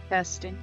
Testing.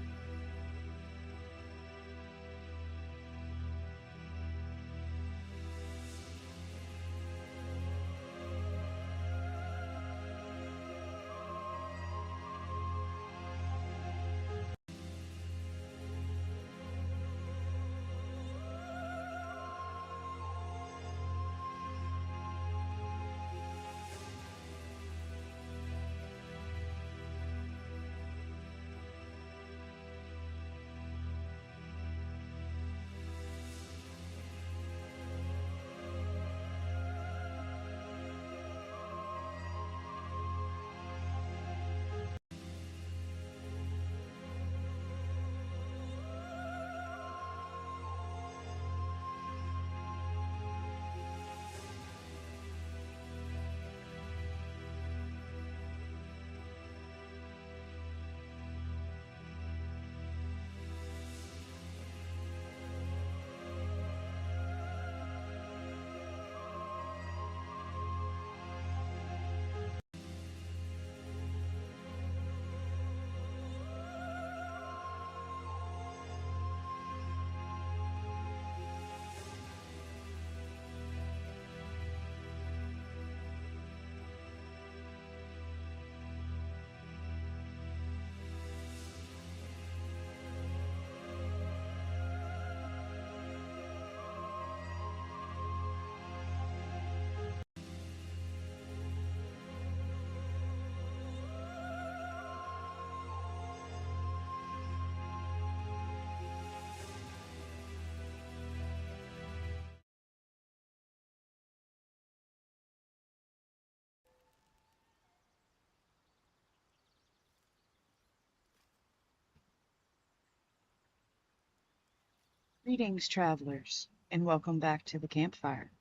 Greetings, travelers, and welcome back to the campfire.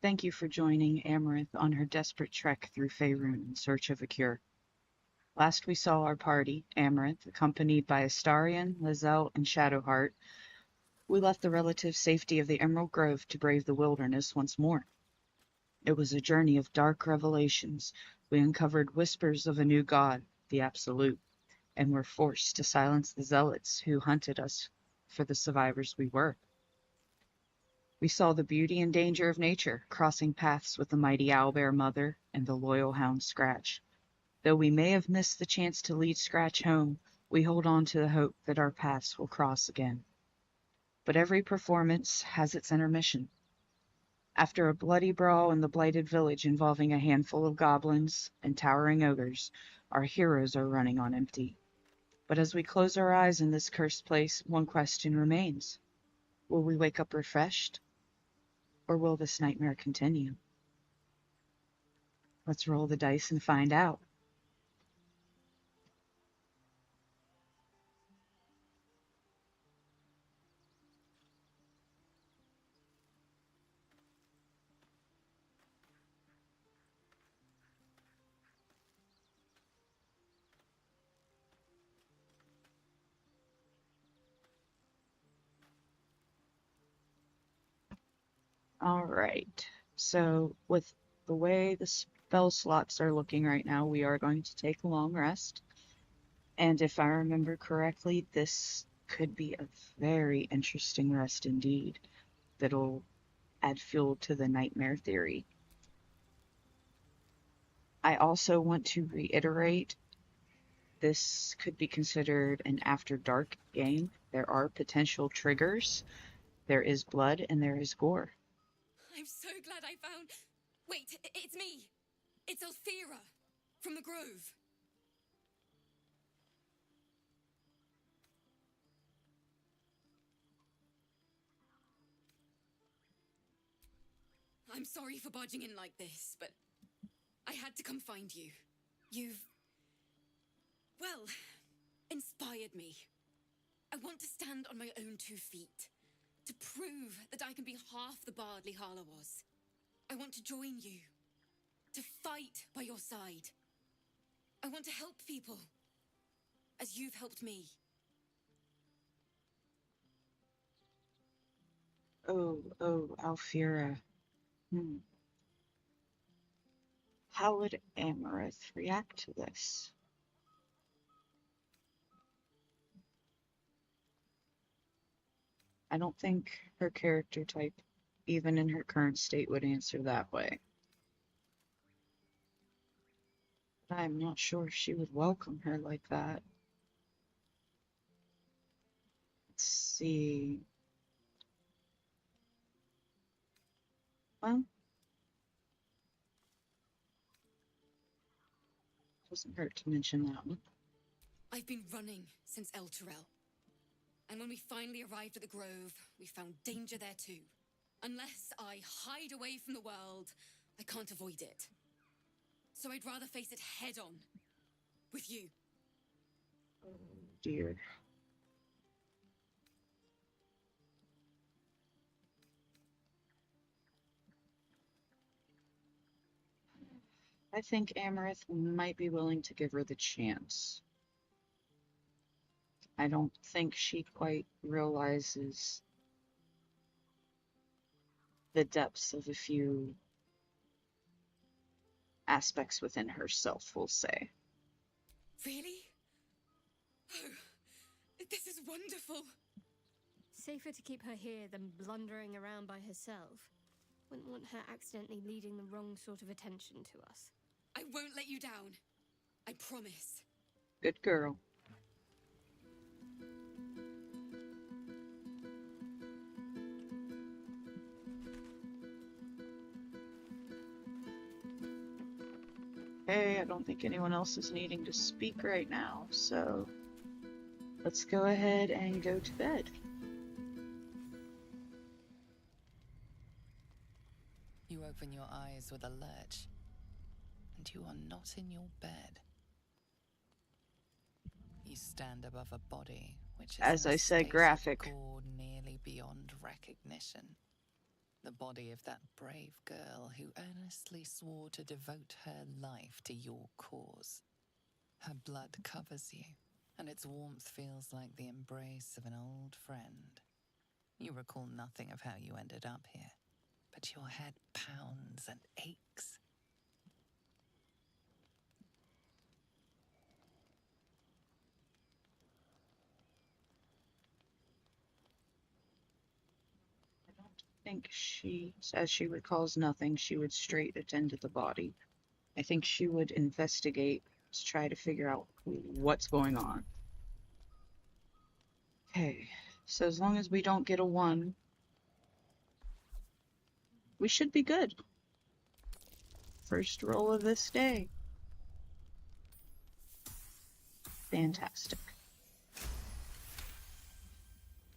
Thank you for joining Amaranth on her desperate trek through Faerun in search of a cure. Last we saw our party, Amaranth, accompanied by Astarion, Lizelle, and Shadowheart, we left the relative safety of the Emerald Grove to brave the wilderness once more. It was a journey of dark revelations. We uncovered whispers of a new god, the Absolute, and were forced to silence the zealots who hunted us for the survivors we were. We saw the beauty and danger of nature, crossing paths with the mighty owlbear mother and the loyal hound Scratch. Though we may have missed the chance to lead Scratch home, we hold on to the hope that our paths will cross again. But every performance has its intermission. After a bloody brawl in the Blighted Village involving a handful of goblins and towering ogres, our heroes are running on empty. But as we close our eyes in this cursed place, one question remains. Will we wake up refreshed? Or will this nightmare continue? Let's roll the dice and find out. All right. So with the way the spell slots are looking right now, we are going to take a long rest. And if I remember correctly, this could be a very interesting rest indeed that'll add fuel to the nightmare theory. I also want to reiterate this could be considered an after dark game. There are potential triggers. There is blood and there is gore. I'm so glad I found... Wait, it's me. It's Elthira from the Grove. I'm sorry for barging in like this, but I had to come find you. You've... well, inspired me. I want to stand on my own 2 feet, to prove that I can be half the bard Lihala was. I want to join you, to fight by your side. I want to help people, as you've helped me. Oh, Alfira. Hmm. How would Amaranth react to this? I don't think her character type, even in her current state, would answer that way. But I'm not sure she would welcome her like that. Let's see. Well, doesn't hurt to mention that one. I've been running since El Turel. And when we finally arrived at the Grove, we found danger there too. Unless I hide away from the world, I can't avoid it. So I'd rather face it head on. With you. Oh dear. I think Amaranth might be willing to give her the chance. I don't think she quite realizes the depths of a few aspects within herself, we'll say. Really? Oh, this is wonderful. Safer to keep her here than blundering around by herself. Wouldn't want her accidentally leading the wrong sort of attention to us. I won't let you down. I promise. Good girl. Okay, I don't think anyone else is needing to speak right now, so let's go ahead and go to bed. You open your eyes with a lurch, and you are not in your bed. You stand above a body which is As in a I said, state graphic. of gore nearly beyond recognition. The body of that brave girl who earnestly swore to devote her life to your cause. Her blood covers you, and its warmth feels like the embrace of an old friend. You recall nothing of how you ended up here, but your head pounds and aches. I don't think she, as she recalls nothing, she would straight attend to the body. I think she would investigate to try to figure out what's going on. Okay, so as long as we don't get a 1, we should be good. First roll of this day. Fantastic.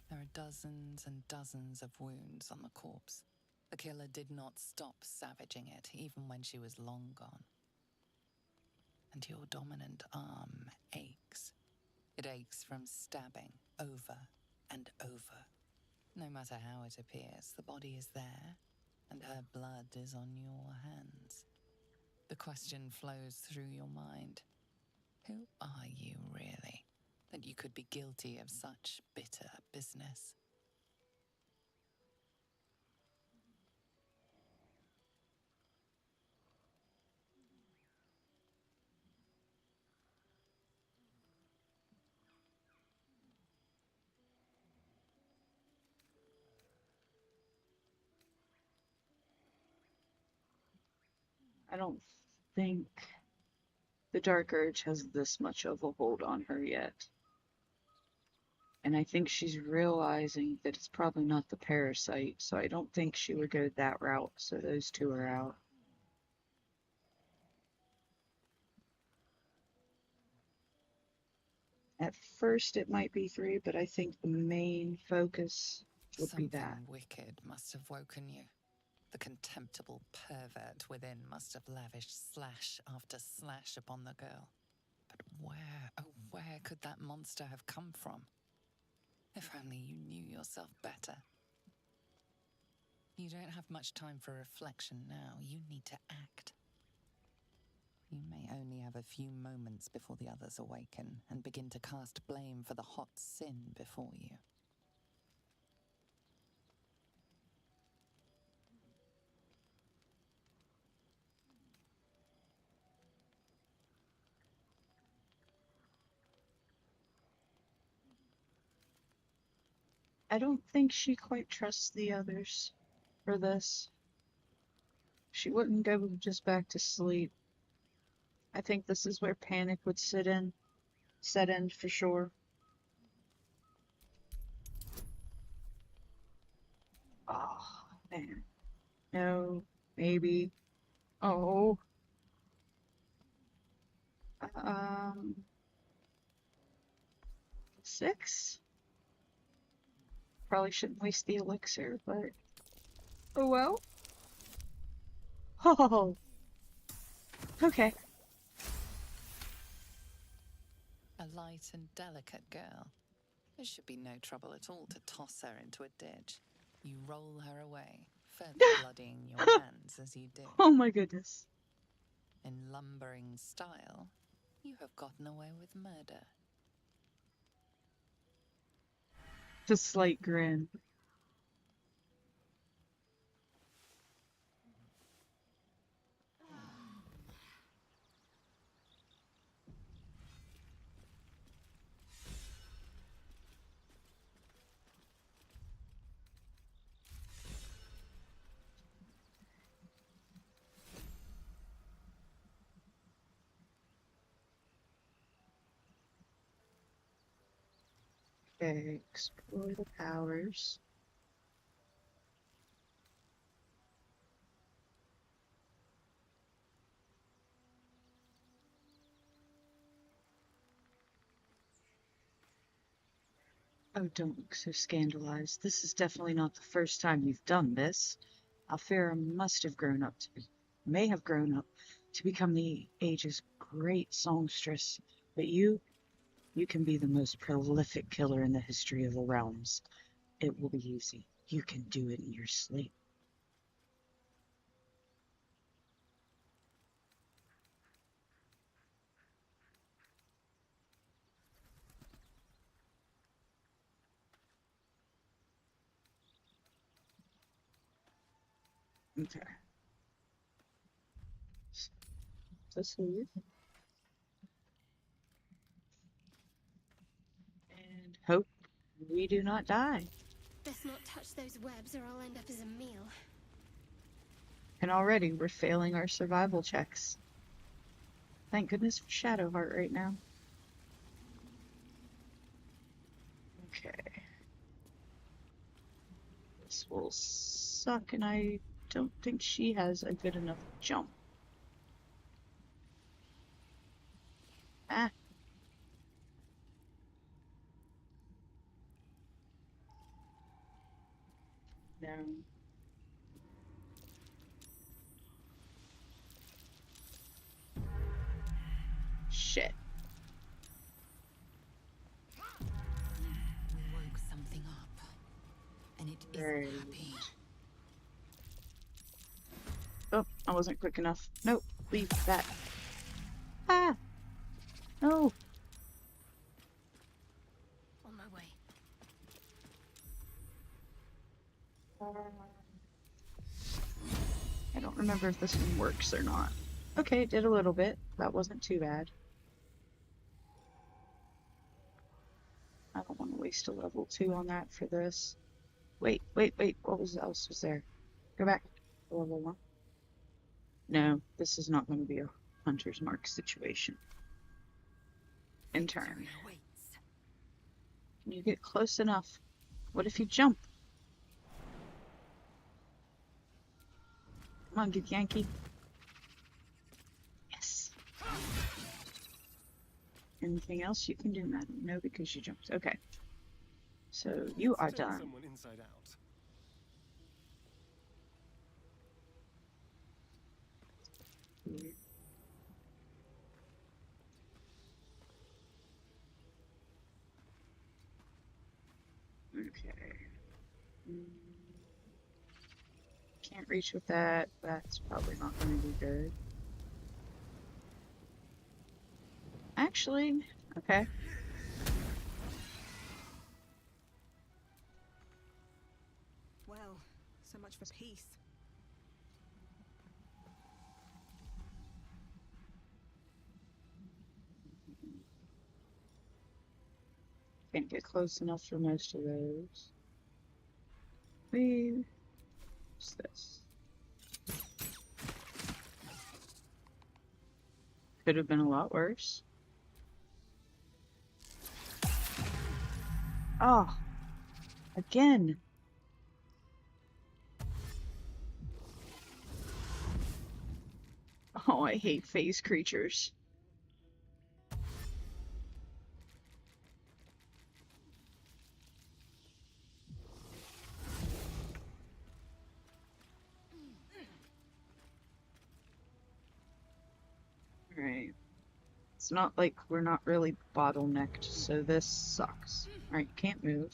There are dozens and dozens of wounds on the corpse. The killer did not stop savaging it, even when she was long gone. And your dominant arm aches. It aches from stabbing over and over. No matter how it appears, the body is there, and her blood is on your hands. The question flows through your mind. Who are you, really, that you could be guilty of such bitter business? I don't think the Dark Urge has this much of a hold on her yet. And I think she's realizing that it's probably not the parasite, so I don't think she would go that route, so those two are out. At first it might be 3, but I think the main focus would be that. Something wicked must have woken you. The contemptible pervert within must have lavished slash after slash upon the girl. But where, oh where could that monster have come from? If only you knew yourself better. You don't have much time for reflection now. You need to act. You may only have a few moments before the others awaken and begin to cast blame for the hot sin before you. I don't think she quite trusts the others for this. She wouldn't go just back to sleep. I think this is where panic would set in for sure. Oh, man. No, maybe. Oh. Um, 6? Probably shouldn't waste the elixir, but oh well. Oh, okay. A light and delicate girl. There should be no trouble at all to toss her into a ditch. You roll her away, further bloodying your hands as you do. Oh my goodness. In lumbering style, you have gotten away with murder. The slight grin. Okay, explore the powers. Oh, don't look so scandalized. This is definitely not the first time you've done this. Alfera may have grown up to become the age's great songstress, but you can be the most prolific killer in the history of the realms. It will be easy. You can do it in your sleep. Okay. So sleep. And hope we do not die. Best not touch those webs or I'll end up as a meal. And already we're failing our survival checks. Thank goodness for Shadowheart right now. Okay. This will suck, and I don't think she has a good enough jump. Ah. No. Shit. We woke something up, and it Right. isn't happy. Oh, I wasn't quick enough. Nope, leave that. Ah! No! On my way. I don't remember if this one works or not. Okay, it did a little bit. That wasn't too bad. I don't want to waste a level 2 on that for this. Wait. What else was there? Go back to level 1. No, this is not going to be a hunter's mark situation. In turn. Can you get close enough? What if you jump? Come on, get Yankee. Yes. Anything else you can do, madam? No, because you jumped. Okay. So you are done. Someone inside out. Okay. Can't reach with that. That's probably not going to be good. Actually, okay. Well, so much for peace. Can't get close enough for most of those. What's this? Could have been a lot worse. Oh, again. Oh, I hate phase creatures. Alright. It's not like we're not really bottlenecked, so this sucks. Alright, you can't move.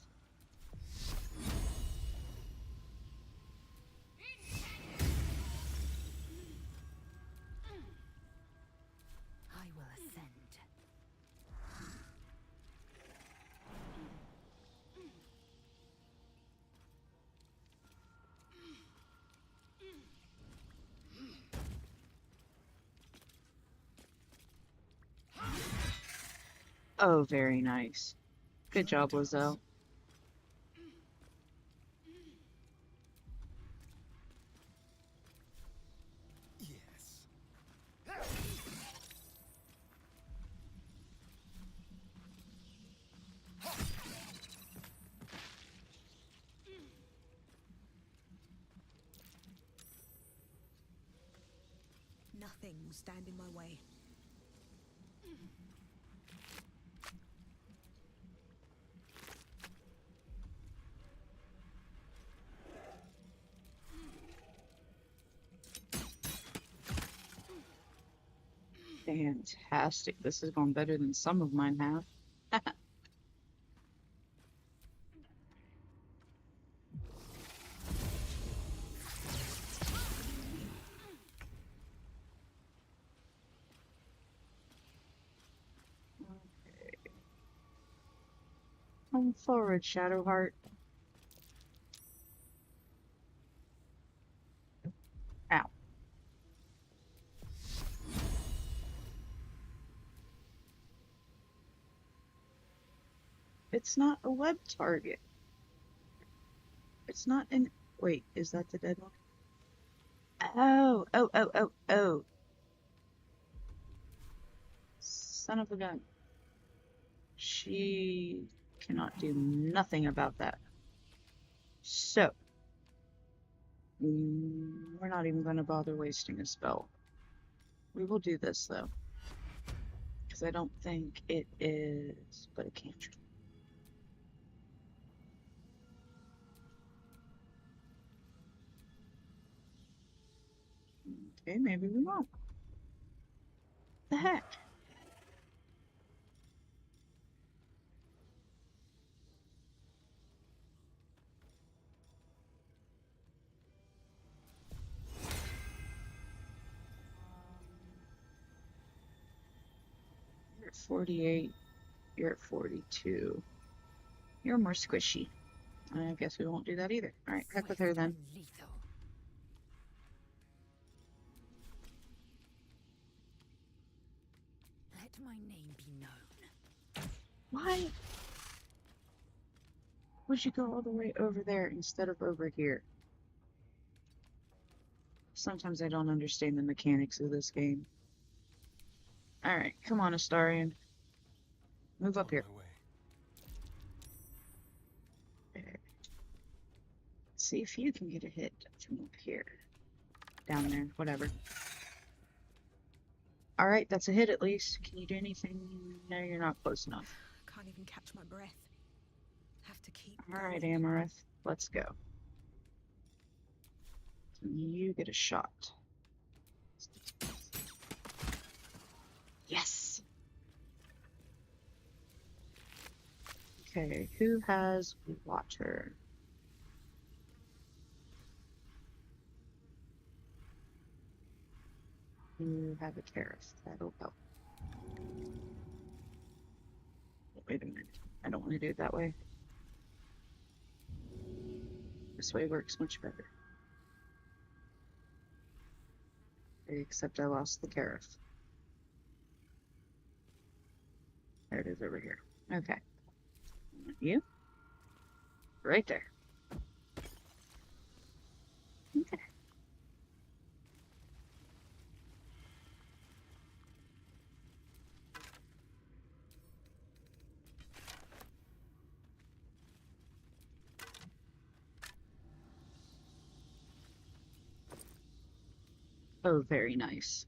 I will ascend. Oh, very nice. Good job, Lizelle. Yes. Nothing will stand in my way. Fantastic. This has gone better than some of mine have. Come forward, Shadowheart. Ow. It's not a web target. It's not an... Wait, is that the dead one? Oh. Son of a gun. She cannot do nothing about that. So, we're not even going to bother wasting a spell. We will do this, though. Because I don't think it is but a cantrip. Okay, maybe we won't. The heck? You're at 48. You're at 42. You're more squishy. I guess we won't do that either. Alright, heck with her then. Lethal. Let my name be known. Why would you go all the way over there instead of over here? Sometimes I don't understand the mechanics of this game. Alright, come on, Astarion. Move up On here. my way. See if you can get a hit from up here. Down there, whatever. Alright, that's a hit at least. Can you do anything? No, you're not close enough. Can't even catch my breath. Have to keep Alright, going. Amaranth, let's go. You get a shot. Yes! Okay, who has water? You have a carrot. That'll help. Wait a minute. I don't want to do it that way. This way works much better. Except I lost the carrot. There it is over here. Okay. You? Right there. Oh, very nice.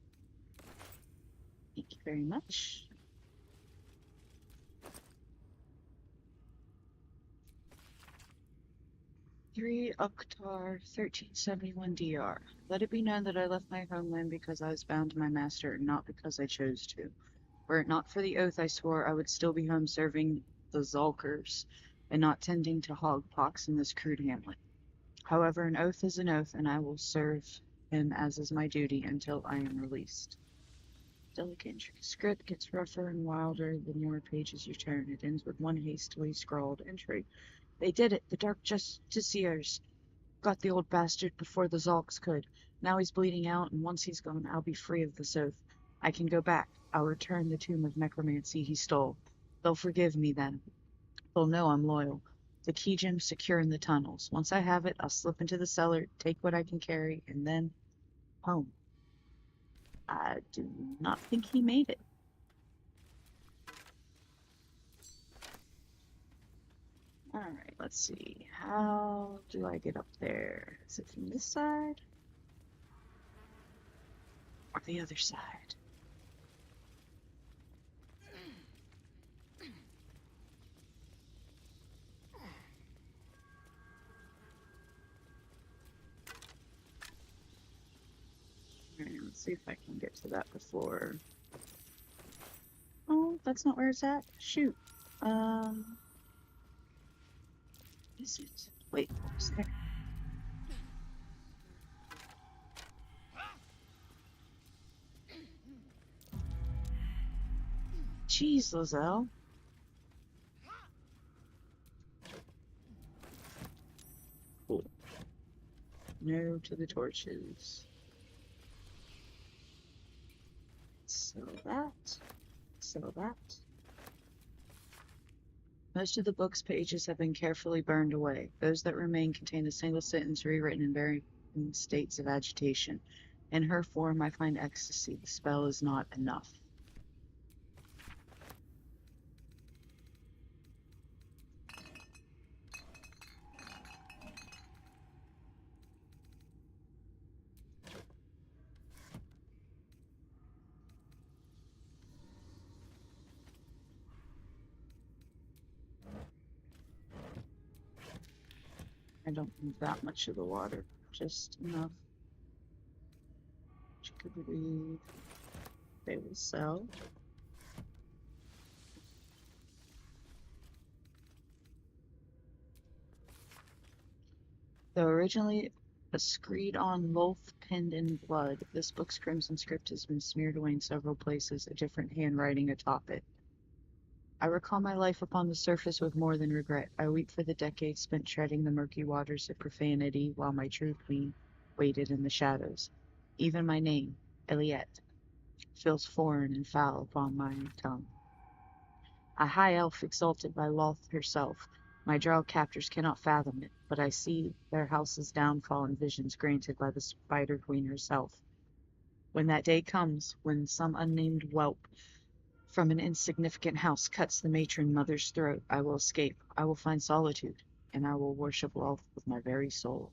Thank you very much. Three Uktar, 1371 DR. Let it be known that I left my homeland because I was bound to my master, and not because I chose to. Were it not for the oath I swore, I would still be home serving the Zolkers, and not tending to hog pox in this crude hamlet. However, an oath is an oath, and I will serve him as is my duty until I am released. Delicate intricate script gets rougher and wilder the more pages you turn. It ends with one hastily scrawled entry. They did it! The Dark Justiciars got the old bastard before the Zolks could. Now he's bleeding out, and once he's gone, I'll be free of this oath. I can go back. I'll return the tomb of necromancy he stole. They'll forgive me then. They'll know I'm loyal. The key gem's secure in the tunnels. Once I have it, I'll slip into the cellar, take what I can carry, and then home. I do not think he made it. Alright, let's see. How do I get up there? Is it from this side? Or the other side? Alright, let's see if I can get to that before. Oh, that's not where it's at? Shoot. Is it? Wait, what was there? Jeez, Lozelle. Cool. No to the torches. Sell that. Sell that. Most of the book's pages have been carefully burned away. Those that remain contain a single sentence rewritten in varying states of agitation. In her form, I find ecstasy. The spell is not enough. I don't need that much of the water, just enough. Which could read. They will sell. Though originally a screed-on loaf pinned in blood, this book's crimson script has been smeared away in several places, a different handwriting atop it. I recall my life upon the surface with more than regret. I weep for the decades spent treading the murky waters of profanity while my true queen waited in the shadows. Even my name, Eliette, feels foreign and foul upon my tongue. A high elf exalted by Loth herself, my drow captors cannot fathom it, but I see their house's downfall in visions granted by the Spider Queen herself. When that day comes, when some unnamed whelp from an insignificant house cuts the matron mother's throat, I will escape. I will find solitude, and I will worship Loth with my very soul.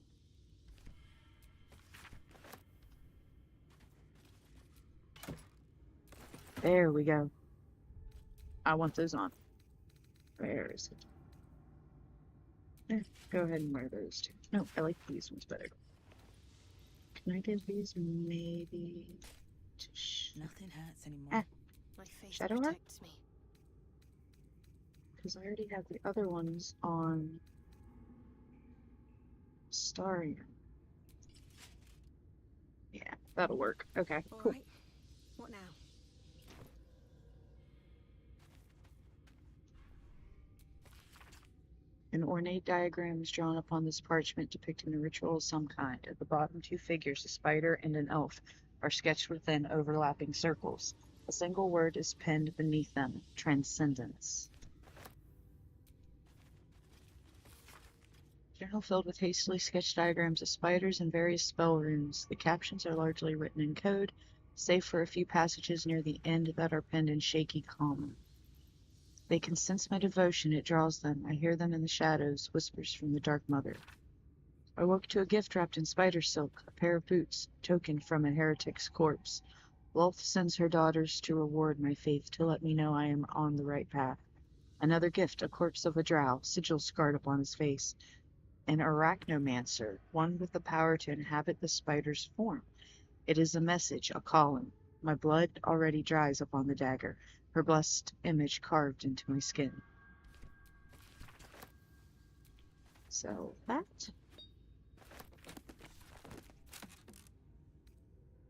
There we go. I want those on. Where is it? There, go ahead and wear those two. No, I like these ones better. Can I give these maybe to Nothing hurts anymore. Ah. My face Shadow Heart? protects me. Because I already have the other ones on Starion. Yeah, that'll work. Okay, All cool. right. What now? An ornate diagram is drawn upon this parchment depicting a ritual of some kind. At the bottom, two figures, a spider and an elf, are sketched within overlapping circles. A single word is penned beneath them, transcendence. Journal filled with hastily sketched diagrams of spiders and various spell runes. The captions are largely written in code, save for a few passages near the end that are penned in shaky calm. They can sense my devotion, it draws them. I hear them in the shadows, whispers from the Dark Mother. I woke to a gift wrapped in spider silk, a pair of boots, token from a heretic's corpse. Lolth sends her daughters to reward my faith, to let me know I am on the right path. Another gift, a corpse of a drow, sigil scarred upon his face. An arachnomancer, one with the power to inhabit the spider's form. It is a message, a calling. My blood already dries upon the dagger, her blessed image carved into my skin. So that.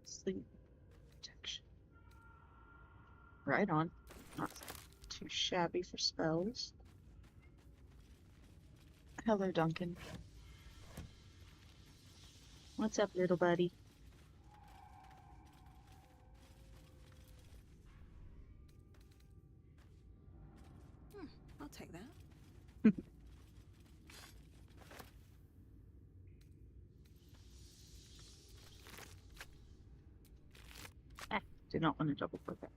Sleep protection. Right on. Not too shabby for spells. Hello, Duncan. What's up, little buddy? I'll take that. Did not want to double click that.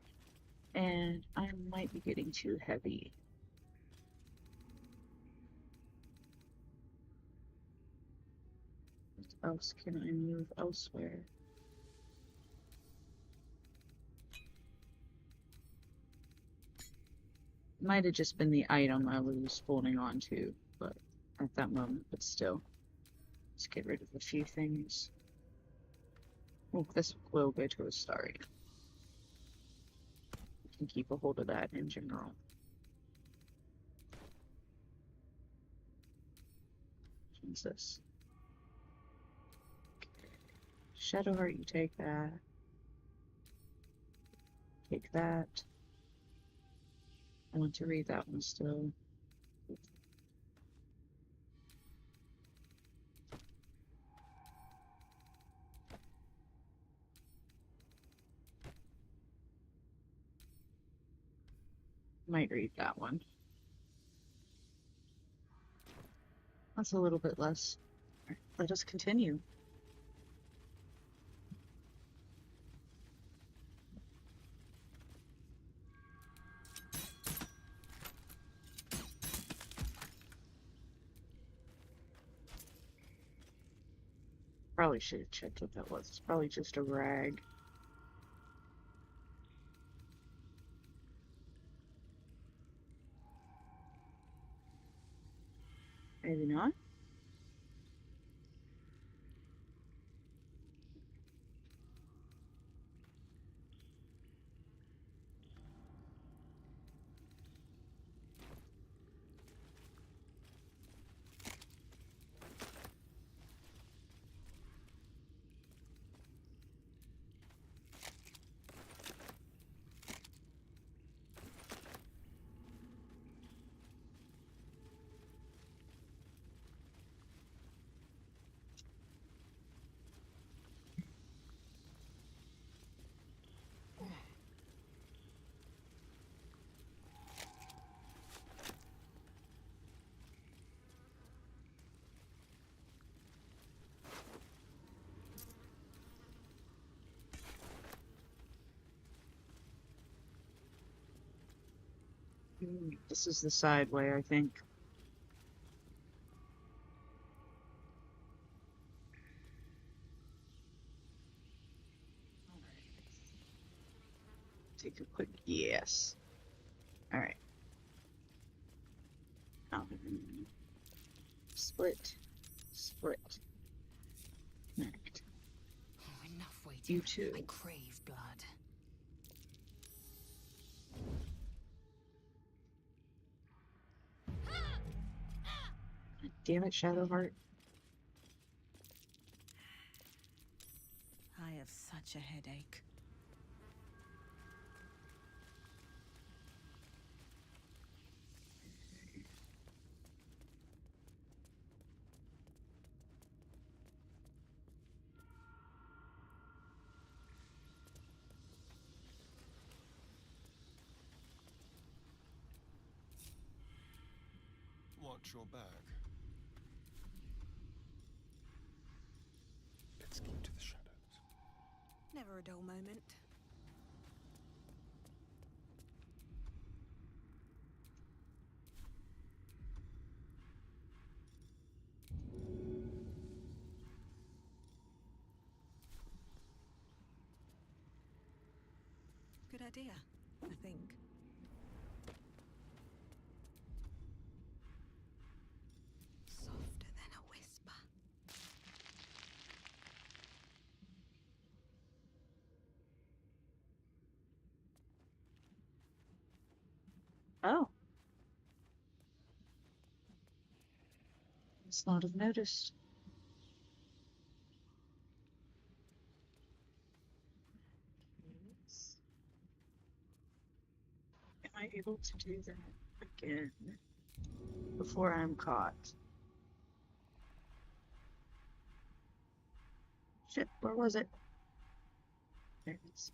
And I might be getting too heavy. What else can I move elsewhere? Might have just been the item I was holding on to, but at that moment, but still. Let's get rid of a few things. Oh, this will go to a starry. I can keep a hold of that in general. What's this? Okay. Shadowheart, you take that. Take that. I want to read that one still. Might read that one. That's a little bit less. All right, let us continue. Probably should have checked what that was. It's probably just a rag. Maybe not. This is the side way, I think. Take a quick yes. All right. Split. Split. Connect. Oh, enough waiting. You too. I crave blood. Damn it, Shadowheart. I have such a headache. Watch your back. Never a dull moment. Good idea, I think. Softer than a whisper. Oh. Must not have noticed. Am I able to do that again before I'm caught? Shit, where was it? There it is.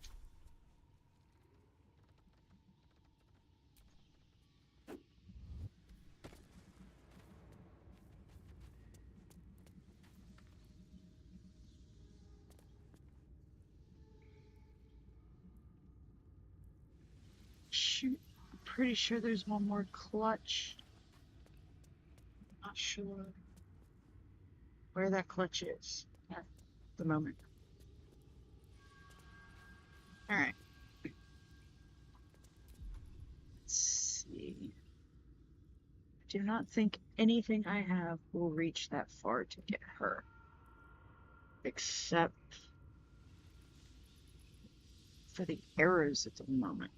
Shoot, I'm pretty sure there's one more clutch. Not sure where that clutch is at the moment. Alright. Let's see. I do not think anything I have will reach that far to get her. Except for the arrows at the moment.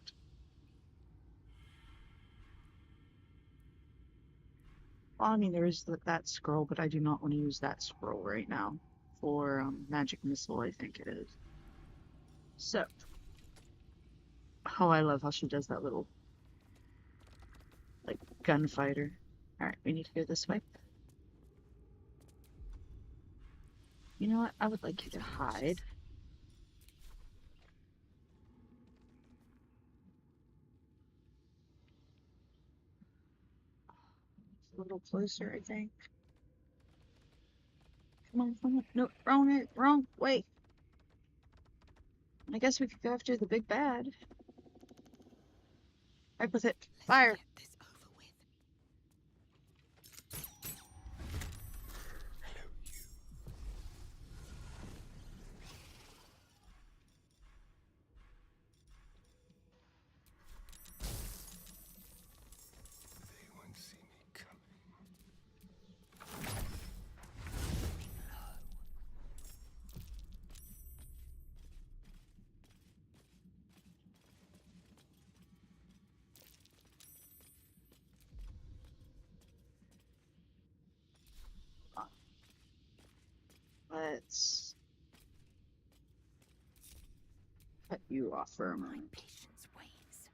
Well, I mean, there is that scroll, but I do not want to use that scroll right now for magic missile, I think it is. So, oh, I love how she does that little, like, gunfighter. Alright, we need to go this way. You know what? I would like you to hide. A little closer, I think. Come on, come on. No, wrong way. I guess we could go after the big bad. Back with it. Fire! Get this over with. They won't see me coming. Let's cut you off for a My moment. patience wanes.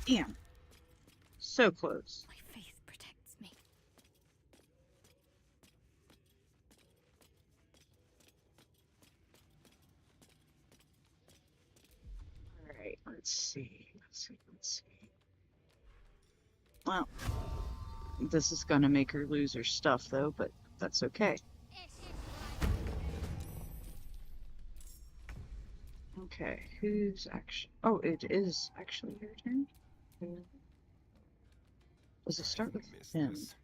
Damn. So close. My faith protects me. Alright, let's see. Let's see. Well, this is gonna make her lose her stuff, though, but that's okay. Okay, who's actually... Oh, it is actually your turn? Does it start with Miss him? this.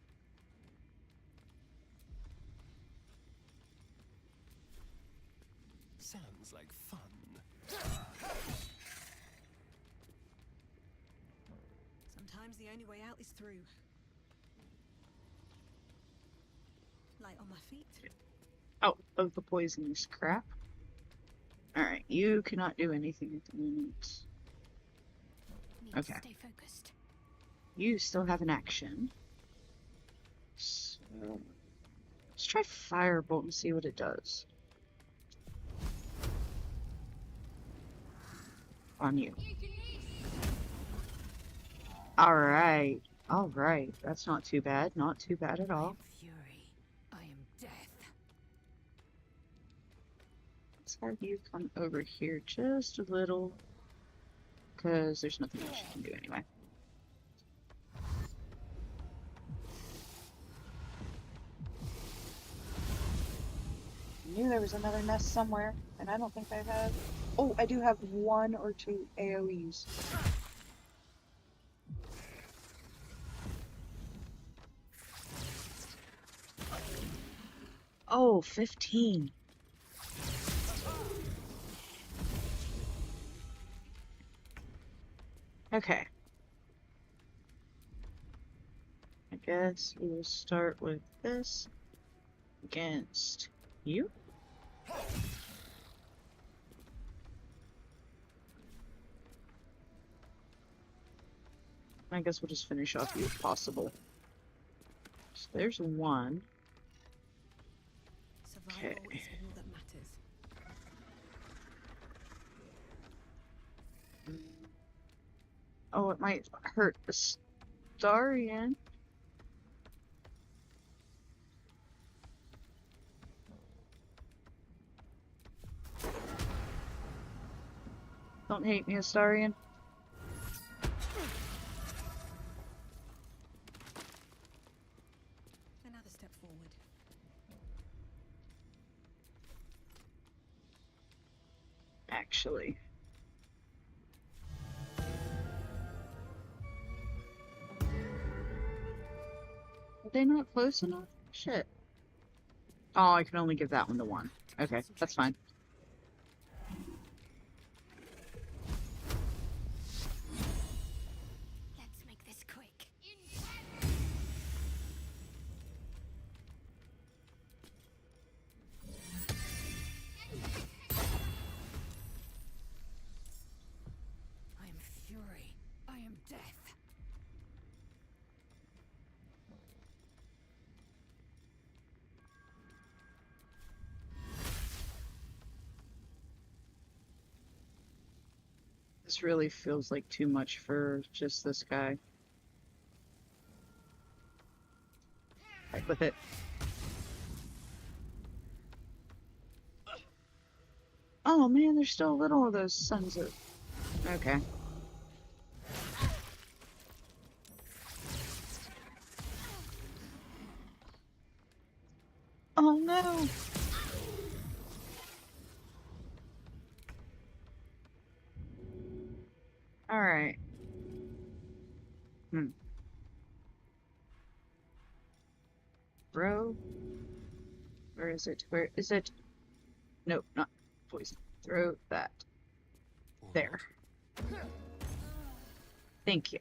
Sounds like fun. Sometimes the only way out is through. Light on my feet. Out of the poisonous crap. Alright, you cannot do anything at the moment. Need Okay. to stay focused. You still have an action. So, let's try Firebolt and see what it does. on you. Alright. Alright. That's not too bad. Not too bad at I all. am fury. I am death. Let's have you come over here just a little. Because there's nothing else you can do anyway. I knew there was another nest somewhere, and I don't think I have. Oh, I do have 1 or 2 AoEs. Oh, 15. Okay. I guess we will start with this against you. I guess we'll just finish off you if possible. So there's 1. Survival Okay. is all that matters. Oh, it might hurt the Starian. Don't hate me, Astarian. Another step forward. Actually. Are they not close enough? Shit. Oh, I can only give that one to 1. Okay, that's fine. Let's make this quick. I am fury. I am death. This really feels like too much for just this guy. Right with it. Oh man, there's still little of those sons of... Okay. Oh no! Alright. Throw. Where is it? Where is it? Nope, not poison. Throw that. There. Thank you.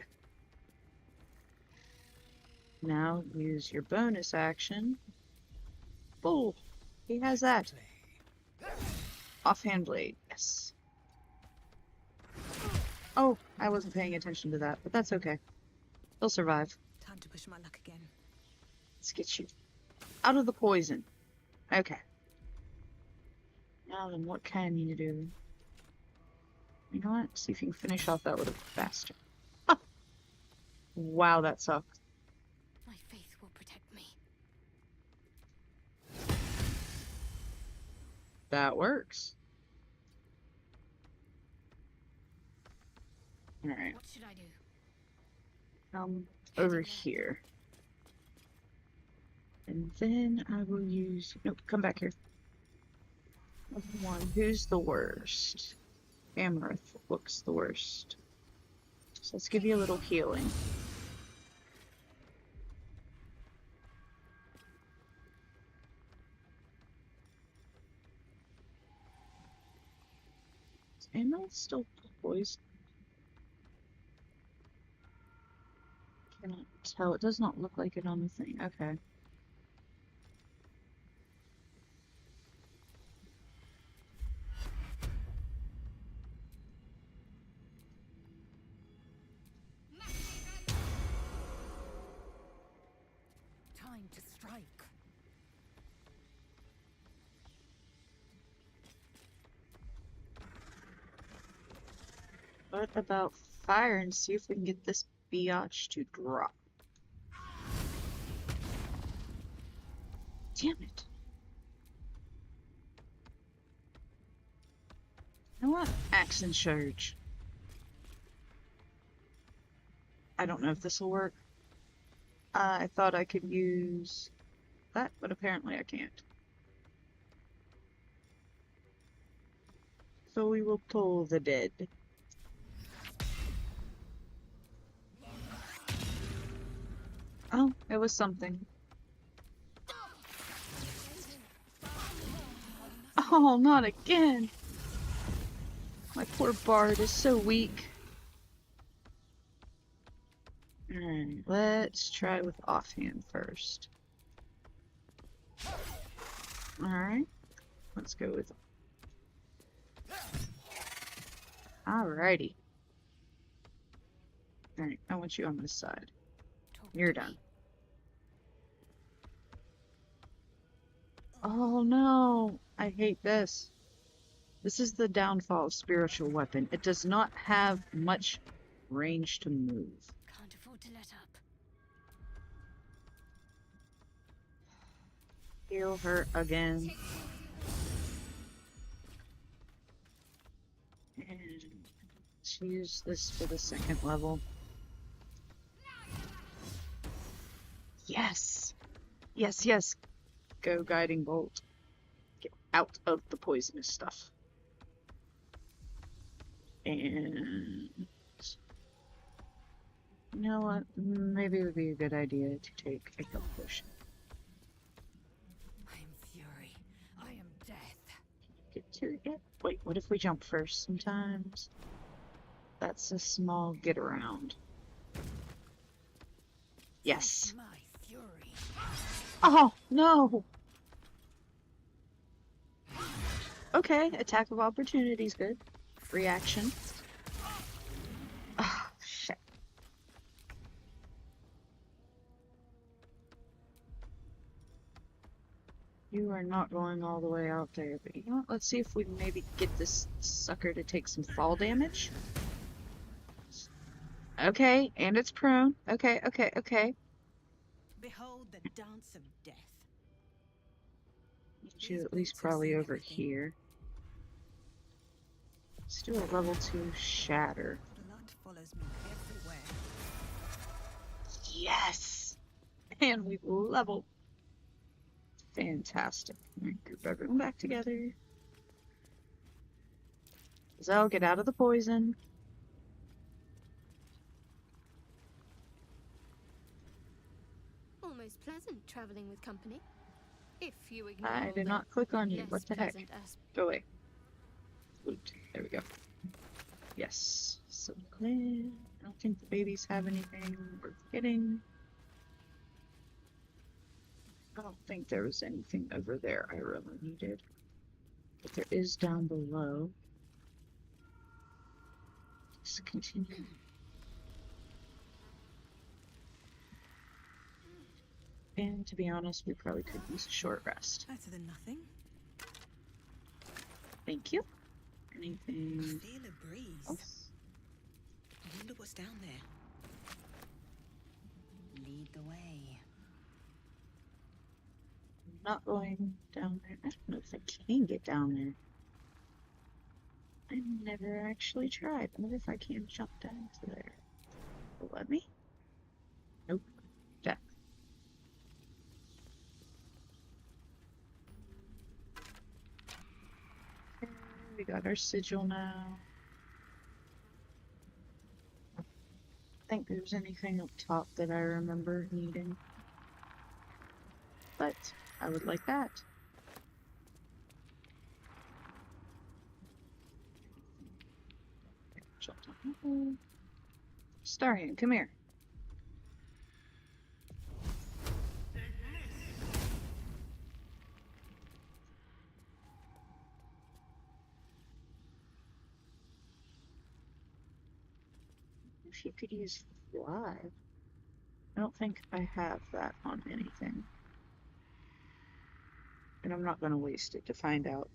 Now use your bonus action. Oh, he has that. Offhand blade, yes. Oh, I wasn't paying attention to that, but that's okay. He'll survive. Time to push my luck again. Let's get you out of the poison. Okay. Now then, what can you do? You know what? See if you can finish off that little bastard. Ah! Wow, that sucked. My faith will protect me. That works. Alright. What should I do? Over here. And then I will use... Nope, come back here. One. Who's the worst? Amaranth looks the worst. So let's give you a little healing. Is Amaranth still poisoned? Cannot tell. It does not look like it on the thing. Okay. Time to strike. What about fire and see if we can get this biatch to drop? Damn it. You know what? Axe and charge. I don't know if this will work. I thought I could use that, but apparently I can't. So we will pull the dead. Oh, it was something. Oh, not again! My poor Bard is so weak. Alright, let's try with offhand first. Alright, let's go with... Alrighty. Alright, I want you on this side. You're done. Oh no! I hate this. This is the downfall of spiritual weapon. It does not have much range to move. Can't afford to let up. Heal her again. And let's use this for the second level. Yes! Yes, yes! Go guiding bolt. Get out of the poisonous stuff. And you know what? Maybe it would be a good idea to take a health potion. I am fury. I am death. Get to it. Wait, what if we jump first? Sometimes that's a small get around. Yes. My fury. Oh no. Okay, attack of opportunity is good. Reaction. Oh shit. You are not going all the way out there, but you know what? Let's see if we can maybe get this sucker to take some fall damage. Okay, and it's prone. Okay, okay, okay. Behold the dance of death. Get you at least probably over here. Let's do a level 2 shatter. Blood follows me everywhere. Yes! And we've leveled. Fantastic. Alright, group everyone back together. Zell, get out of the poison. Almost pleasant traveling with company. If you ignore I did the not click on you. less What the heck? pleasant aspects. Go away. Loot. There we go. Yes. So clean. I don't think the babies have anything worth getting. I don't think there was anything over there I really needed. But there is down below. Let's continue. And to be honest, we probably could use a short rest. Better than nothing. Thank you. I Anything feel a breeze. else? I wonder what's down there. Lead the way. I'm not going down there. I don't know if I can get down there. I never actually tried. I wonder if I can jump down to there. Will it let me? Nope. Death. Okay, we got our sigil now. I don't think there's anything up top that I remember needing. But I would like that. Starhand, come here. If you could use fly. I don't think I have that on anything. And I'm not going to waste it to find out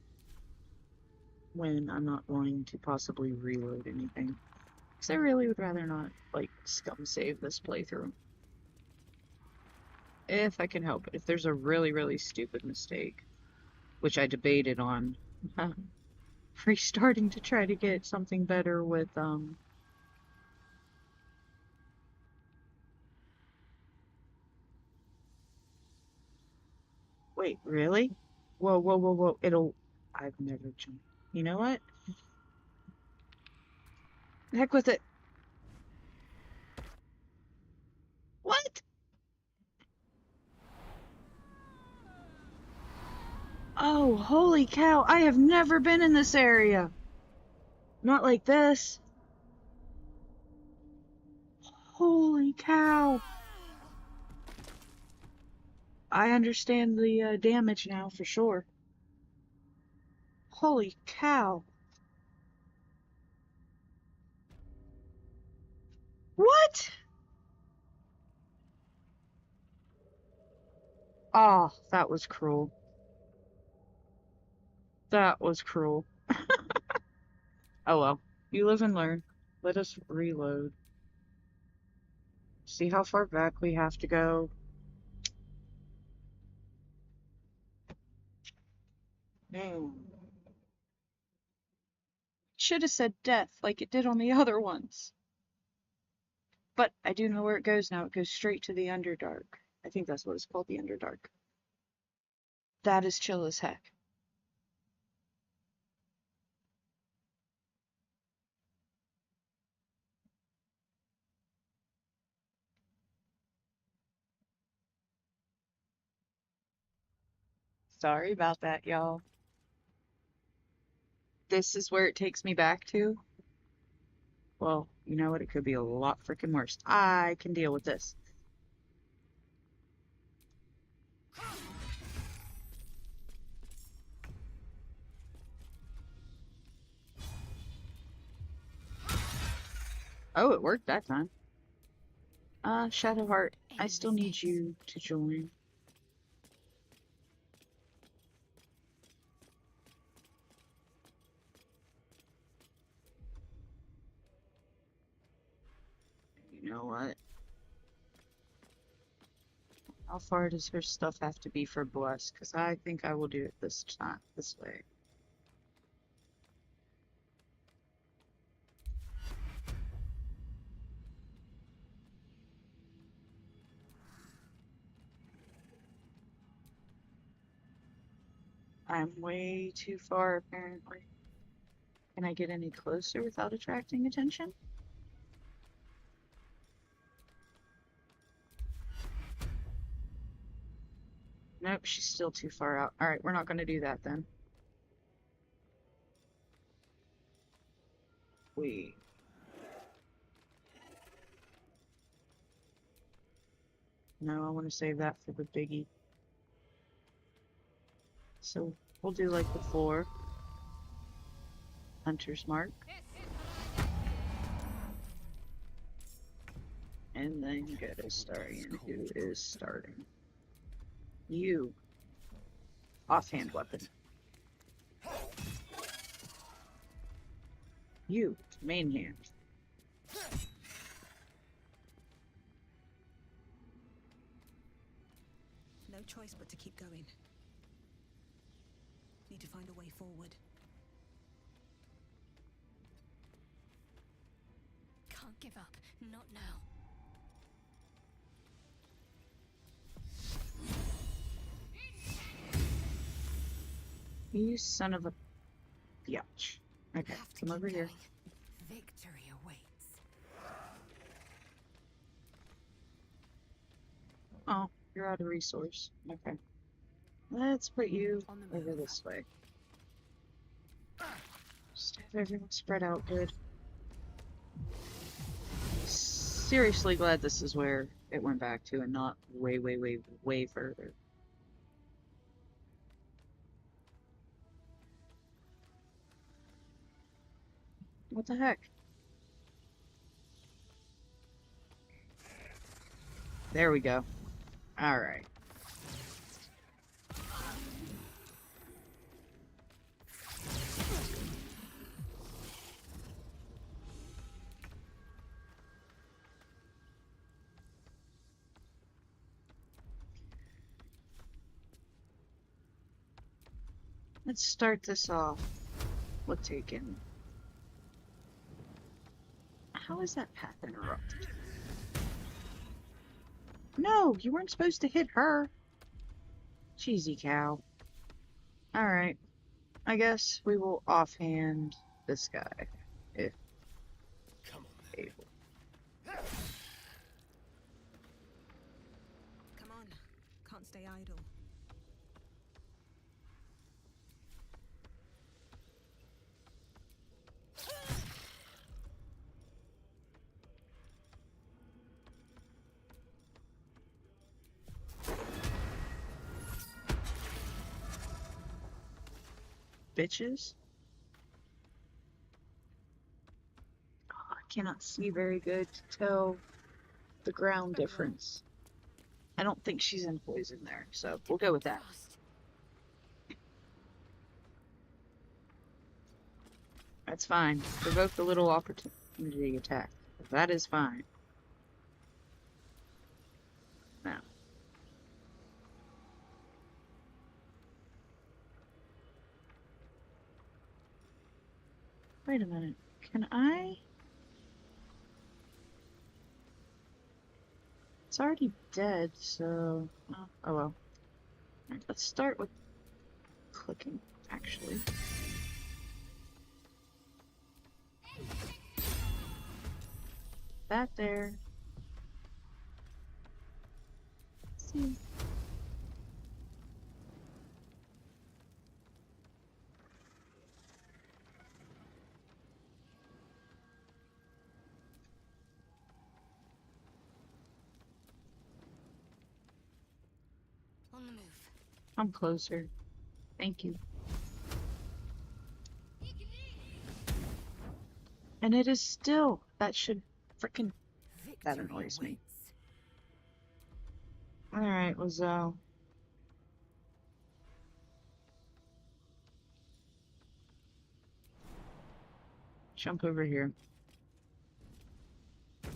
when I'm not going to possibly reload anything. Because I really would rather not, like, scum save this playthrough. If I can help it. If there's a really, really stupid mistake, which I debated on restarting to try to get something better with, Wait, really? Whoa, whoa, whoa, whoa. I've never jumped. You know what? Heck with it. What? Oh, holy cow. I have never been in this area. Not like this. Holy cow. I understand the damage now for sure. Holy cow. What? Oh, that was cruel. That was cruel. Oh well. You live and learn. Let us reload. See how far back we have to go. No. Should have said death like it did on the other ones. But I do know where it goes now. It goes straight to the Underdark. I think that's what it's called, the Underdark. That is chill as heck. Sorry about that, y'all. This is where it takes me back to. Well, you know what? It could be a lot freaking worse. I can deal with this. Oh, it worked that time. Shadowheart, I still need you to join. You know what? How far does her stuff have to be for Bless? Because I think I will do it this time, this way. I'm way too far, apparently. Can I get any closer without attracting attention? Nope, she's still too far out. Alright, we're not going to do that then. Wait. No, I want to save that for the biggie. So, we'll do like before. Hunter's Mark. And then get a Starian who is starting. You. Offhand weapon. You. Main hand. No choice but to keep going. Need to find a way forward. Can't give up. Not now. You son of a biatch. Okay, Have to come keep over here. going. Victory awaits. Oh, you're out of resource. Okay. Let's put you On the over move. this way. Just have everyone spread out good. Seriously glad this is where it went back to and not way, way, way, way further. What the heck? There we go. Alright. Let's start this off. What's taken? How is that path interrupted? No, you weren't supposed to hit her. Cheesy cow. Alright. I guess we will offhand this guy. If Come on, then. able. Come on. Can't stay idle. Bitches. Oh, I cannot see very good to tell the ground difference. I don't think she's in poison there, so we'll go with that. That's fine. Provoke the little opportunity attack. That is fine. Now. Wait a minute. Can I? It's already dead, so... Oh well. Alright, let's start with clicking, actually. That there. Let's see. On the move. I'm closer. Thank you. And it is still. That should frickin'. That annoys me. Alright, Lizelle. Jump over here. I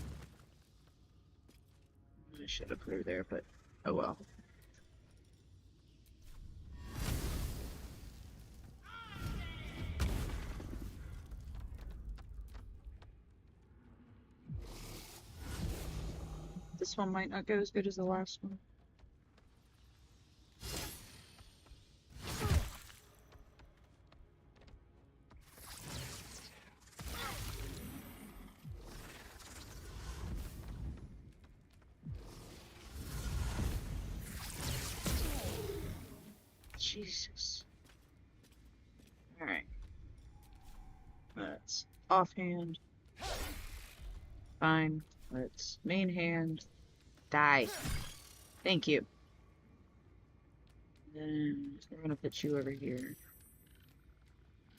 should have put her there, but oh well. This one might not go as good as the last one. Jesus. Alright. Let's offhand. Fine. Let's main hand. Die. Thank you. Then we're gonna put you over here.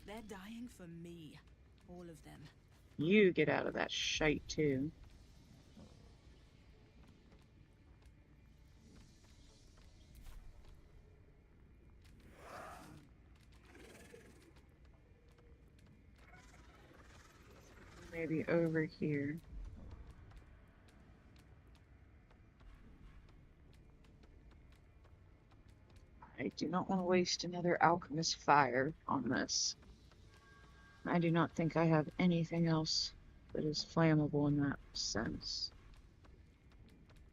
They're dying for me. All of them. You get out of that shite too. Maybe over here. I do not want to waste another alchemist fire on this. I do not think I have anything else that is flammable in that sense.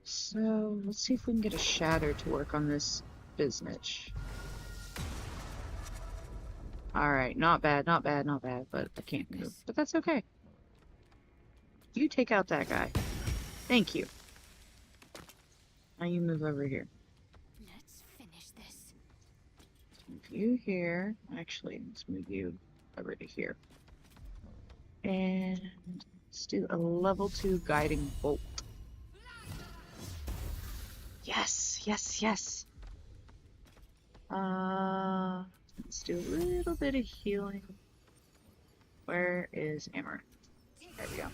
So, let's see if we can get a shatter to work on this business. Alright, not bad, not bad, not bad, but I can't move. But that's okay. You take out that guy. Thank you. Now you move over here. Let's finish this. Move you here. Actually, let's move you over to here. And let's do a level 2 guiding bolt. Yes, yes, yes. Let's do a little bit of healing. Where is Amaranth? There we go.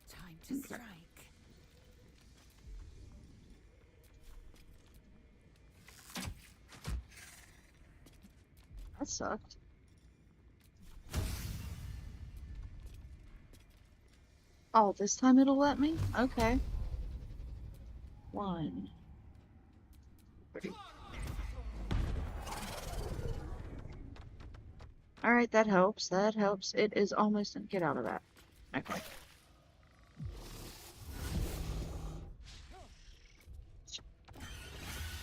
Time to strike. That sucked. Oh, this time it'll let me? Okay. 1. 3. Alright, that helps. That helps. It is almost... Get out of that. Okay.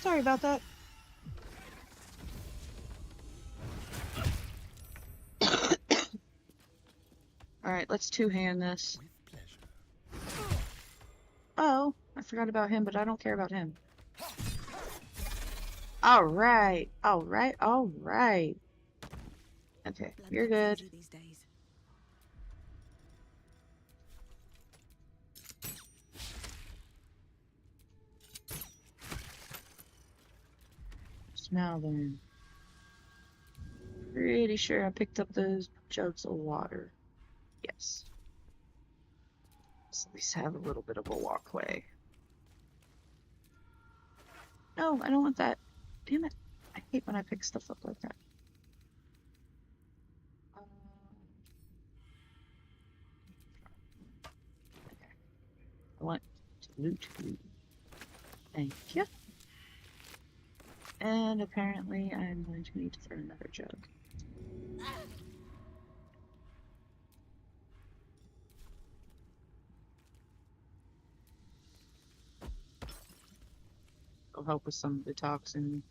Sorry about that. Alright, let's two-hand this. With pleasure. Oh, I forgot about him, but I don't care about him. Alright, alright, alright. Okay, Blood you're looks good. easy these days. Now then. Pretty sure I picked up those jugs of water. Yes. Let's at least have a little bit of a walkway. No, I don't want that. Damn it. I hate when I pick stuff up like that. Okay. I want to loot you. Thank you. And apparently I'm going to need to throw another jug. It'll help with some of the toxin.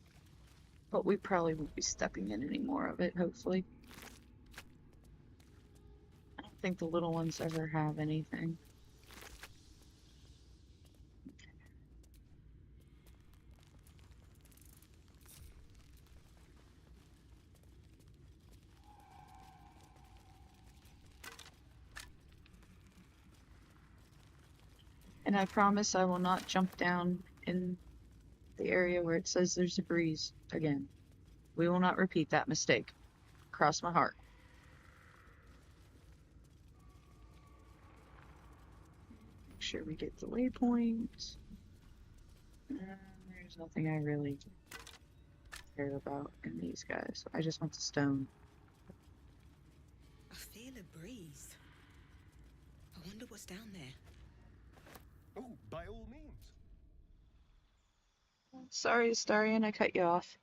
But we probably won't be stepping in any more of it, hopefully. I don't think the little ones ever have anything. And I promise I will not jump down in the area where it says there's a breeze again. We will not repeat that mistake. Cross my heart. Make sure we get the waypoint. There's nothing I really care about in these guys. I just want the stone. I feel a breeze. I wonder what's down there. Oh, by all means. Sorry, Astarion, I cut you off.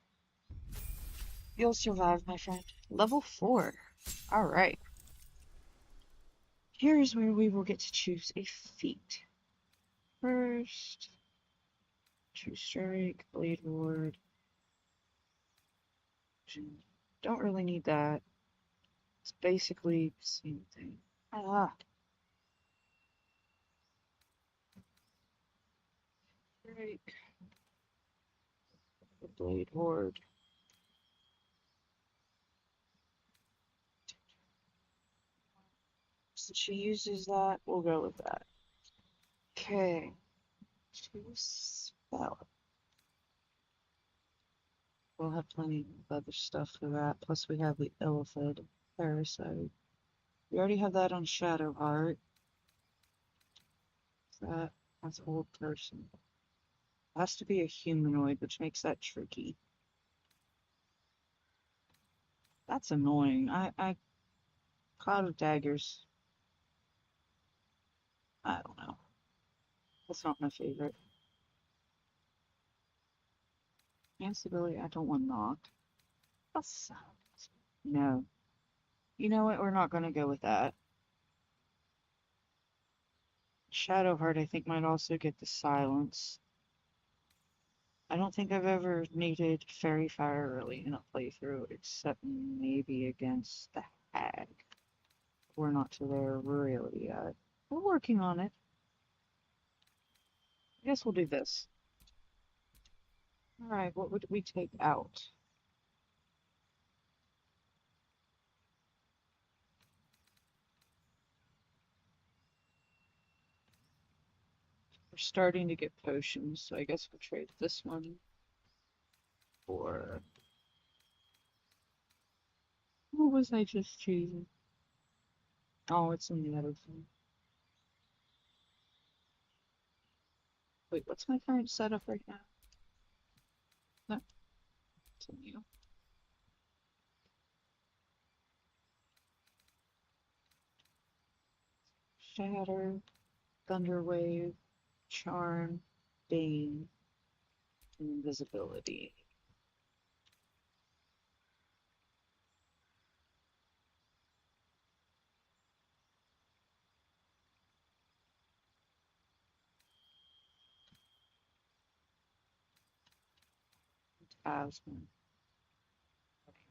You'll survive, my friend. Level 4. Alright. Here's where we will get to choose a feat. First, True Strike, Blade Ward. Don't really need that. It's basically the same thing. Ah. Strike. The Blade Ward. Since she uses that, we'll go with that. Okay. Choose spell. We'll have plenty of other stuff for that. Plus we have the Illithid Parasite. We already have that on Shadowheart. That's old person. Has to be a humanoid, which makes that tricky. That's annoying. Cloud of Daggers. I don't know. That's not my favorite. Enhanced ability, I don't want knock. That's... No. You know what? We're not going to go with that. Shadowheart, I think, might also get the silence. I don't think I've ever needed Fairy Fire really in a playthrough, except maybe against the Hag. We're not to there really yet. We're working on it. I guess we'll do this. Alright, what would we take out? We're starting to get potions, so I guess we'll trade this one for... What was I just choosing? Oh, it's in the other thing. Wait, what's my current setup right now? No. Continue. Shatter, Thunderwave, Charm, Bane, and Invisibility. asthma.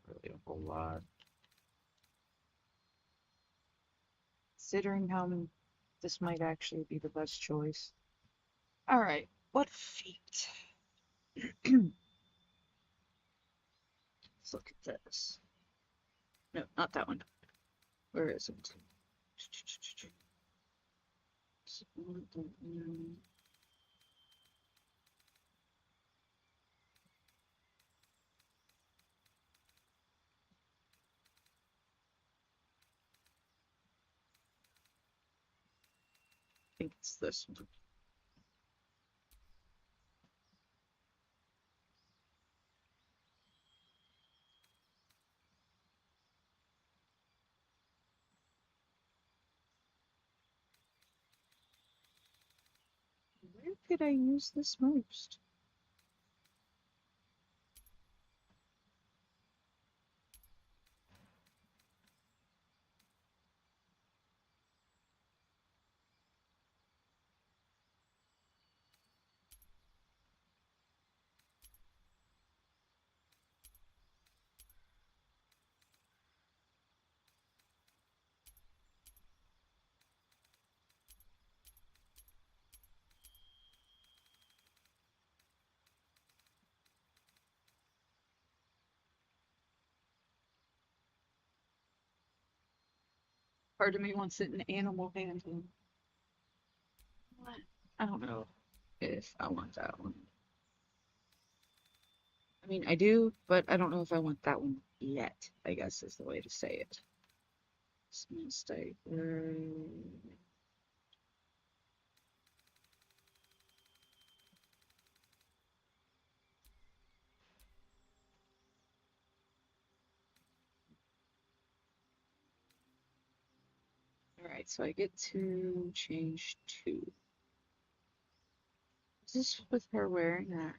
Really a whole lot. Considering how this might actually be the best choice. Alright, what feat? Let's look at this. No, not that one. Where is it? I think it's this one. Where could I use this most? Part of me wants it in animal handling. What? I don't know if I want that one. I mean, I do, but I don't know if I want that one yet, I guess is the way to say it. Mistake. Alright, so I get to change 2. Is this with her wearing that?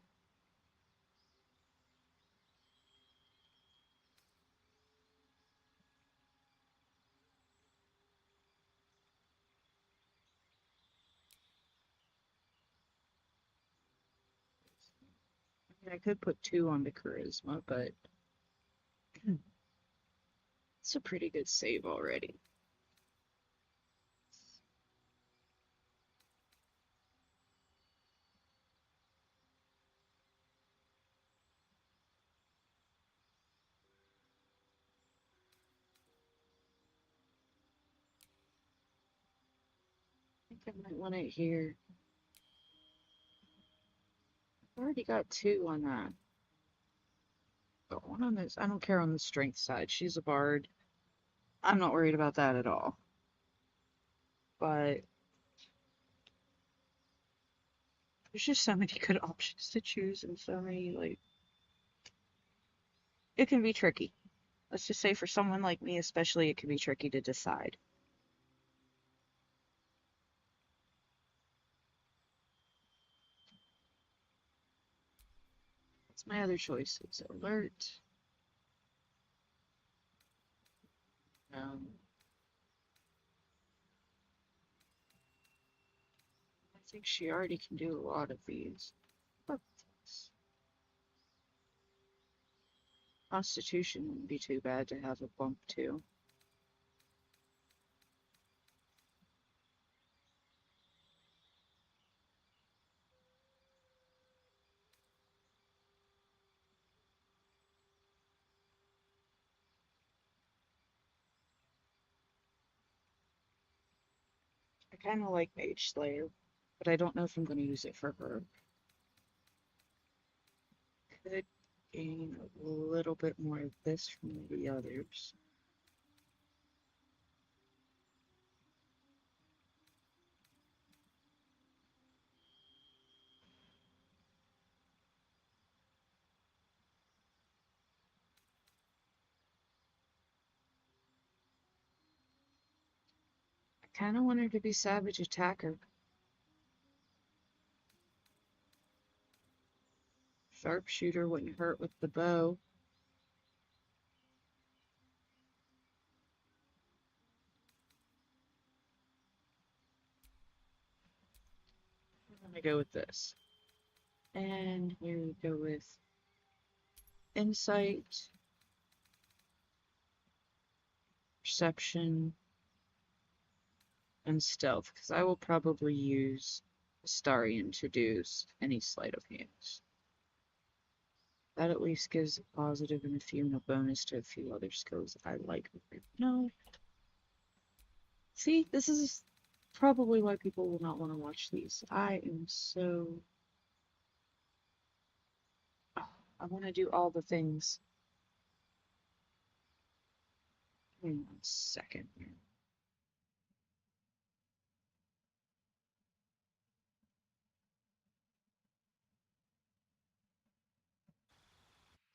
I mean, I could put 2 on the charisma, but it's a pretty good save already. I think I might want it here. I've already got 2 on that. But one on this, I don't care on the strength side. She's a bard. I'm not worried about that at all. But there's just so many good options to choose and so many, like, it can be tricky. Let's just say for someone like me especially, it can be tricky to decide. What's my other choices? Alert. I think she already can do a lot of these. But Constitution wouldn't be too bad to have a bump to. I kind of like Mage Slayer, but I don't know if I'm going to use it for her. Could gain a little bit more of this from the others. I kind of want her to be Savage Attacker. Sharpshooter wouldn't hurt with the bow. I'm gonna go with this. And here we go with insight, perception, and stealth, because I will probably use Astarion to do any sleight of hands. That at least gives a positive and a few no bonus to a few other skills that I like. No. See, this is probably why people will not want to watch these. I am so... Oh, I want to do all the things. Give me 1 second here.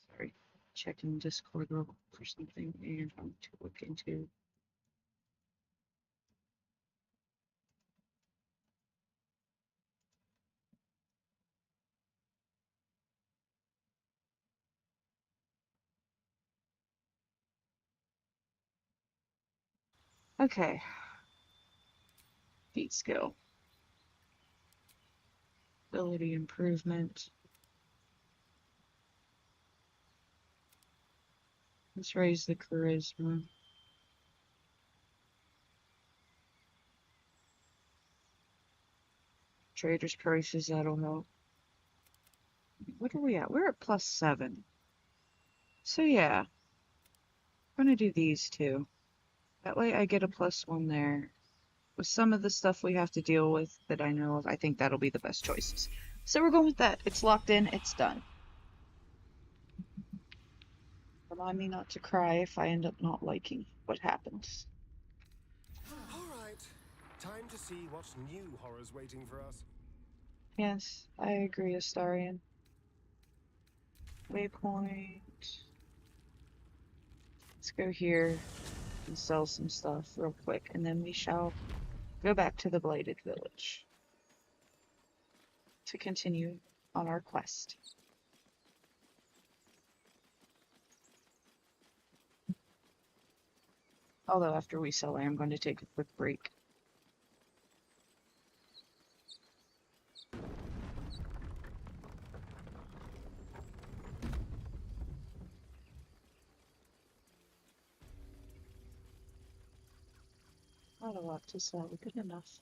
Sorry. Checking Discord real quick for something and I want to look into. Okay. Feat skill. Ability improvement. Let's raise the charisma. Trader's prices, that'll help. What are we at? We're at +7. So yeah, I'm gonna do these two. That way I get a +1 there. With some of the stuff we have to deal with that I know of, I think that'll be the best choices. So we're going with that. It's locked in, it's done. Remind me not to cry if I end up not liking what happens. Alright, time to see what new horror's waiting for us. Yes, I agree, Astarion. Waypoint. Let's go here and sell some stuff real quick, and then we shall go back to the Blighted Village to continue on our quest. Although after we sell, I am going to take a quick break. Not a lot to sell, good enough.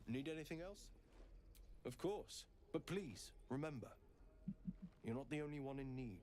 Need anything else? Of course. But please, remember, you're not the only one in need.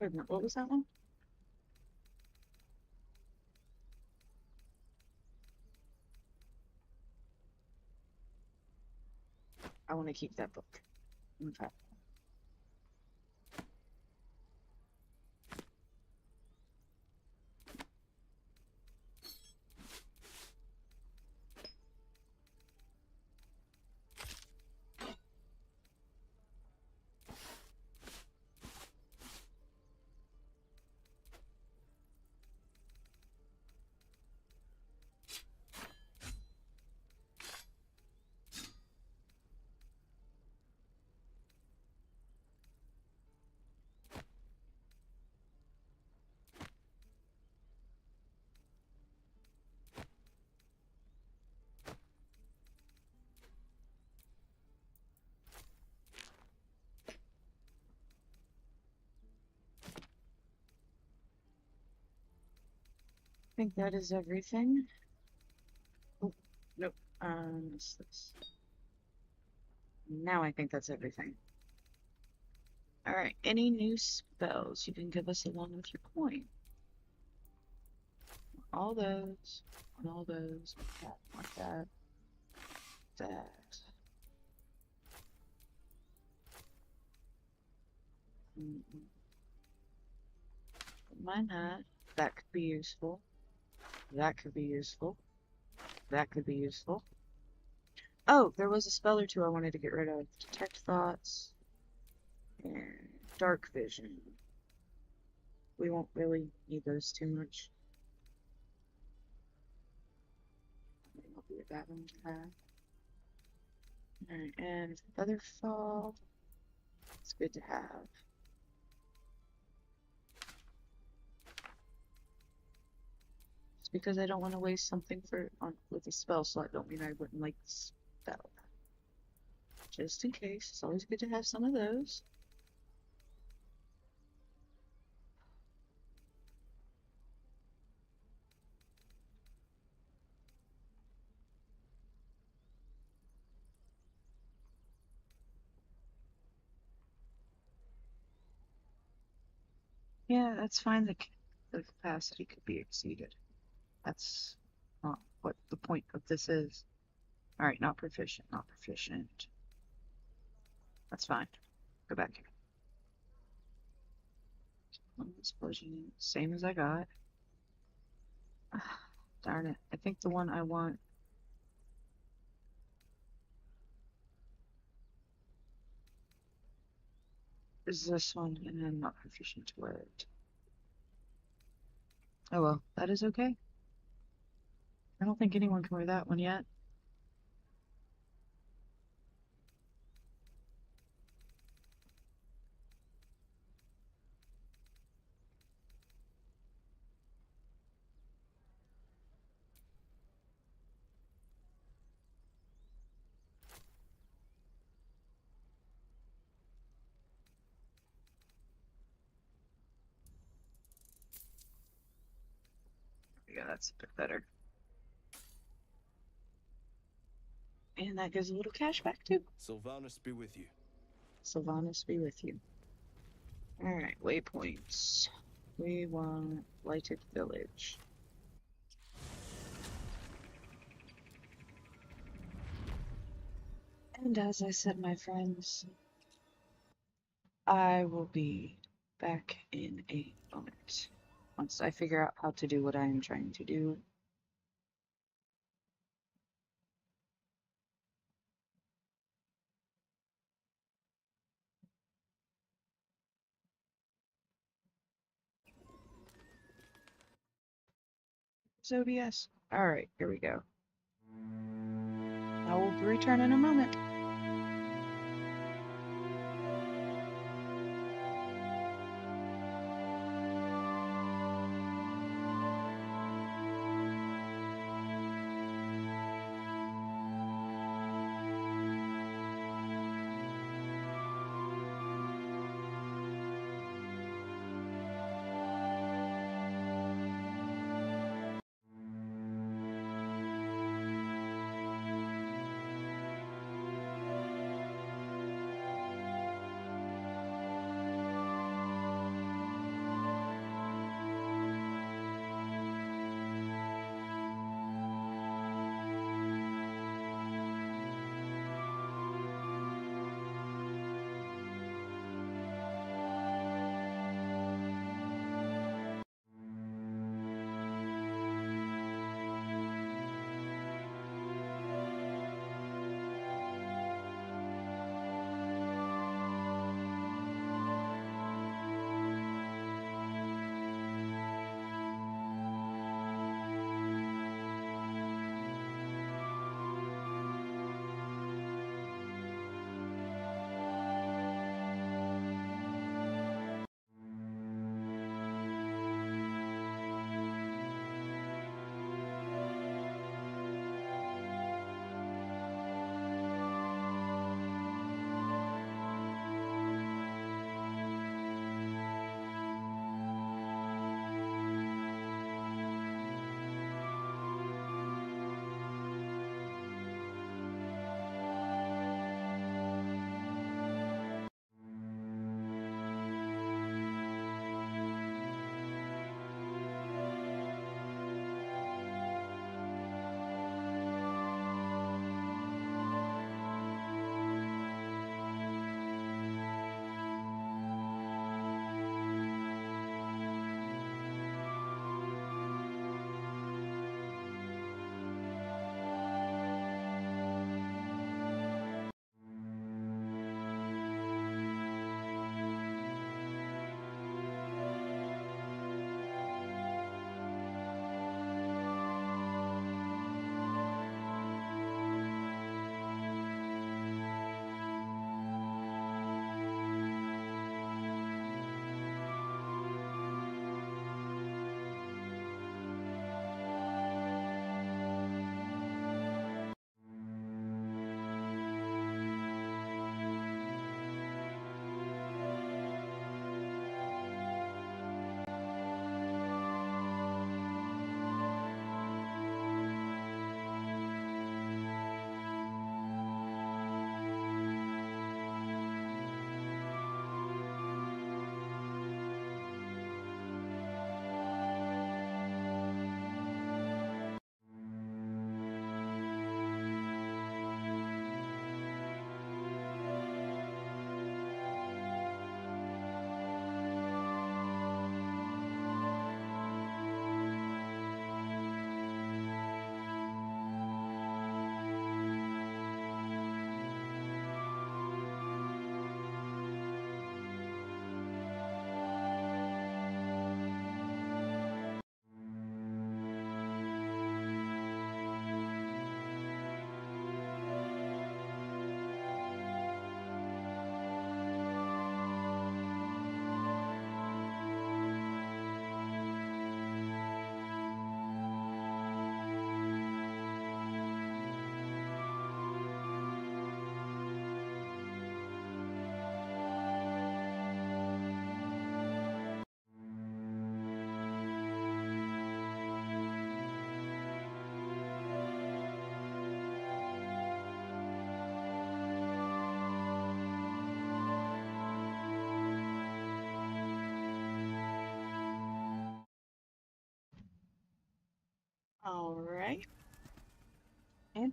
Wait a minute, what was that one? I want to keep that book. Okay. I think that is everything. Oh, nope. What's this? Now I think that's everything. Alright, any new spells you can give us along with your coin? All those, and all those, like that, that. Why not? That could be useful. That could be useful. That could be useful. Oh, there was a spell or two I wanted to get rid of. Detect thoughts and dark vision. We won't really need those too much. Maybe I'll be a bad one to have. Alright, and Featherfall. It's good to have. Just because I don't want to waste something with a spell slot don't mean I wouldn't like the spell. Just in case. It's always good to have some of those. Yeah, that's fine. The capacity could be exceeded. That's not what the point of this is. Alright, not proficient, not proficient. That's fine. Go back here. Explosion, same as I got. Darn it. I think the one I want is this one, and I'm not proficient to wear it. Oh well, that is okay. I don't think anyone can wear that one yet. Yeah, that's a bit better. And that gives a little cash back too. Sylvanas be with you. Sylvanas be with you. Alright, waypoints. We want Blighted Village. And as I said, my friends, I will be back in a moment. Once I figure out how to do what I am trying to do. OBS. Alright, here we go. I will return in a moment.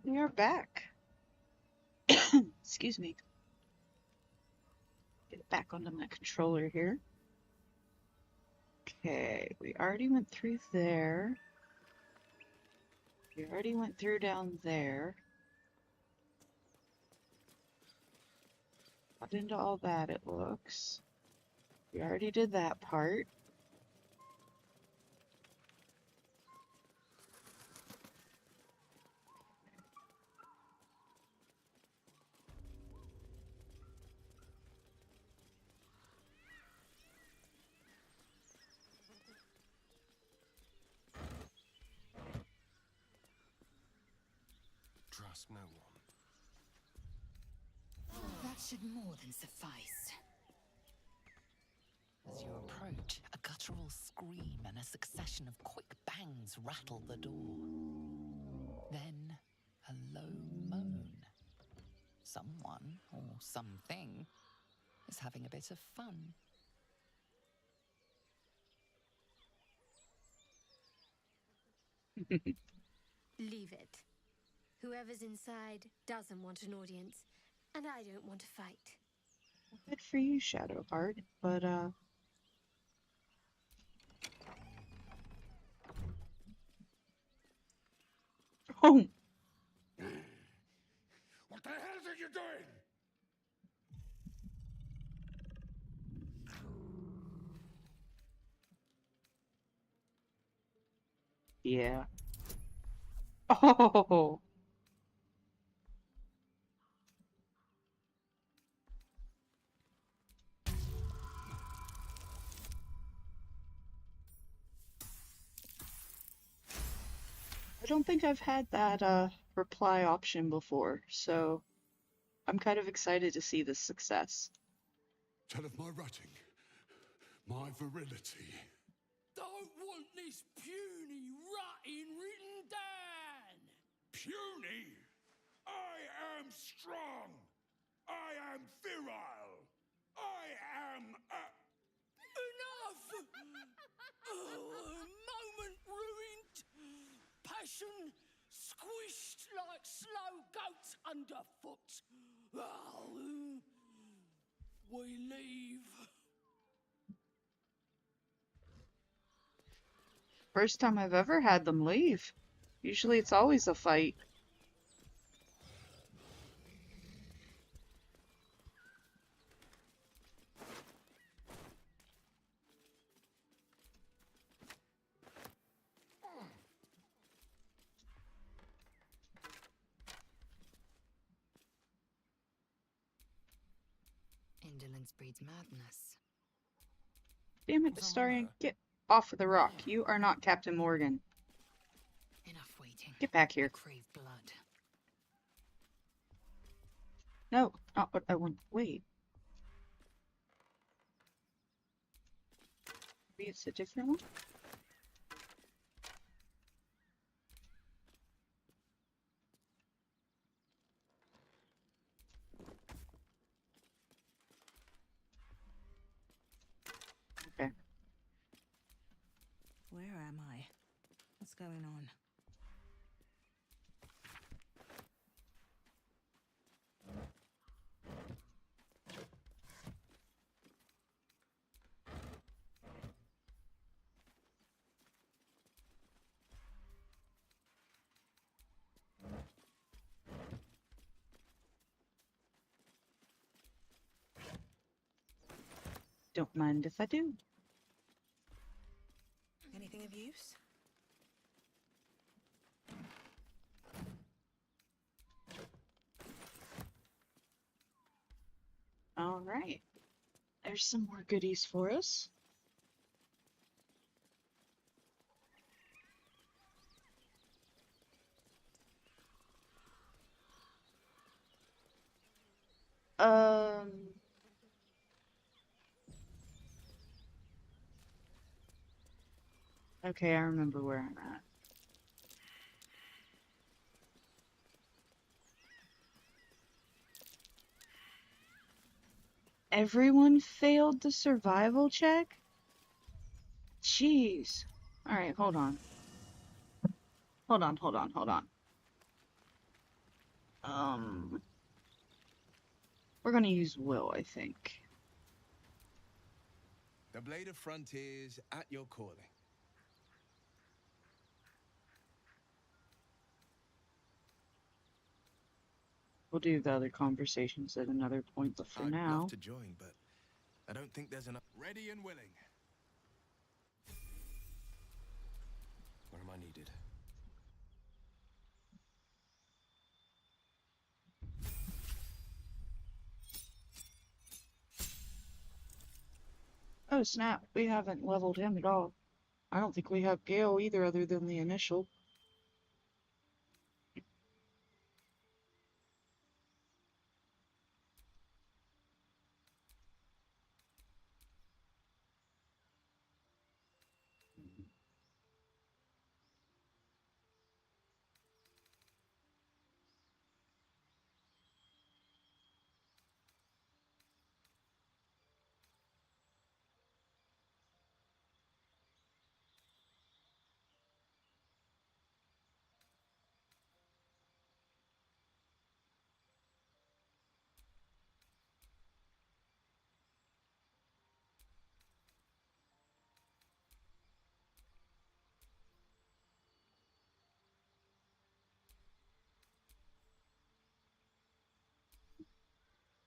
And we are back. Excuse me. Get back onto my controller here. Okay, we already went through there. We already went through down there. Got into all that, it looks. We already did that part. Trust no one. That should more than suffice. As you approach, a guttural scream and a succession of quick bangs rattle the door. Then, a low moan. Someone, or something, is having a bit of fun. Leave it. Whoever's inside doesn't want an audience, and I don't want to fight. Good for you, Shadowheart, but oh, What the hell are you doing? yeah. Oh, I don't think I've had that reply option before, so I'm kind of excited to see this success. Tell of my rutting, my virility. Don't want this puny rutting written down. Puny? I am strong. I am virile. I am Enough! Moment ruined. Passion squished like slow goats underfoot. We leave. First time I've ever had them leave. Usually it's always a fight. Indolence breeds madness. Damn it, Astarion, get off of the rock. You are not Captain Morgan. Enough waiting. Get back here. I crave blood. No, not what I want. Wait. Maybe it's a different one? Okay. Where am I? What's going on? Don't mind if I do. Anything of use? All right. There's some more goodies for us. Okay, I remember where I'm at. Everyone failed the survival check? Jeez. Alright, hold on. Hold on. We're gonna use Will, I think. The Blade of Frontiers at your calling. We'll do the other conversations at another point, but for I'd now... love to join, but I don't think there's enough. Ready and willing. Where am I needed? Oh snap, we haven't leveled him at all. I don't think we have Gale either, other than the initial.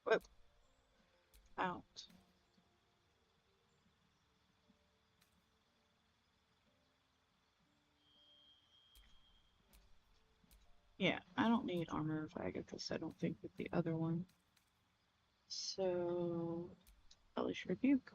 Whoop. Out. Yeah, I don't need Armor of Agathis, I don't think, with the other one. So, Hellish Rebuke.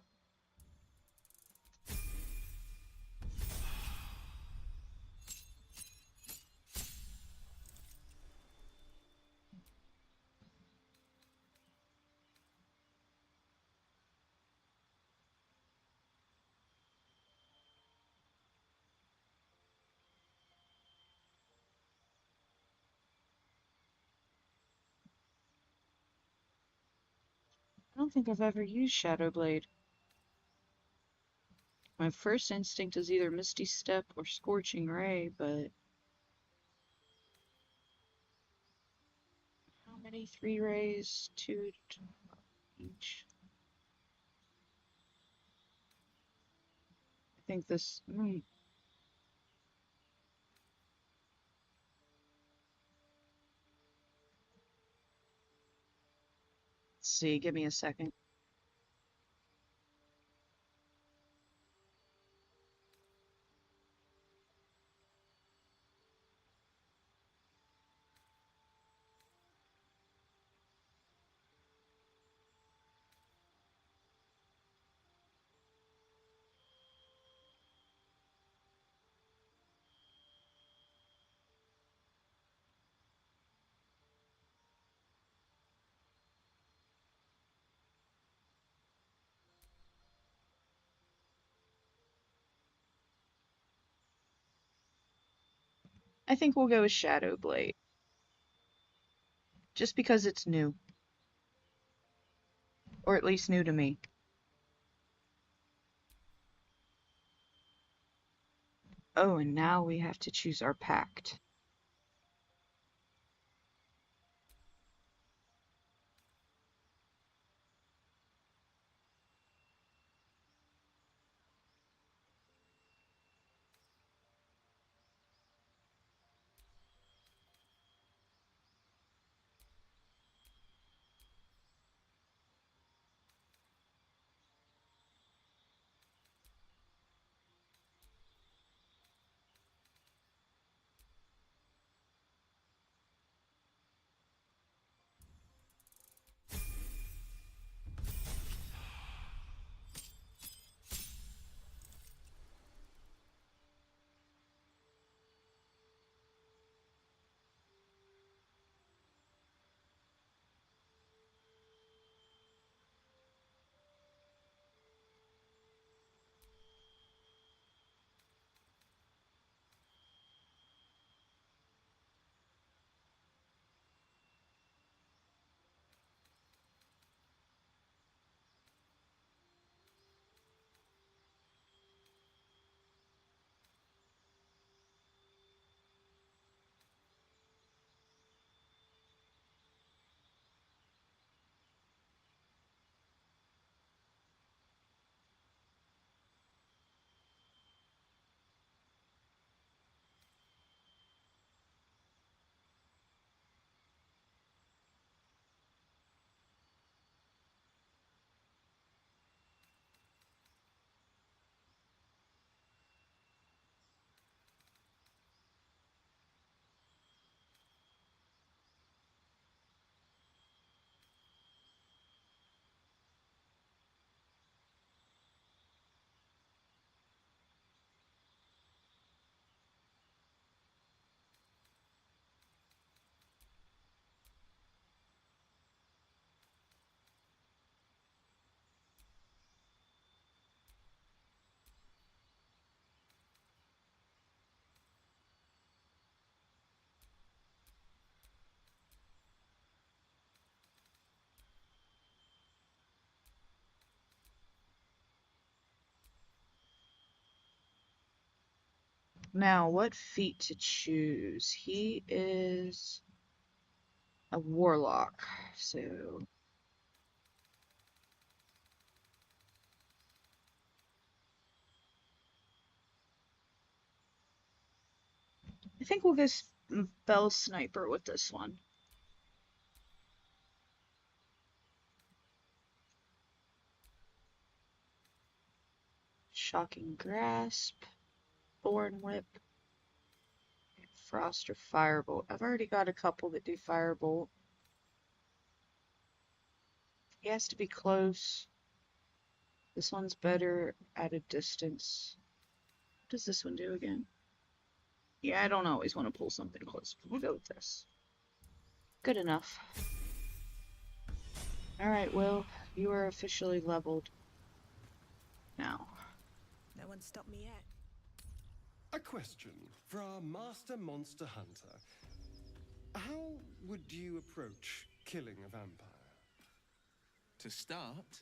I don't think I've ever used Shadow Blade. My first instinct is either Misty Step or Scorching Ray, but... How many 3 rays? 2 each. I think this... Let's see, give me a second. I think we'll go with Shadow Blade. Just because it's new. Or at least new to me. Oh, and now we have to choose our pact. Now, what feat to choose? He is a warlock, so I think we'll go Bell Sniper with this one. Shocking Grasp, Thorn Whip, Frost or Firebolt. I've already got a couple that do Firebolt. He has to be close. This one's better at a distance. What does this one do again? Yeah, I don't always want to pull something close, but we'll go with this. Good enough. Alright, Will, you are officially leveled. Now. No one stopped me yet. A question for our master monster hunter. How would you approach killing a vampire? To start,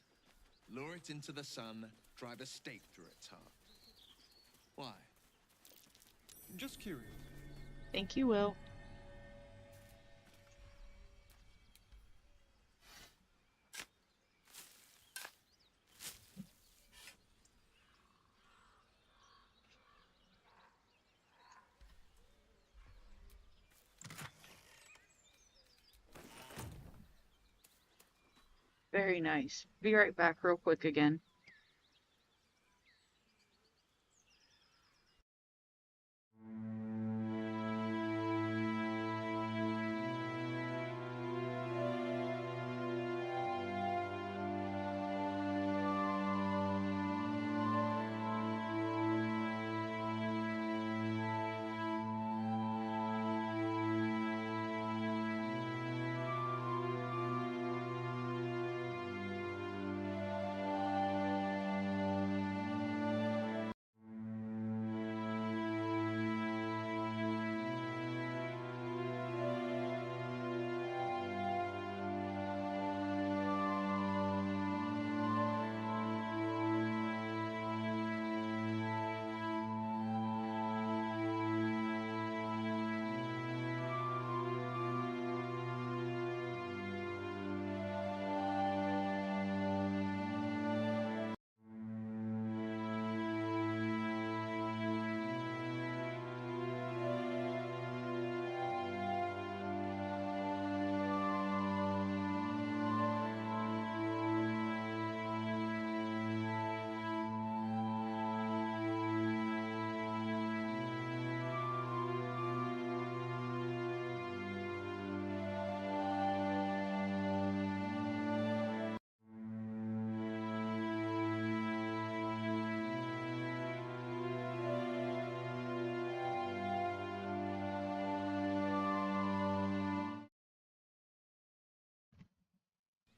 lure it into the sun, drive a stake through its heart. Why? Just curious. Thank you, Will. Very nice. Be right back real quick again.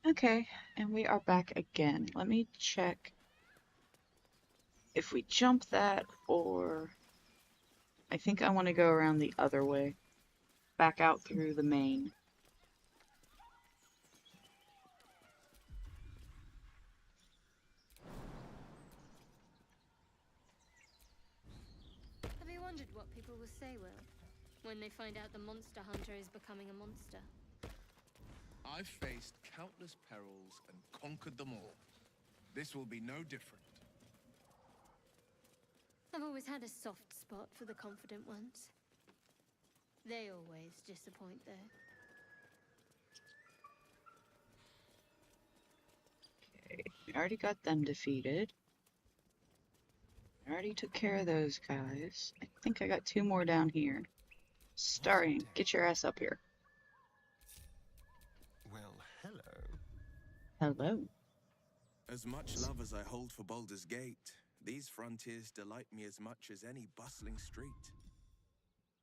Okay, and we are back again. Let me check if we jump that, or I think I want to go around the other way. Back out through the main. Have you wondered what people will say, Will, when they find out the monster hunter is becoming a monster? I've faced countless perils and conquered them all. This will be no different. I've always had a soft spot for the confident ones. They always disappoint, though. Okay, we already got them defeated. I already took care of those guys. I think I got two more down here. Starring, get your ass up here. Well, hello. Hello. As much love as I hold for Baldur's Gate, these frontiers delight me as much as any bustling street.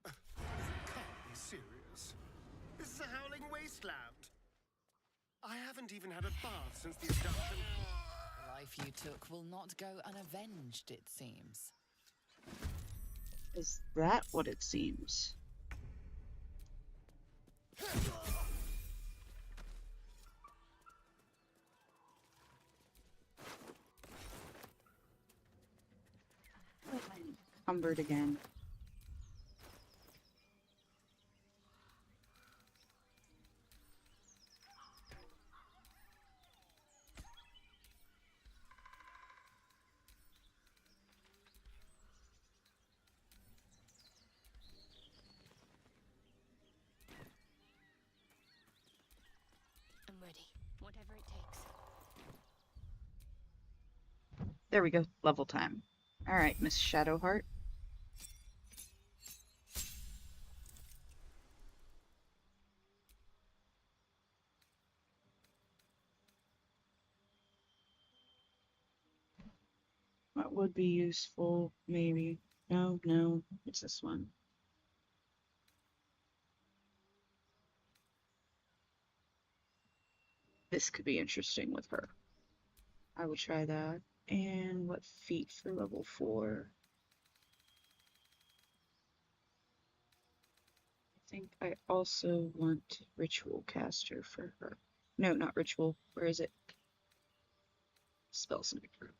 You can't be serious. This is a howling wasteland. I haven't even had a bath since the abduction. The life you took will not go unavenged, it seems. Is that what it seems? Encumbered again. Whatever it takes. There we go. Level time. Alright, Miss Shadowheart. What would be useful? Maybe. No, it's this one. This could be interesting with her. I will try that. And what feat for level 4? I think I also want Ritual Caster for her. No, not Ritual. Where is it? Spell Sniper.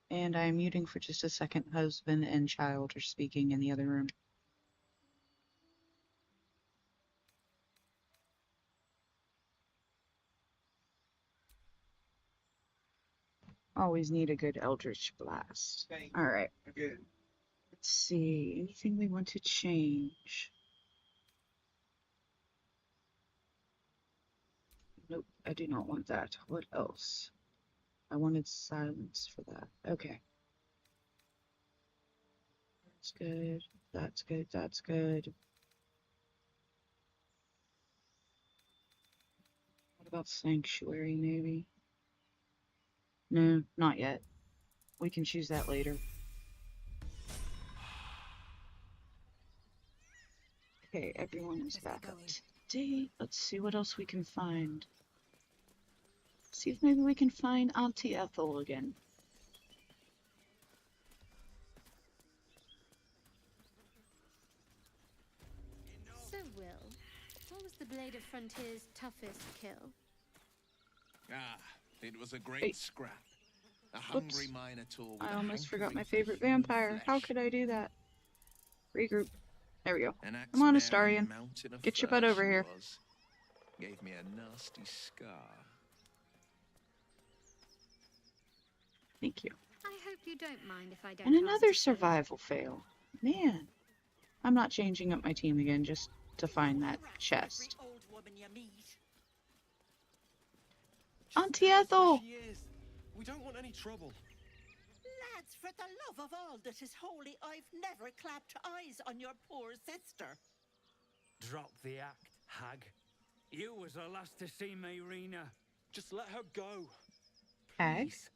And I'm muting for just a second. Husband and child are speaking in the other room. Always need a good Eldritch Blast. Alright. Let's see. Anything we want to change? Nope, I do not want that. What else? I wanted silence for that. Okay. That's good. That's good. That's good. What about Sanctuary, maybe? No, not yet. We can choose that later. Okay, everyone is back up to date. Let's see what else we can find. See if maybe we can find Auntie Ethel again. So, Will, what was the Blade of Frontier's toughest kill? Ah, it was a great Hey. scrap. A Whoops. hungry minotaur with I a almost forgot my hankering for favorite human vampire. How flesh. could I do that? Regroup. There we go. An axe Come on, bearing Astarion. mountain of Get your fur butt over she here. was. Gave me a nasty scar. Thank you. I hope you don't mind if I don't. And ask another to see. survival fail. Man. I'm not changing up my team again just to find that chest. Old woman you meet. Auntie Ethel! She is. We don't want any trouble. Lads, for the love of all that is holy, I've never clapped eyes on your poor sister. Drop the act, hag. You was the last to see Mayrina. Just let her go. Hag? Please.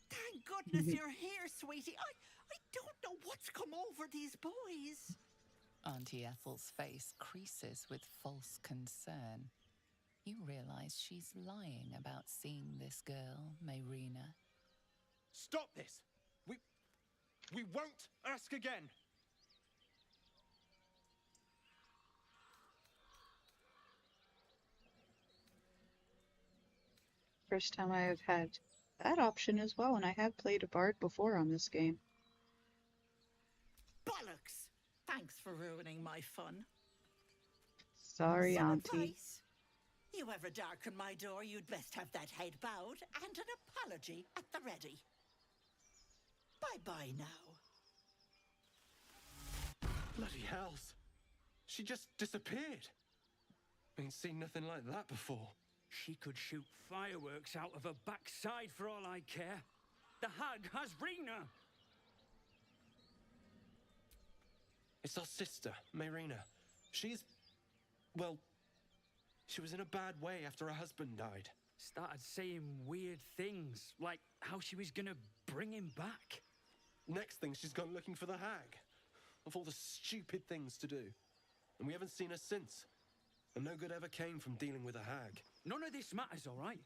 Thank goodness you're here, sweetie. I don't know what's come over these boys. Auntie Ethel's face creases with false concern. You realize she's lying about seeing this girl, Mayrina. Stop this. We won't ask again. First time I have had that option as well, and I have played a bard before on this game. Bollocks! Thanks for ruining my fun. Sorry, Some Auntie. advice. You ever darken my door, you'd best have that head bowed and an apology at the ready. Bye-bye now. Bloody hells. She just disappeared. Ain't seen nothing like that before. She could shoot fireworks out of her backside for all I care. The hag has Rena. It's our sister, Mayrina. She's... well... she was in a bad way after her husband died. Started saying weird things, like how she was gonna bring him back. Next thing, she's gone looking for the hag. Of all the stupid things to do. And we haven't seen her since. And no good ever came from dealing with a hag. None of this matters, all right?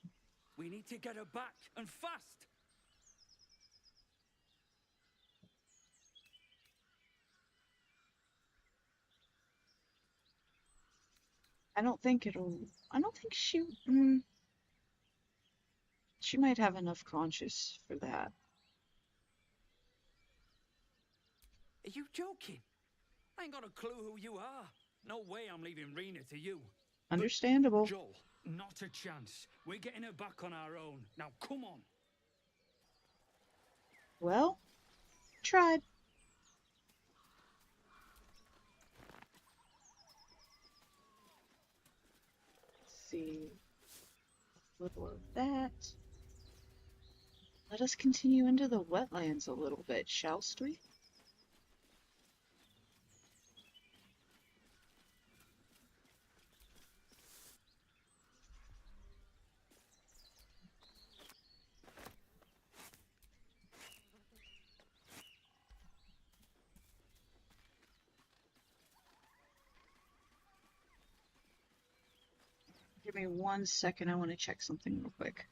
We need to get her back, and fast. I don't think she... she might have enough conscience for that. Are you joking? I ain't got a clue who you are. No way I'm leaving Rena to you. Understandable. Joel. Not a chance. We're getting her back on our own. Now, come on. Well, tried. Little of that. Let us continue into the wetlands a little bit, shall we? Give me 1 second, I want to check something real quick.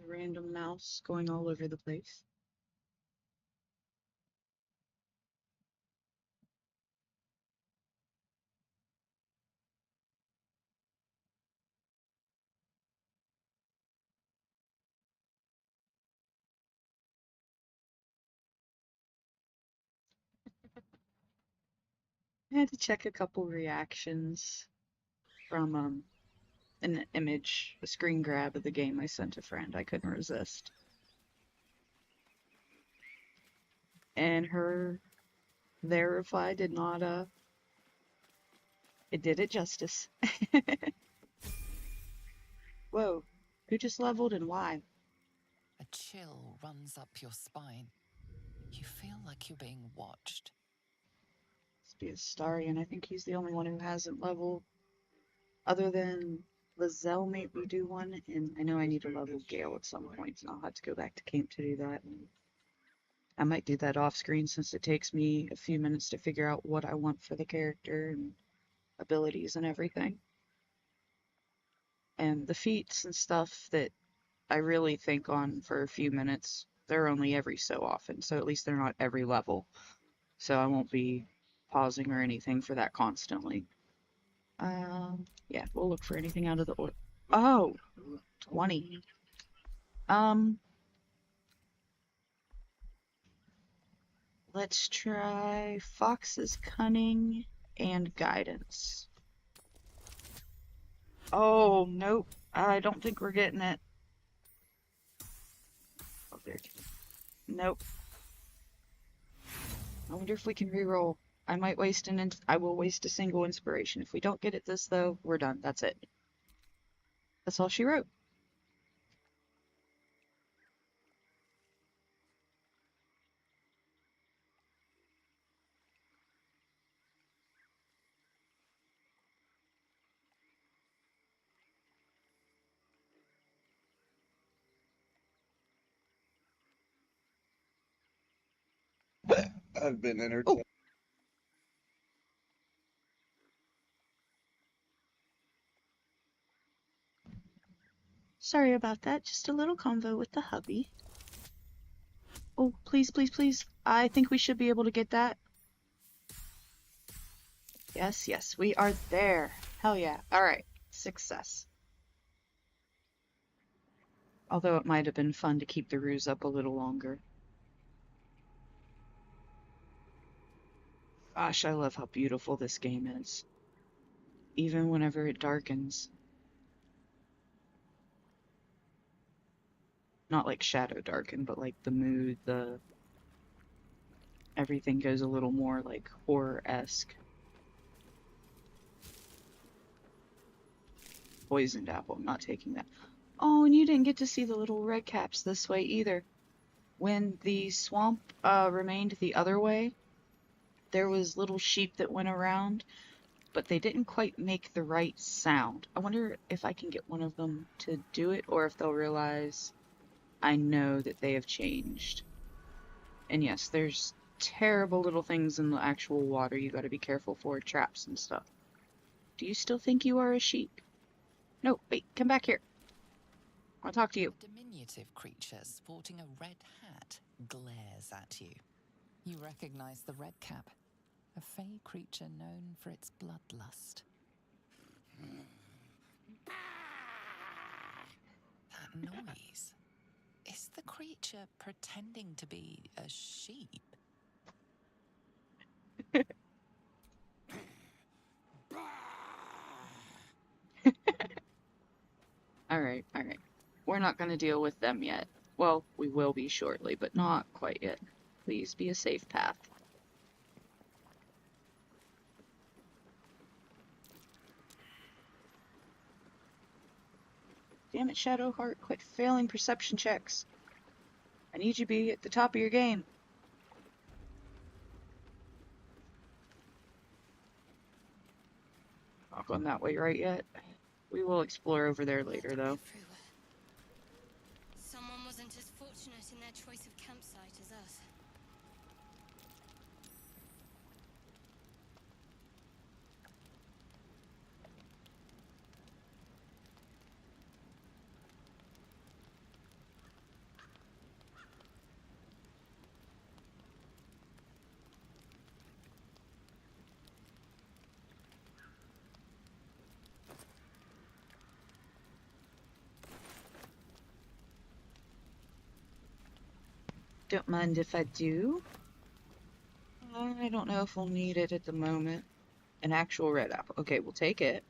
The random mouse going all over the place. I had to check a couple reactions from an image, a screen grab of the game I sent a friend. I couldn't resist. And their reply did not, it did it justice. Whoa, who just leveled and why? A chill runs up your spine. You feel like you're being watched. Must be a Starian. I think he's the only one who hasn't leveled. Other than Lizelle made me do one, and I know I need to level Gale at some point, and I'll have to go back to camp to do that. And I might do that off screen since it takes me a few minutes to figure out what I want for the character and abilities and everything. And the feats and stuff that I really think on for a few minutes, they're only every so often, so at least they're not every level. So I won't be pausing or anything for that constantly. Yeah, we'll look for anything out of the order. Oh, 20. Let's try Fox's Cunning and Guidance. Oh, nope. I don't think we're getting it. Oh, there. Nope. I wonder if we can reroll. I might waste I will waste a single inspiration. If we don't get it this, though, we're done. That's it. That's all she wrote. I've been entertained. Sorry about that. Just a little convo with the hubby. Oh, please, please, please. I think we should be able to get that. Yes, yes, we are there. Hell yeah. Alright, success. Although it might have been fun to keep the ruse up a little longer. Gosh, I love how beautiful this game is. Even whenever it darkens. Not like shadow darken, but like the mood, everything goes a little more like horror-esque. Poisoned apple, I'm not taking that. Oh, and you didn't get to see the little red caps this way either. When the swamp remained the other way, there was little sheep that went around, but they didn't quite make the right sound. I wonder if I can get one of them to do it, or if they'll realize I know that they have changed. And yes, there's terrible little things in the actual water you gotta be careful for, traps and stuff. Do you still think you are a sheep? No, wait, come back here. I want to talk to you. A diminutive creature sporting a red hat glares at you. You recognize the red cap, a fey creature known for its bloodlust. That noise. Is the creature pretending to be a sheep? Alright, alright. We're not going to deal with them yet. Well, we will be shortly, but not quite yet. Please be a safe path. Damn it, Shadowheart, quit failing perception checks. I need you to be at the top of your game. Not going that way right yet. We will explore over there later, though. Everywhere. Someone wasn't as fortunate in their choice of campsite as us. Don't mind if I do. I don't know if we'll need it at the moment. An actual red apple. Okay, we'll take it.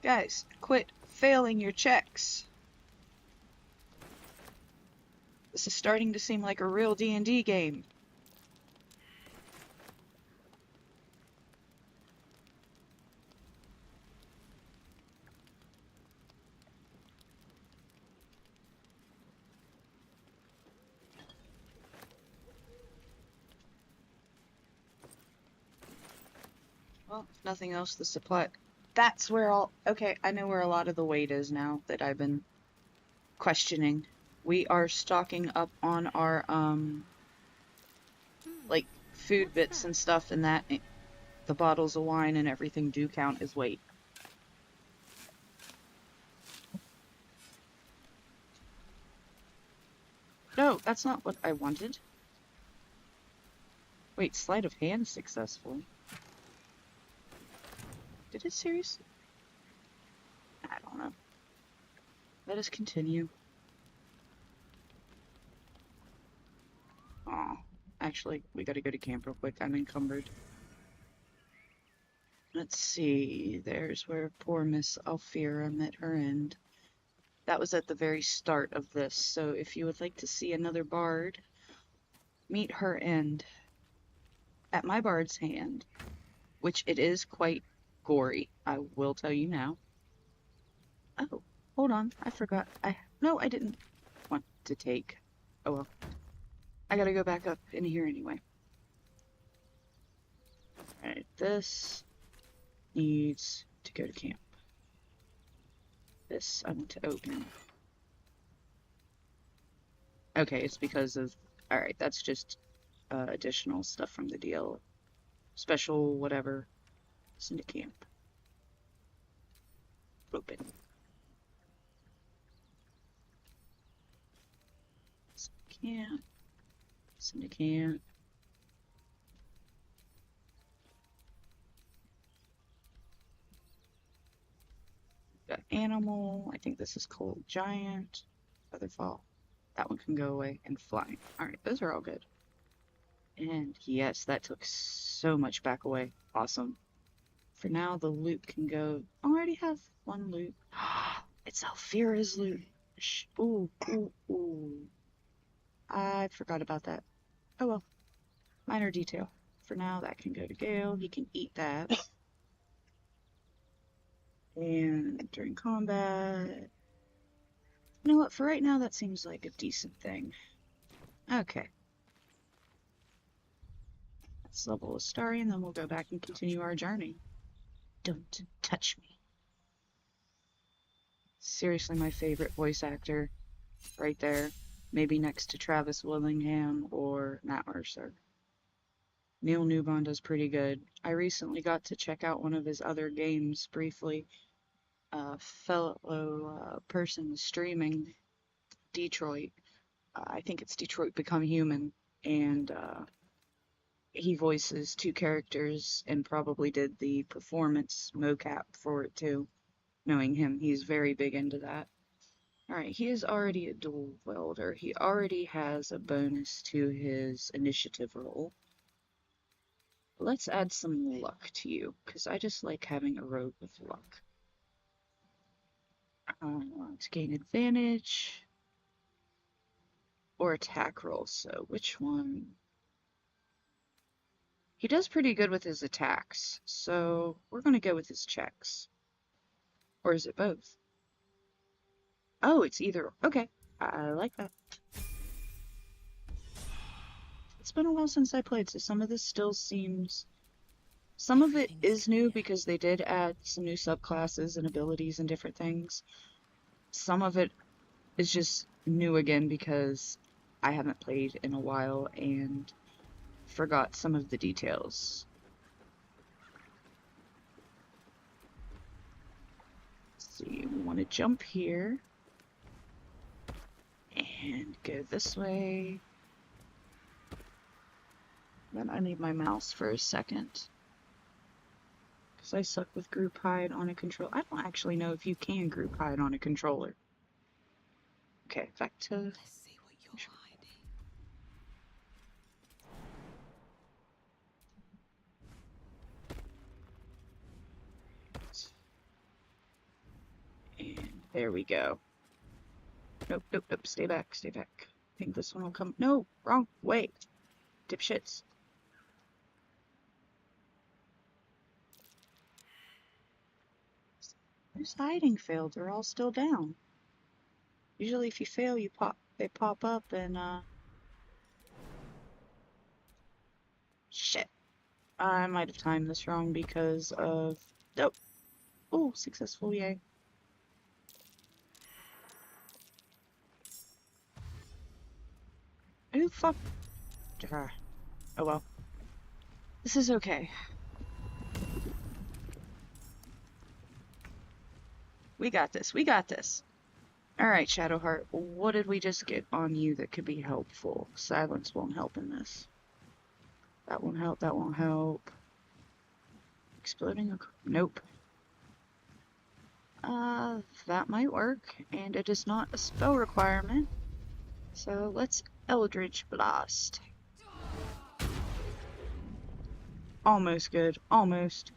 Guys, quit failing your checks. This is starting to seem like a real D&D game. Well, if nothing else, the supply... That's where all... Okay, I know where a lot of the weight is now that I've been questioning. We are stocking up on our, like, food bits and stuff, and that the bottles of wine and everything do count as weight. No, that's not what I wanted. Wait, sleight of hand successful. Did it seriously? I don't know. Let us continue. Aw. Actually, we gotta go to camp real quick. I'm encumbered. Let's see. There's where poor Miss Alfira met her end. That was at the very start of this, so if you would like to see another bard meet her end at my bard's hand, which it is quite gory, I will tell you now. Oh, hold on, I forgot. No, I didn't want to take. Oh well. I gotta go back up in here anyway. Alright, this needs to go to camp. This I want to open. Okay, it's because of... Alright, that's just additional stuff from the deal. Special whatever. Send to camp. Open. Camp. Send to camp. Got animal. I think this is called giant. Featherfall. That one can go away. And flying. Alright, those are all good. And yes, that took so much back away. Awesome. For now, the loot can go. I already have one loot. It's Alfira's loot. Ooh, ooh, ooh. I forgot about that. Oh well. Minor detail. For now, that can go to Gale. He can eat that. And during combat... You know what? For right now, that seems like a decent thing. Okay. Let's level Astari, and then we'll go back and continue our journey. Don't touch me. Seriously, my favorite voice actor. Right there. Maybe next to Travis Willingham or Matt Mercer. Neil Newbon does pretty good. I recently got to check out one of his other games briefly. A fellow person was streaming Detroit. I think it's Detroit Become Human. And he voices two characters and probably did the performance mocap for it too. Knowing him, he's very big into that. Alright, he is already a dual welder. He already has a bonus to his initiative roll. Let's add some luck to you, because I just like having a rogue with luck. To gain advantage. Or attack roll, so which one? He does pretty good with his attacks, so we're going to go with his checks. Or is it both? Oh, it's either. Okay, I like that. It's been a while since I played, so some of this still seems... Some of it is new because they did add some new subclasses and abilities and different things. Some of it is just new again because I haven't played in a while and forgot some of the details. Let's see, we want to jump here and go this way. Then I need my mouse for a second because I suck with group hide on a controller. I don't actually know if you can group hide on a controller. Okay, back to... Let's see what you're hiding. And there we go. Nope, nope, nope. Stay back, stay back. I think this one will come. No, wrong way. Dipshits. Who's hiding failed? They're all still down. Usually if you fail, they pop up and, shit. I might have timed this wrong because of... Nope. Oh, successful, yay. Who fuck... Oh well. This is okay. We got this, we got this. Alright, Shadowheart, what did we just get on you that could be helpful? Silence won't help in this. That won't help, that won't help. Exploding a... Nope. That might work, and it is not a spell requirement. So let's Eldritch Blast. Almost good, almost.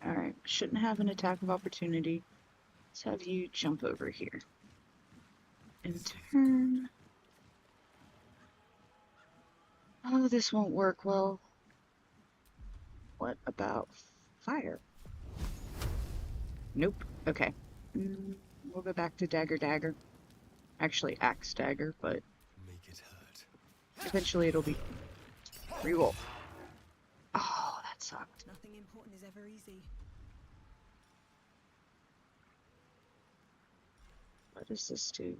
Alright, shouldn't have an attack of opportunity. Let's have you jump over here. And turn. Oh, this won't work well. What about fire? Nope. Okay. We'll go back to Dagger. Actually, Axe Dagger, but make it hurt. Eventually it'll be reroll. Oh, that sucked. Nothing important is ever easy. What does this do?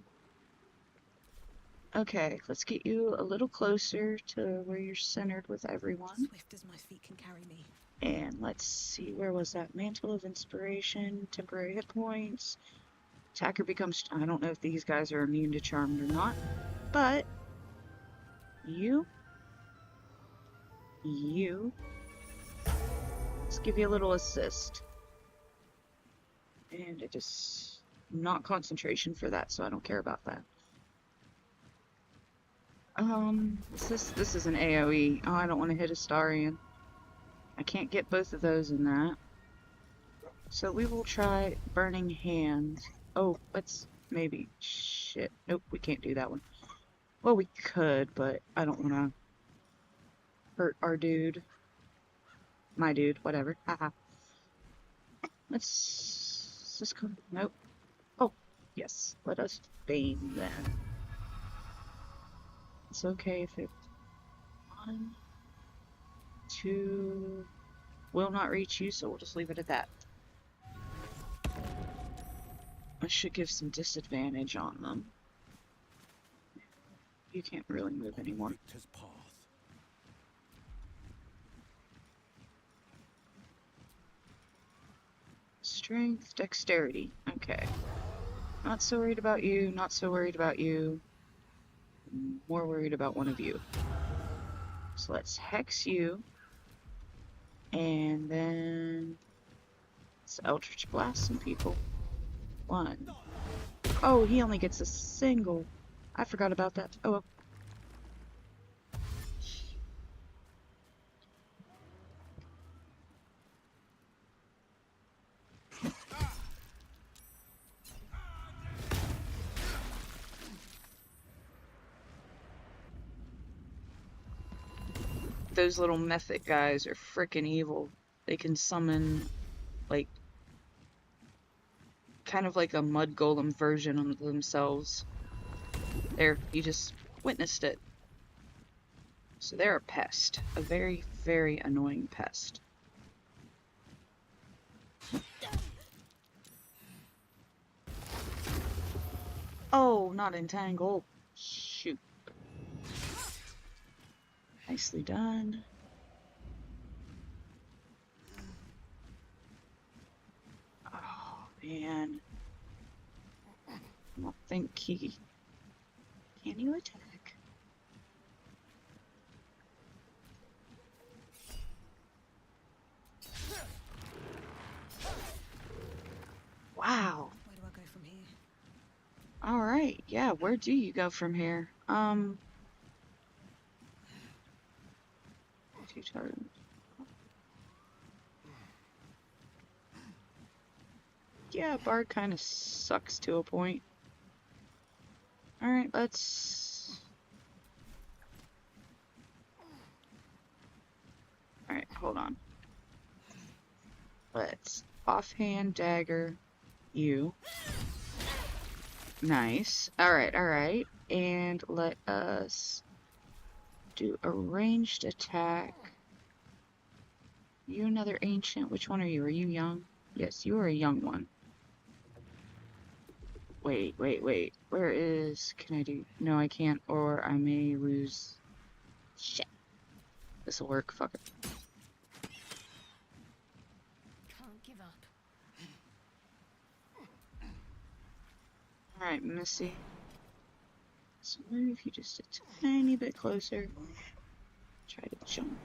Okay, let's get you a little closer to where you're centered with everyone. Swift as my feet can carry me. And let's see, where was that? Mantle of Inspiration, temporary hit points. Attacker becomes... I don't know if these guys are immune to Charmed or not, but... You... Let's give you a little assist. And it is not concentration for that, so I don't care about that. This is an AoE. Oh, I don't want to hit Astarion. I can't get both of those in that. So we will try Burning Hand. Oh, let's maybe... Shit. Nope, we can't do that one. Well, we could, but I don't want to hurt our dude. My dude, whatever. Haha. Let's just go... Nope. Oh, yes. Let us Bane then. It's okay if it... 1, 2... Will not reach you, so we'll just leave it at that. I should give some disadvantage on them. You can't really move anymore. Strength, dexterity. Okay. Not so worried about you, not so worried about you. More worried about one of you. So let's hex you. And then let's Eldritch Blast some people. 1. Oh, he only gets a single. I forgot about that. Oh well. those little mythic guys are freaking evil. They can summon, like, kind of like a mud golem version of themselves. There, you just witnessed it. So they're a pest. A very, very annoying pest. Oh, not entangled. Shoot. Nicely done. Oh, man. I don't think he... Can you attack? Wow. Where do I go from here? Alright, yeah, where do you go from here? Two turns. Yeah, Bard kind of sucks to a point. Alright, let's... Alright, hold on. Let's offhand dagger you. Nice. Alright, alright. And let us do a ranged attack. You another ancient? Which one are you? Are you young? Yes, you are a young one. Wait. Where is... Can I do... No, I can't, or I may lose... Shit. This'll work. Fuck it. Can't give up. Alright, Missy. So move you just a tiny bit closer. Try to jump.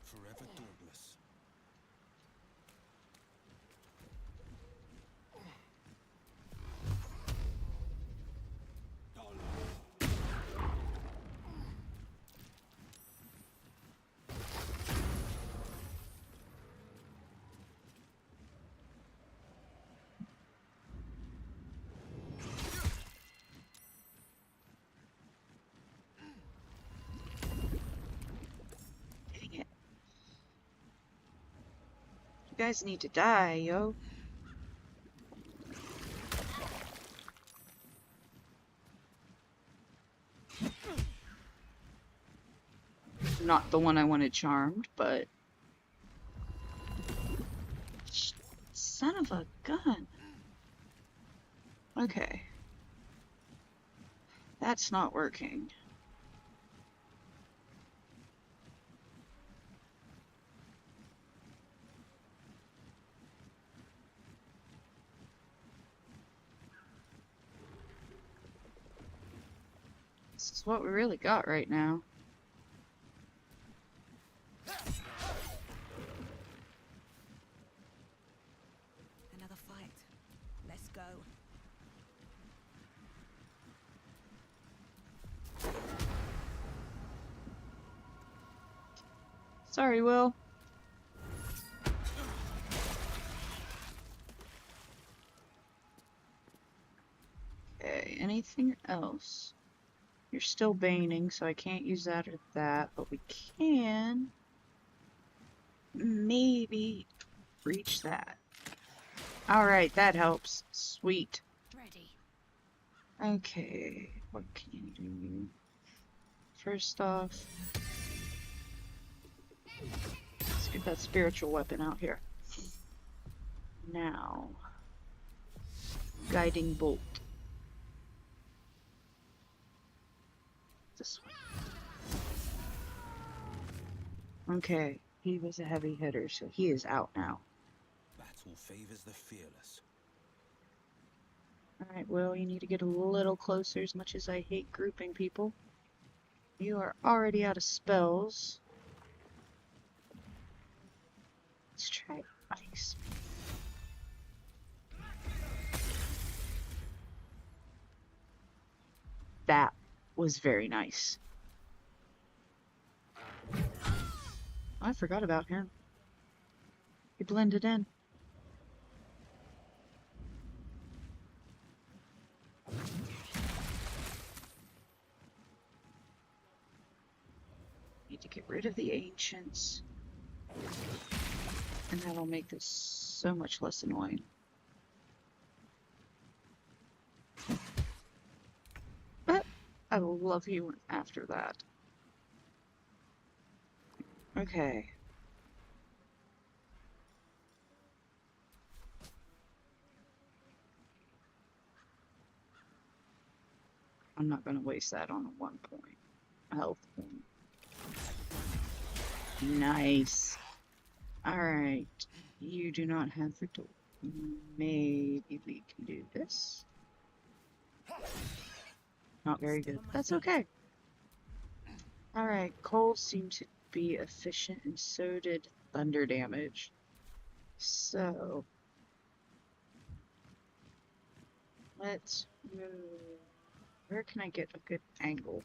Forever dauntless. Dang it. You guys need to die, yo. Not the one I wanted charmed, but... Son of a gun. Okay. That's not working. This is what we really got right now. Another fight. Let's go. Sorry, Will. Okay, anything else? You're still baning, so I can't use that or that, but we can maybe reach that. Alright, that helps. Sweet. Ready. Okay, what can you do? First off, let's get that spiritual weapon out here. Now, guiding bolt. This one. Okay, he was a heavy hitter, so he is out now. Battle favors the fearless. Alright, Will, you need to get a little closer, as much as I hate grouping people. You are already out of spells. Let's try ice. That was very nice. I forgot about him. He blended in. Need to get rid of the ancients. And that'll make this so much less annoying. But I will love you after that. Okay. I'm not going to waste that on a 1 point health point. Nice. Alright. You do not have the door. Maybe we can do this. Not very good. That's okay. Alright. Coal seemed to be efficient, and so did thunder damage. So let's move. Where can I get a good angle?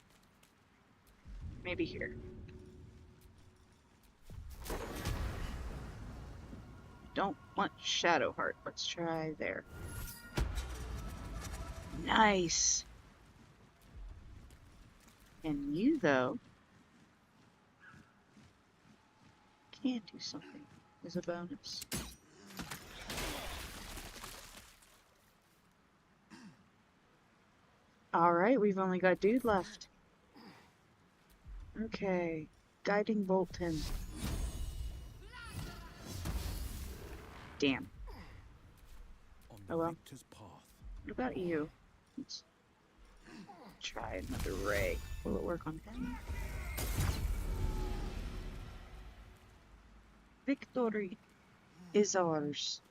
Maybe here. Don't want Shadowheart. Let's try there. Nice. And you, though, can do something as a bonus. Alright, we've only got dude left. Okay, guiding bolt him. Damn. Oh well. What about you? Let's try another ray. Will it work on him? Victory is ours.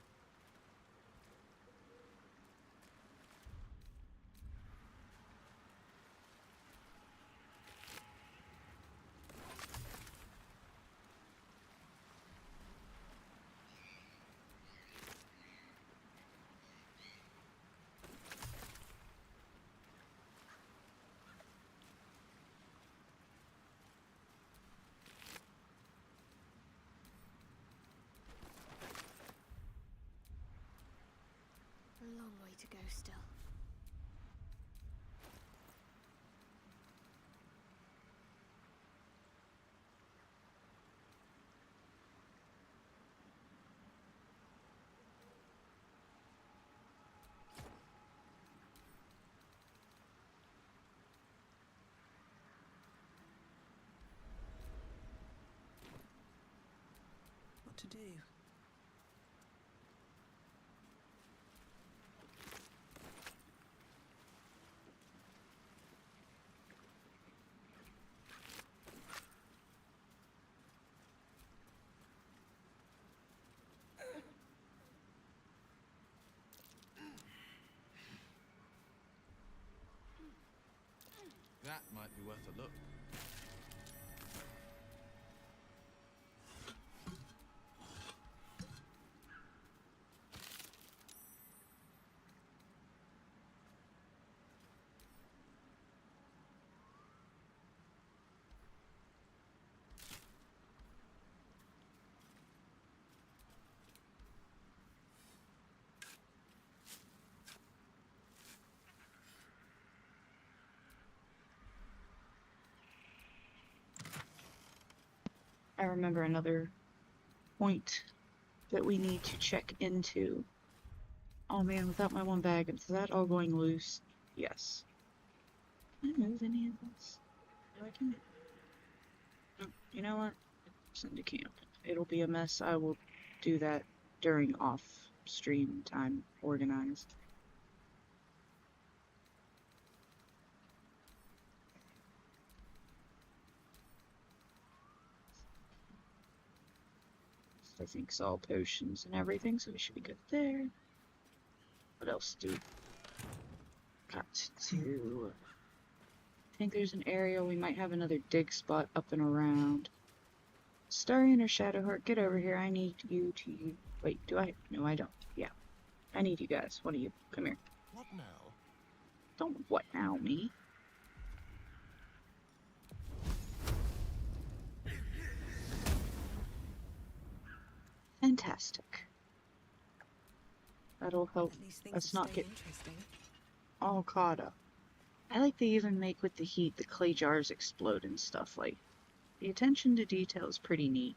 A long way to go still. What to do? That might be worth a look. I remember another point that we need to check into. Oh man, without my one bag, is that all going loose? Yes. Can I move any of this? No, I can. Oh, you know what? Send to camp. It'll be a mess. I will do that during off-stream time organized. I think it's all potions and everything, so we should be good there. What else do we got to do? I think there's an area we might have another dig spot up and around. Starion or Shadowheart, get over here. I need you to... Wait, do I? No, I don't. Yeah. I need you guys. One of you. Come here. What now? Don't what now me. Fantastic. That'll help At least things us will not stay get interesting. all caught up. I like they even make with the heat the clay jars explode and stuff. Like, the attention to detail is pretty neat.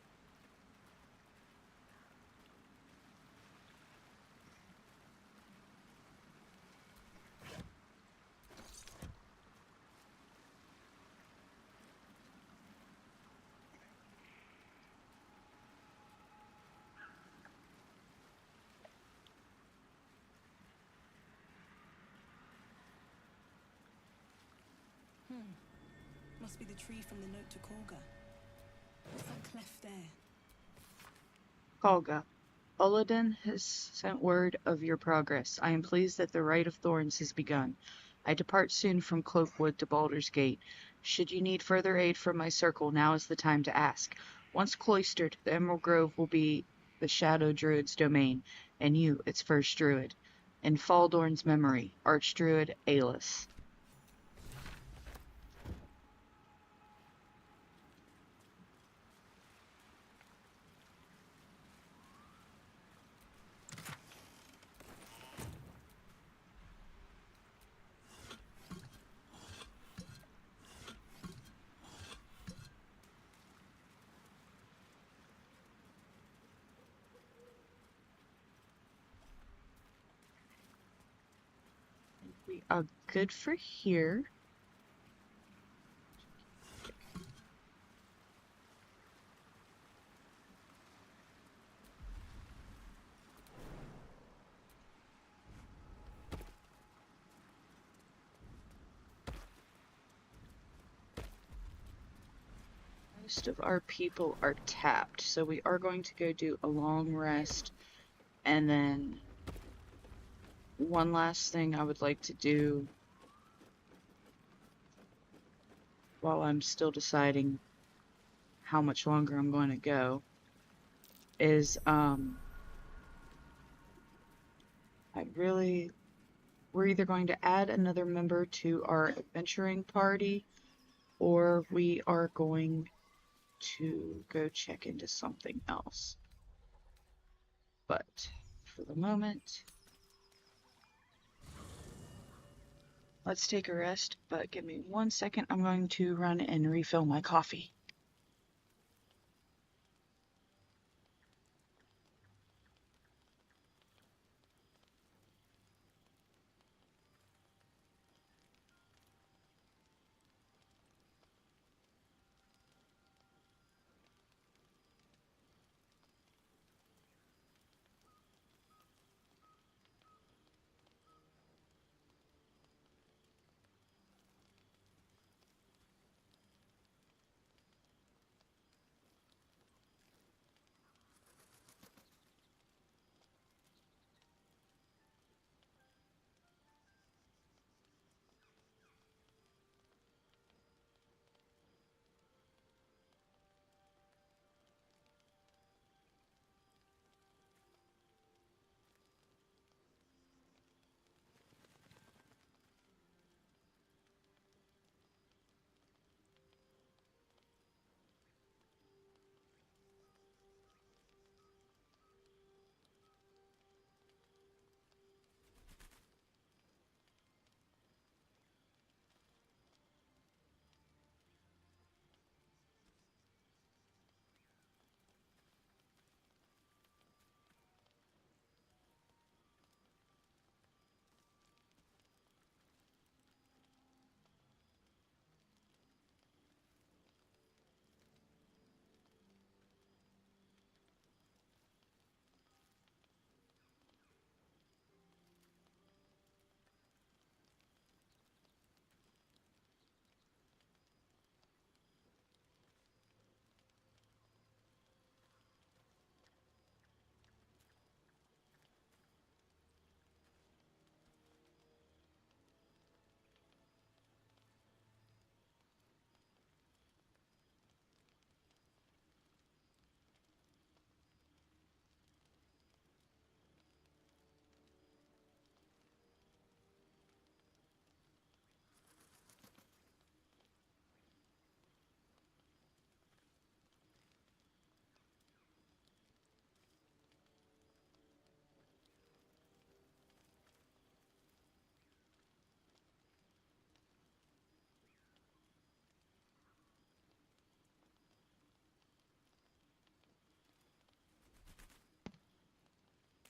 Must be the tree from the note to Korga. What's that cleft there? Kalga, Uladin has sent word of your progress. I am pleased that the Rite of Thorns has begun. I depart soon from Cloakwood to Baldur's Gate. Should you need further aid from my circle, now is the time to ask. Once cloistered, the Emerald Grove will be the Shadow Druid's domain, and you, its first druid. In Faldorn's memory, Archdruid Aelus. We are good for here. Most of our people are tapped, so we are going to go do a long rest, and then one last thing I would like to do while I'm still deciding how much longer I'm going to go is we're either going to add another member to our adventuring party, or we are going to go check into something else. But for the moment, let's take a rest, but give me 1 second. I'm going to run and refill my coffee.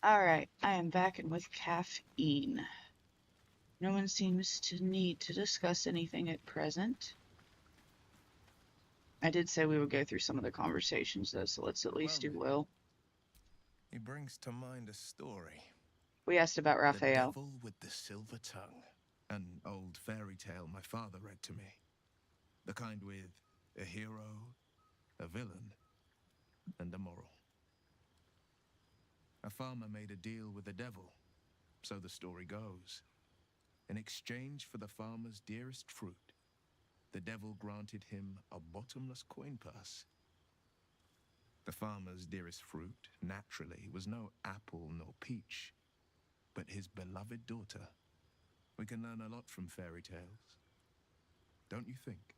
Alright, I am back and with caffeine. No one seems to need to discuss anything at present. I did say we would go through some of the conversations, though, so let's at least do Will. He brings to mind a story. We asked about Raphael. The Devil with the Silver Tongue. An old fairy tale my father read to me. The kind with a hero, a villain, and a moral. A farmer made a deal with the devil, so the story goes. In exchange for the farmer's dearest fruit, the devil granted him a bottomless coin purse. The farmer's dearest fruit, naturally, was no apple nor peach, but his beloved daughter. We can learn a lot from fairy tales, don't you think?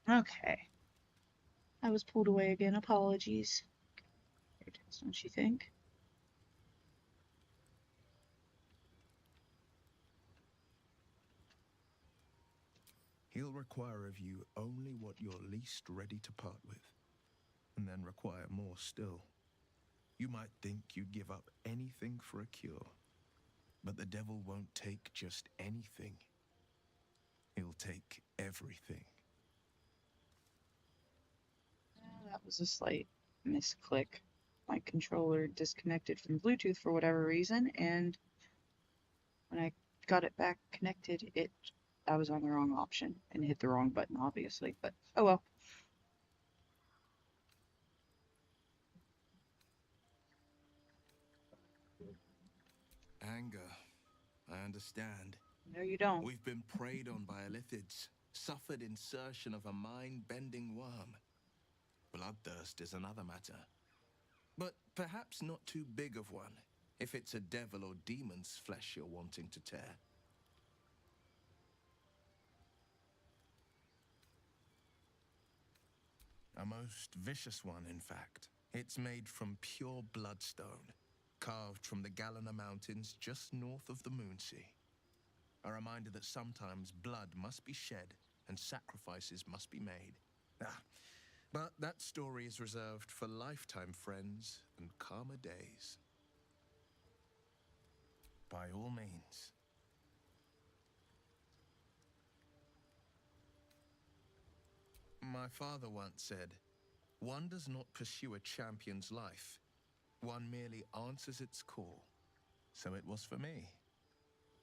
Okay. I was pulled away again. Apologies. Don't you think? He'll require of you only what you're least ready to part with, and then require more still. You might think you'd give up anything for a cure, but the devil won't take just anything. He'll take everything. That was a slight misclick. My controller disconnected from Bluetooth for whatever reason, and when I got it back connected, I was on the wrong option and hit the wrong button, obviously, but oh well. Anger, I understand. No, you don't. We've been preyed on by elithids, suffered insertion of a mind-bending worm. Bloodthirst is another matter. But perhaps not too big of one, if it's a devil or demon's flesh you're wanting to tear. A most vicious one, in fact. It's made from pure bloodstone, carved from the Galena Mountains just north of the Moonsea. A reminder that sometimes blood must be shed and sacrifices must be made. But that story is reserved for lifetime friends and calmer days. By all means. My father once said, "One does not pursue a champion's life. One merely answers its call." So it was for me.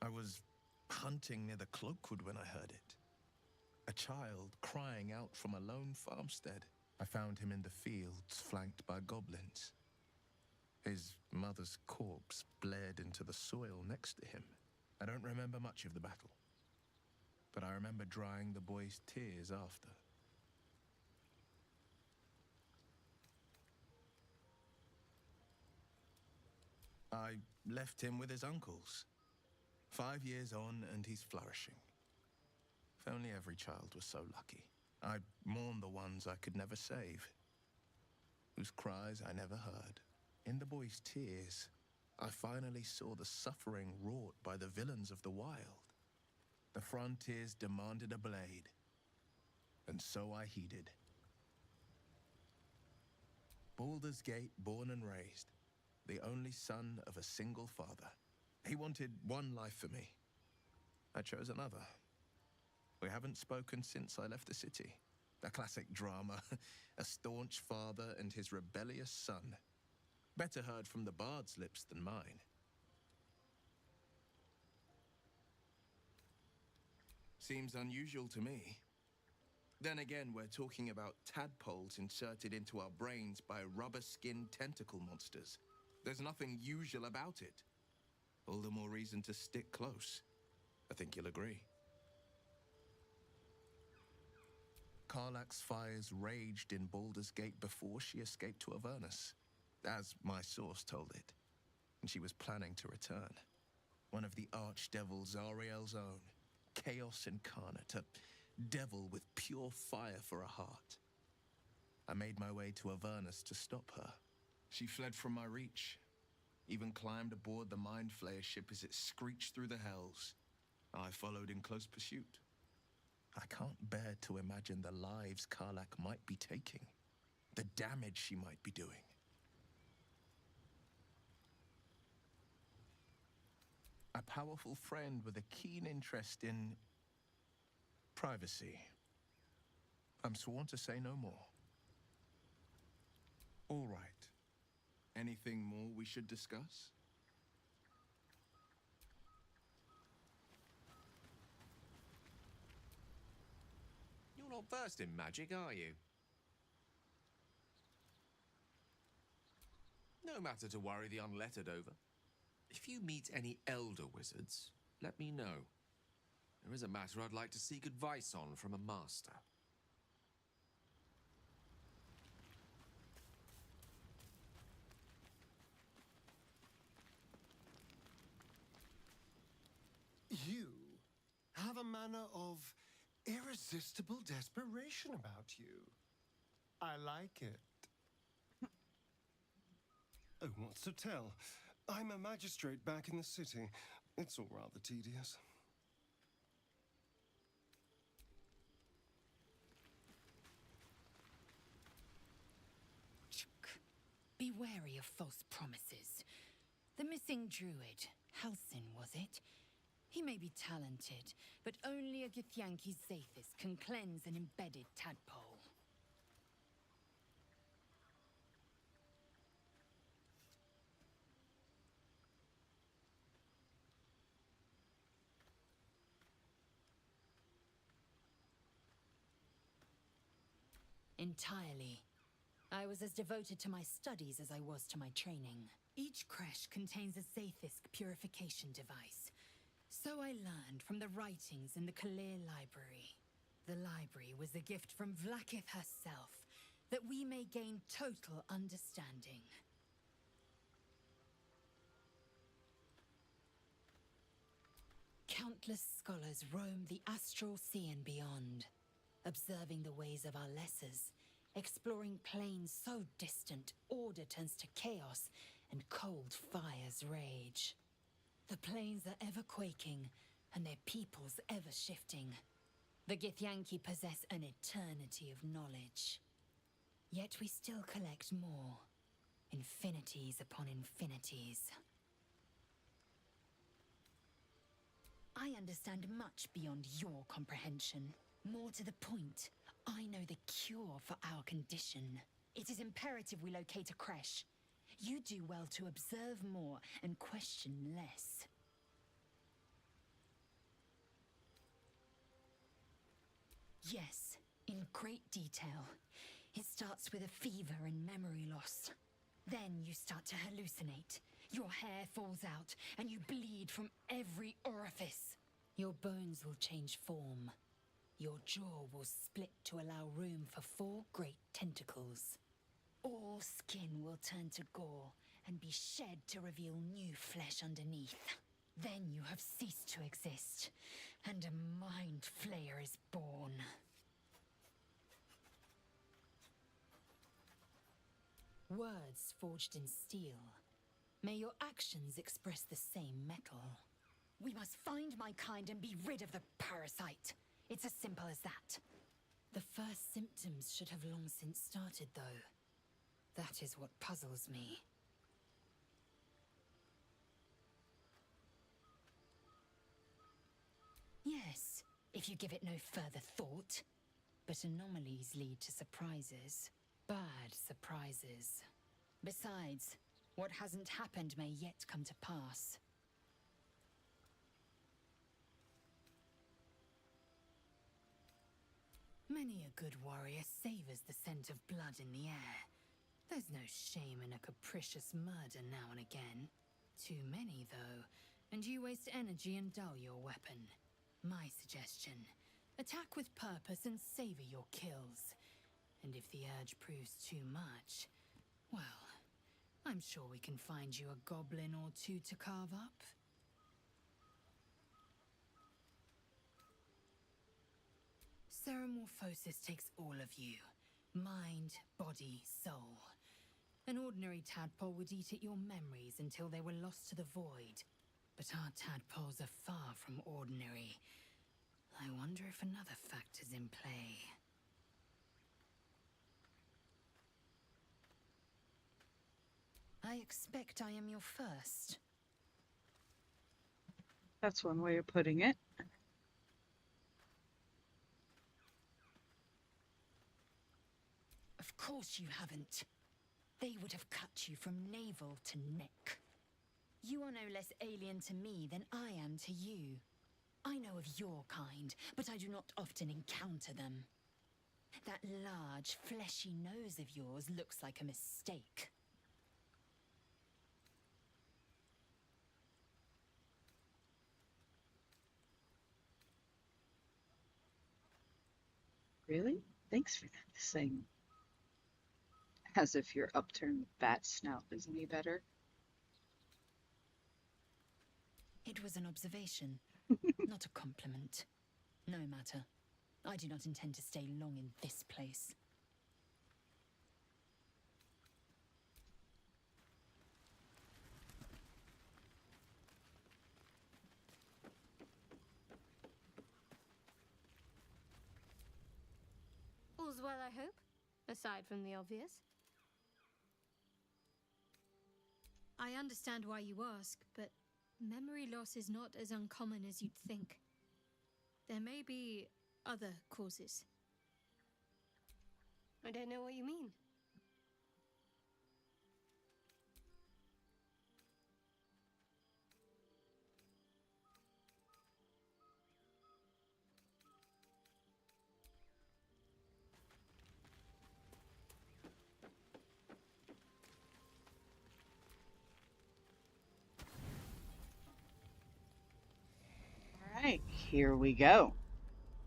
I was hunting near the Cloakwood when I heard it. A child crying out from a lone farmstead. I found him in the fields, flanked by goblins. His mother's corpse bled into the soil next to him. I don't remember much of the battle, but I remember drying the boy's tears after. I left him with his uncles. 5 years on, and he's flourishing. If only every child was so lucky. I mourn the ones I could never save, whose cries I never heard. In the boy's tears, I finally saw the suffering wrought by the villains of the wild. The frontiers demanded a blade, and so I heeded. Baldur's Gate, born and raised, the only son of a single father. He wanted one life for me. I chose another. We haven't spoken since I left the city. A classic drama. A staunch father and his rebellious son. Better heard from the bard's lips than mine. Seems unusual to me. Then again, we're talking about tadpoles inserted into our brains by rubber-skinned tentacle monsters. There's nothing usual about it. All the more reason to stick close. I think you'll agree. Karlach's fires raged in Baldur's Gate before she escaped to Avernus, as my source told it. And she was planning to return. One of the archdevil Zariel's own. Chaos incarnate, a devil with pure fire for a heart. I made my way to Avernus to stop her. She fled from my reach, even climbed aboard the Mind Flayer ship as it screeched through the hells. I followed in close pursuit. I can't bear to imagine the lives Karlach might be taking, the damage she might be doing. A powerful friend with a keen interest in privacy. I'm sworn to say no more. All right. Anything more we should discuss? You're not versed in magic, are you? No matter to worry the unlettered over. If you meet any elder wizards, let me know. There is a matter I'd like to seek advice on from a master. You have a manner of irresistible desperation about you. I like it. Oh, what's to tell? I'm a magistrate back in the city. It's all rather tedious. Be wary of false promises. The missing druid, Halsin, was it? He may be talented, but only a Githyanki Zathis can cleanse an embedded tadpole. Entirely. I was as devoted to my studies as I was to my training. Each creche contains a Zathis purification device. So I learned from the writings in the Kalir Library. The library was a gift from Vlaakith herself, that we may gain total understanding. Countless scholars roam the astral sea and beyond, observing the ways of our lessers, exploring planes so distant, order turns to chaos, and cold fires rage. The plains are ever quaking, and their peoples ever shifting. The Githyanki possess an eternity of knowledge. Yet we still collect more. Infinities upon infinities. I understand much beyond your comprehension. More to the point, I know the cure for our condition. It is imperative we locate a creche. You do well to observe more and question less. Yes, in great detail. It starts with a fever and memory loss. Then you start to hallucinate. Your hair falls out, and you bleed from every orifice. Your bones will change form. Your jaw will split to allow room for 4 great tentacles. All skin will turn to gore and be shed to reveal new flesh underneath. Then you have ceased to exist, and a Mind Flayer is born. Words forged in steel. May your actions express the same metal. We must find my kind and be rid of the parasite. It's as simple as that. The first symptoms should have long since started, though. That is what puzzles me. Yes, if you give it no further thought. But anomalies lead to surprises. Bad surprises. Besides, what hasn't happened may yet come to pass. Many a good warrior savors the scent of blood in the air. There's no shame in a capricious murder now and again. Too many, though, and you waste energy and dull your weapon. My suggestion, attack with purpose and savor your kills. And if the urge proves too much, well, I'm sure we can find you a goblin or two to carve up. Ceramorphosis takes all of you. Mind, body, soul. An ordinary tadpole would eat at your memories until they were lost to the void. But our tadpoles are far from ordinary. I wonder if another factor's in play. I expect I am your first. That's one way of putting it. Of course you haven't. They would have cut you from navel to neck. You are no less alien to me than I am to you. I know of your kind, but I do not often encounter them. That large, fleshy nose of yours looks like a mistake. Really? Thanks for saying. As if your upturned bat snout is any better. It was an observation, not a compliment. No matter. I do not intend to stay long in this place. All's well, I hope, aside from the obvious. I understand why you ask, but memory loss is not as uncommon as you'd think. There may be other causes. I don't know what you mean. All right, here we go.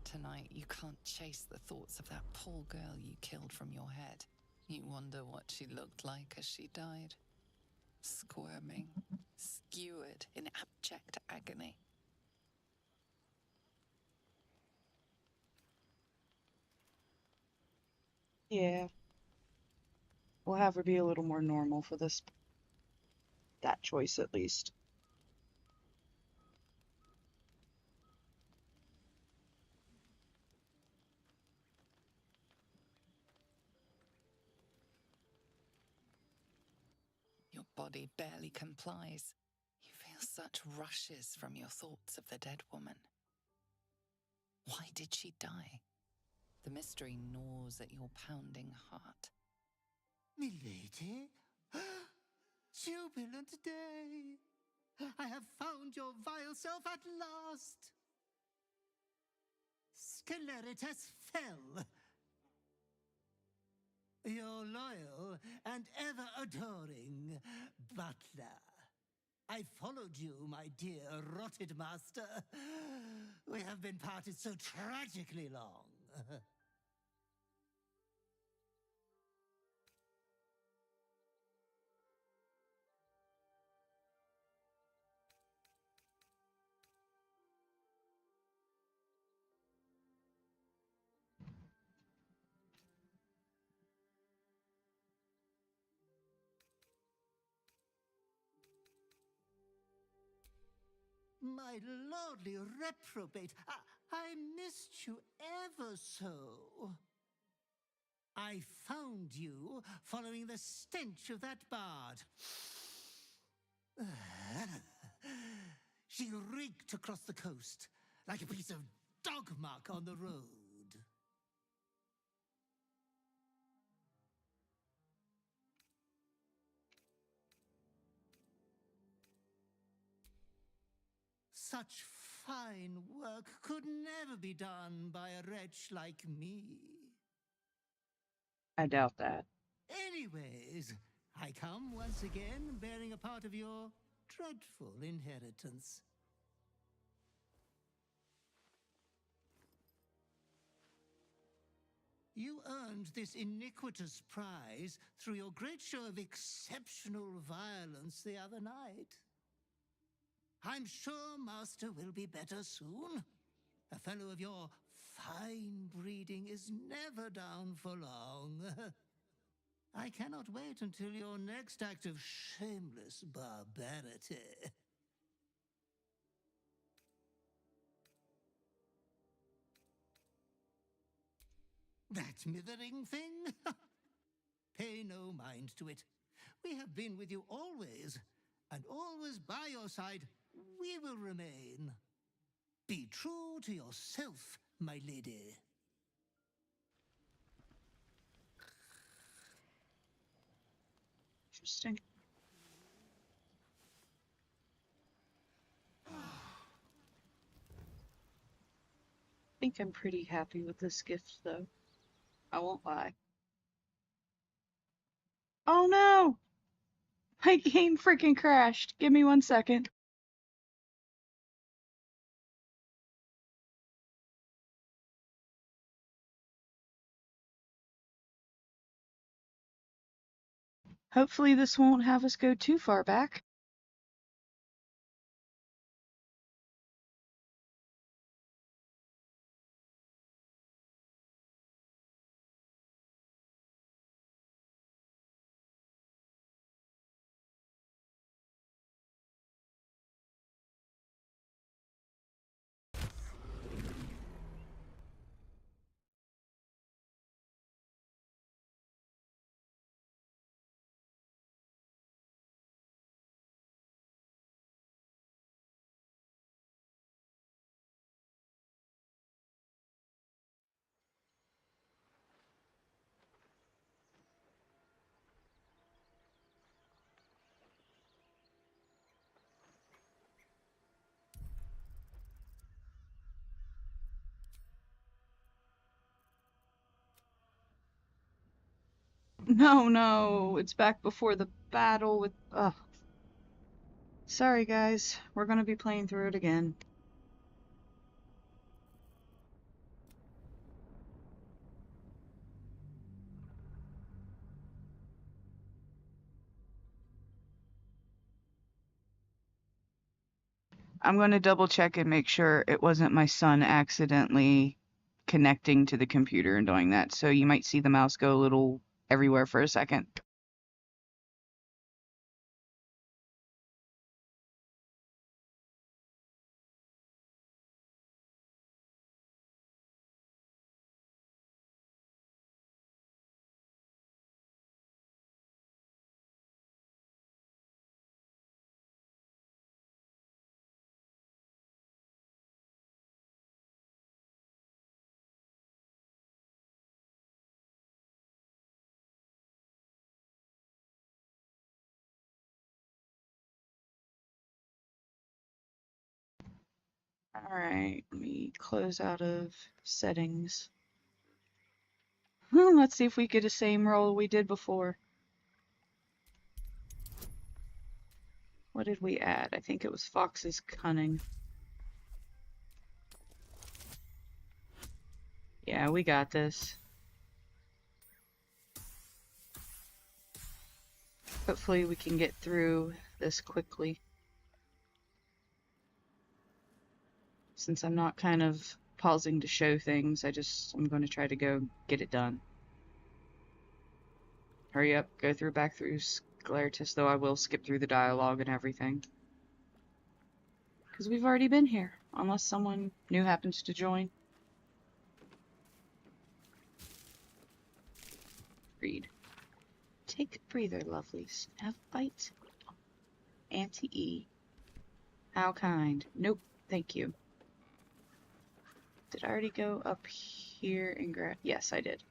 Tonight, you can't chase the thoughts of that poor girl you killed from your head. You wonder what she looked like as she died. Squirming, skewered in abject agony. Yeah. We'll have her be a little more normal for this. That choice, at least. Your body barely complies. You feel such rushes from your thoughts of the dead woman. Why did she die? The mystery gnaws at your pounding heart. Milady? Jubilant day! I have found your vile self at last! Sceleritas fell. Your loyal and ever-adoring butler. I followed you, my dear rotted master. We have been parted so tragically long. My lordly reprobate, I missed you ever so. I found you following the stench of that bard. She reeked across the coast, like a piece of dog muck on the road. Such fine work could never be done by a wretch like me. I doubt that. Anyways, I come once again bearing a part of your dreadful inheritance. You earned this iniquitous prize through your great show of exceptional violence the other night. I'm sure Master will be better soon. A fellow of your fine breeding is never down for long. I cannot wait until your next act of shameless barbarity. That mithering thing? Pay no mind to it. We have been with you always, and always by your side we will remain. Be true to yourself, my lady. Interesting. I think I'm pretty happy with this gift, though. I won't lie. Oh no! My game freaking crashed. Give me 1 second. Hopefully this won't have us go too far back. No, it's back before the battle with... Ugh. Sorry guys, we're gonna be playing through it again. I'm gonna double check and make sure it wasn't my son accidentally connecting to the computer and doing that, so you might see the mouse go a little everywhere for a second. Alright, let me close out of settings. Let's see if we get the same roll we did before. What did we add? I think it was Fox's Cunning. Yeah, we got this. Hopefully we can get through this quickly. Since I'm not kind of pausing to show things, I'm going to try to go get it done. Hurry up, go back through Scleratus, though I will skip through the dialogue and everything. Because we've already been here, unless someone new happens to join. Read. Take a breather, lovelies. Have a bite. Auntie E. How kind. Nope, thank you. Did I already go up here and grab? Yes, I did.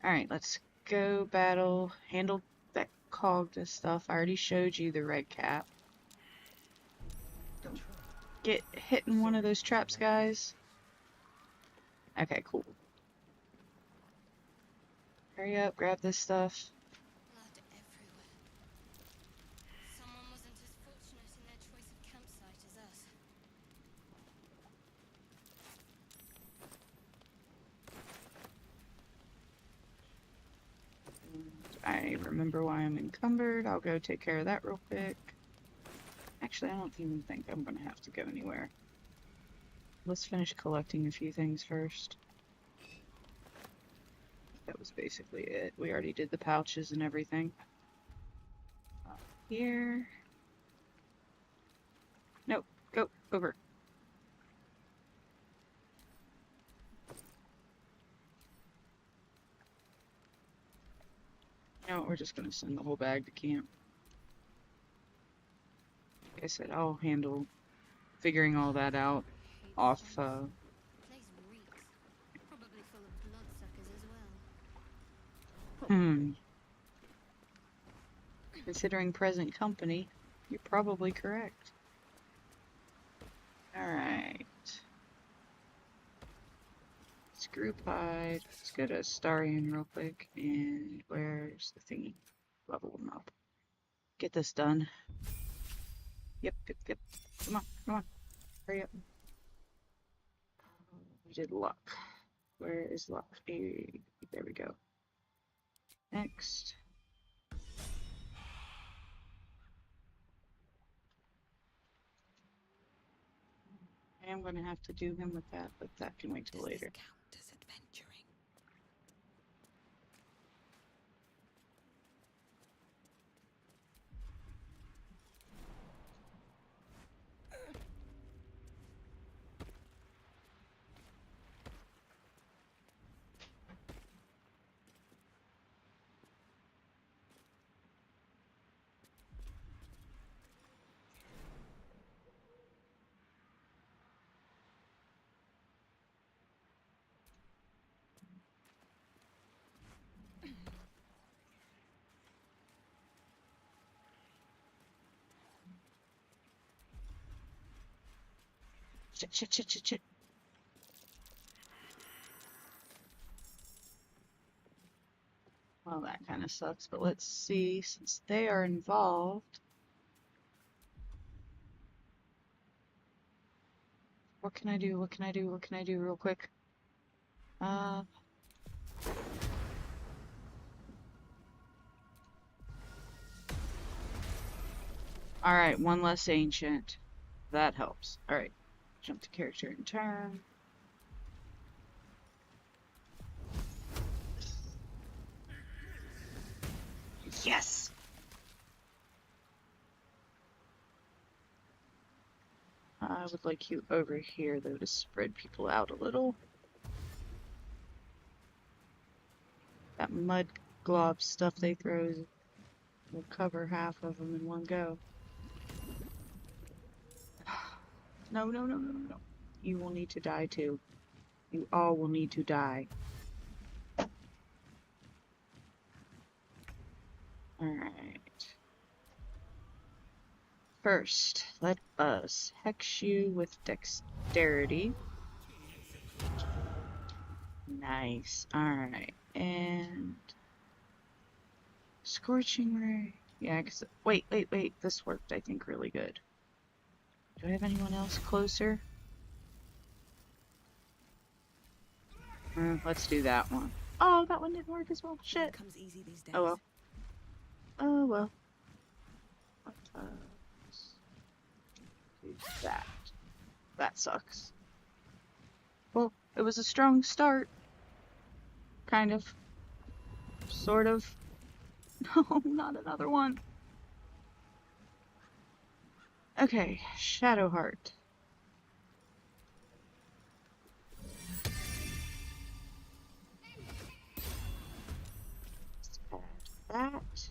Alright, let's go battle. Handle that Cogda stuff. I already showed you the red cap. Don't get hit in one of those traps, guys. Okay, cool. Hurry up, grab this stuff. Blood everywhere. Someone wasn't as fortunate in their choice of campsite as us. I remember why I'm encumbered. I'll go take care of that real quick. Actually, I don't even think I'm gonna have to go anywhere. Let's finish collecting a few things first. That was basically it. We already did the pouches and everything. Here. Nope. Go. Over. You know what? We're just gonna send the whole bag to camp. Like I said, I'll handle figuring all that out off, Place reeks. Probably full of bloodsuckers as well. Considering present company, you're probably correct. Alright. Let's group hide. Let's go to Starian real quick. And where's the thingy? Level them up. Get this done. Yep. Come on. Hurry up. We did luck. Where is luck? Hey, there we go. Next. I am going to have to do him with that, but that can wait till later. Shit. Well, that kind of sucks, but let's see, since they are involved. What can I do real quick? Alright, one less ancient. That helps. Alright. Jump to character and turn. Yes! I would like you over here, though, to spread people out a little. That mud glob stuff they throw will cover half of them in one go. No. You will need to die too. You all will need to die. Alright. First, let us hex you with dexterity. Nice. Alright. And Scorching Ray. Yeah, cause wait. This worked, I think, really good. Do I have anyone else closer? Let's do that one. Oh, that one didn't work as well. Shit. Comes easy these days. Oh well. Let's do that. That sucks. Well, it was a strong start. Kind of. Sort of. No, not another one. Okay, Shadowheart. Let's add that.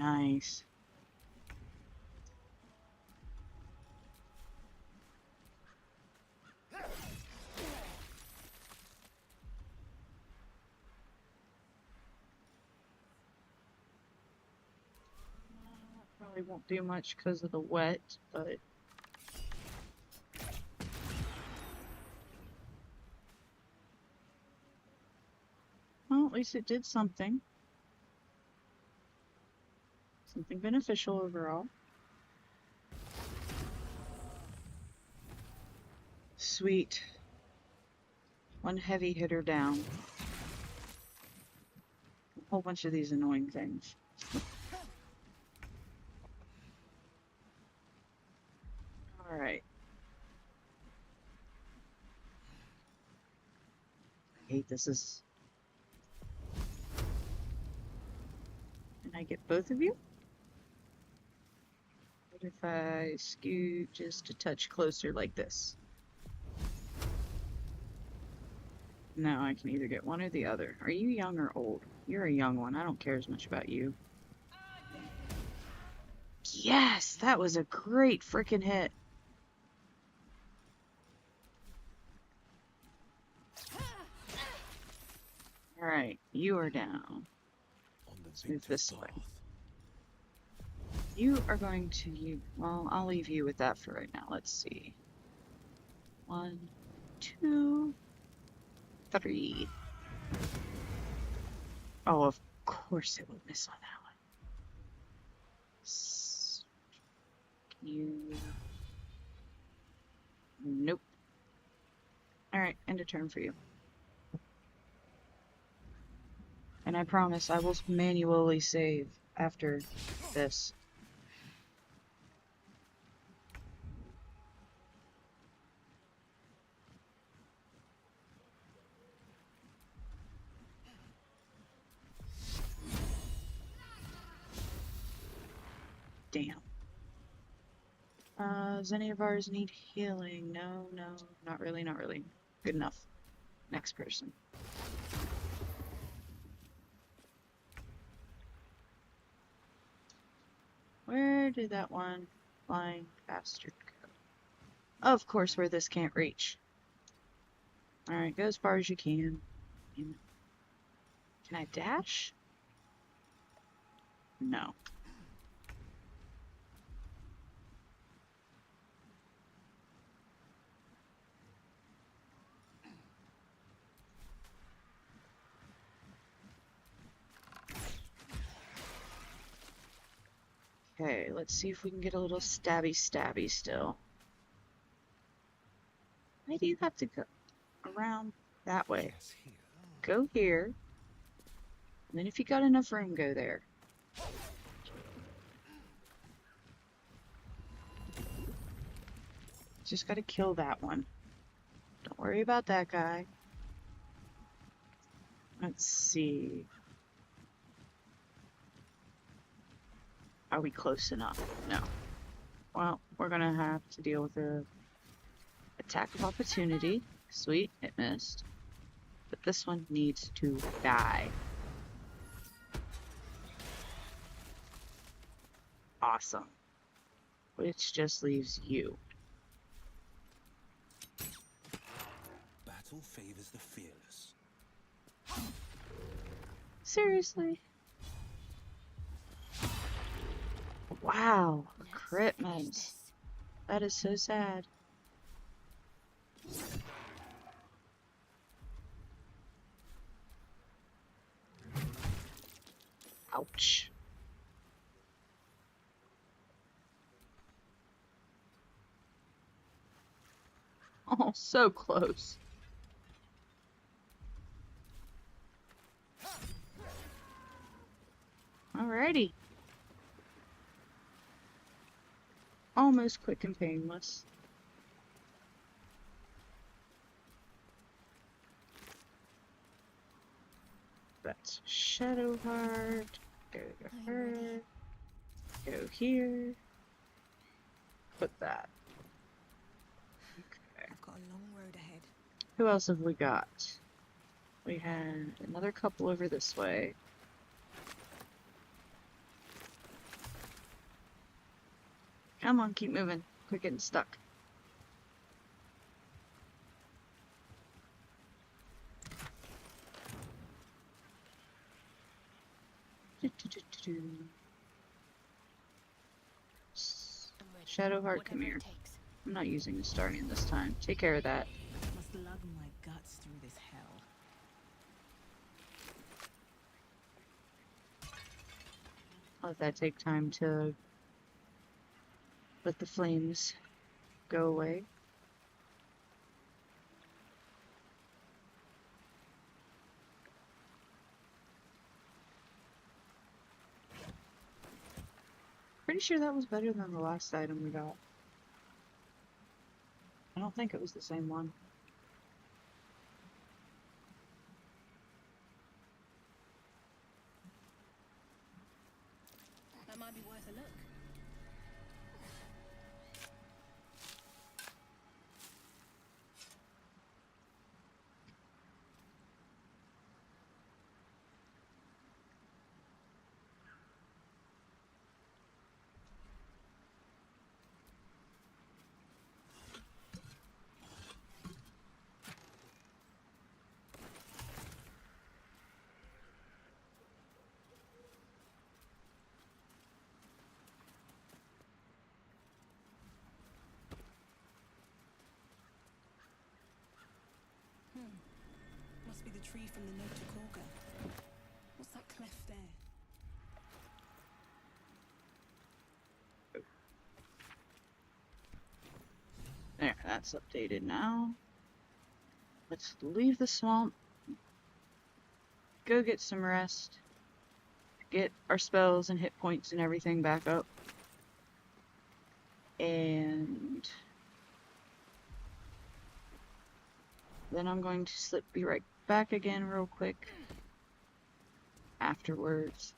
Nice. Probably won't do much because of the wet, but well, at least it did something. Something beneficial overall. Sweet. One heavy hitter down. A whole bunch of these annoying things. Alright. I hate this. Can I get both of you? What if I scoot just a touch closer like this? No, I can either get one or the other. Are you young or old? You're a young one. I don't care as much about you. Yes! That was a great freaking hit. Alright, you are down. Let's move this way. You are going to... Well, I'll leave you with that for right now. Let's see. 1, 2, 3. Oh, of course it will miss on that one. You... Nope. Alright, end of turn for you. And I promise I will manually save after this. Damn. Does any of ours need healing? No, not really. Good enough. Next person. Where did that one flying bastard go? Of course, where this can't reach. Alright, go as far as you can. Can I dash? No. Okay, let's see if we can get a little stabby still. Why do you have to go around that way? Go here. And then if you got enough room, go there. Just gotta kill that one. Don't worry about that guy. Let's see. Are we close enough? No. Well, we're gonna have to deal with the attack of opportunity. Sweet, it missed. But this one needs to die. Awesome. Which just leaves you. Battle favors the fearless. Seriously? Wow, a crit miss. That is so sad. Ouch. Oh, so close. Alrighty. Almost quick and painless. That's Shadowheart. Go to her. Go here. Put that. Okay. I've got a long road ahead. Who else have we got? We had another couple over this way. Come on, keep moving. Quit getting stuck. Shadowheart, come here. I'm not using the Starian this time. Take care of that. Must lug my guts through this hell. Let that take time to let the flames go away. Pretty sure that was better than the last item we got. I don't think it was the same one. That might be worth a look. Must be the tree from the note to Korga. What's that cleft there? There, that's updated now. Let's leave the swamp. Go get some rest. Get our spells and hit points and everything back up. And then I'm going to be right back again real quick afterwards.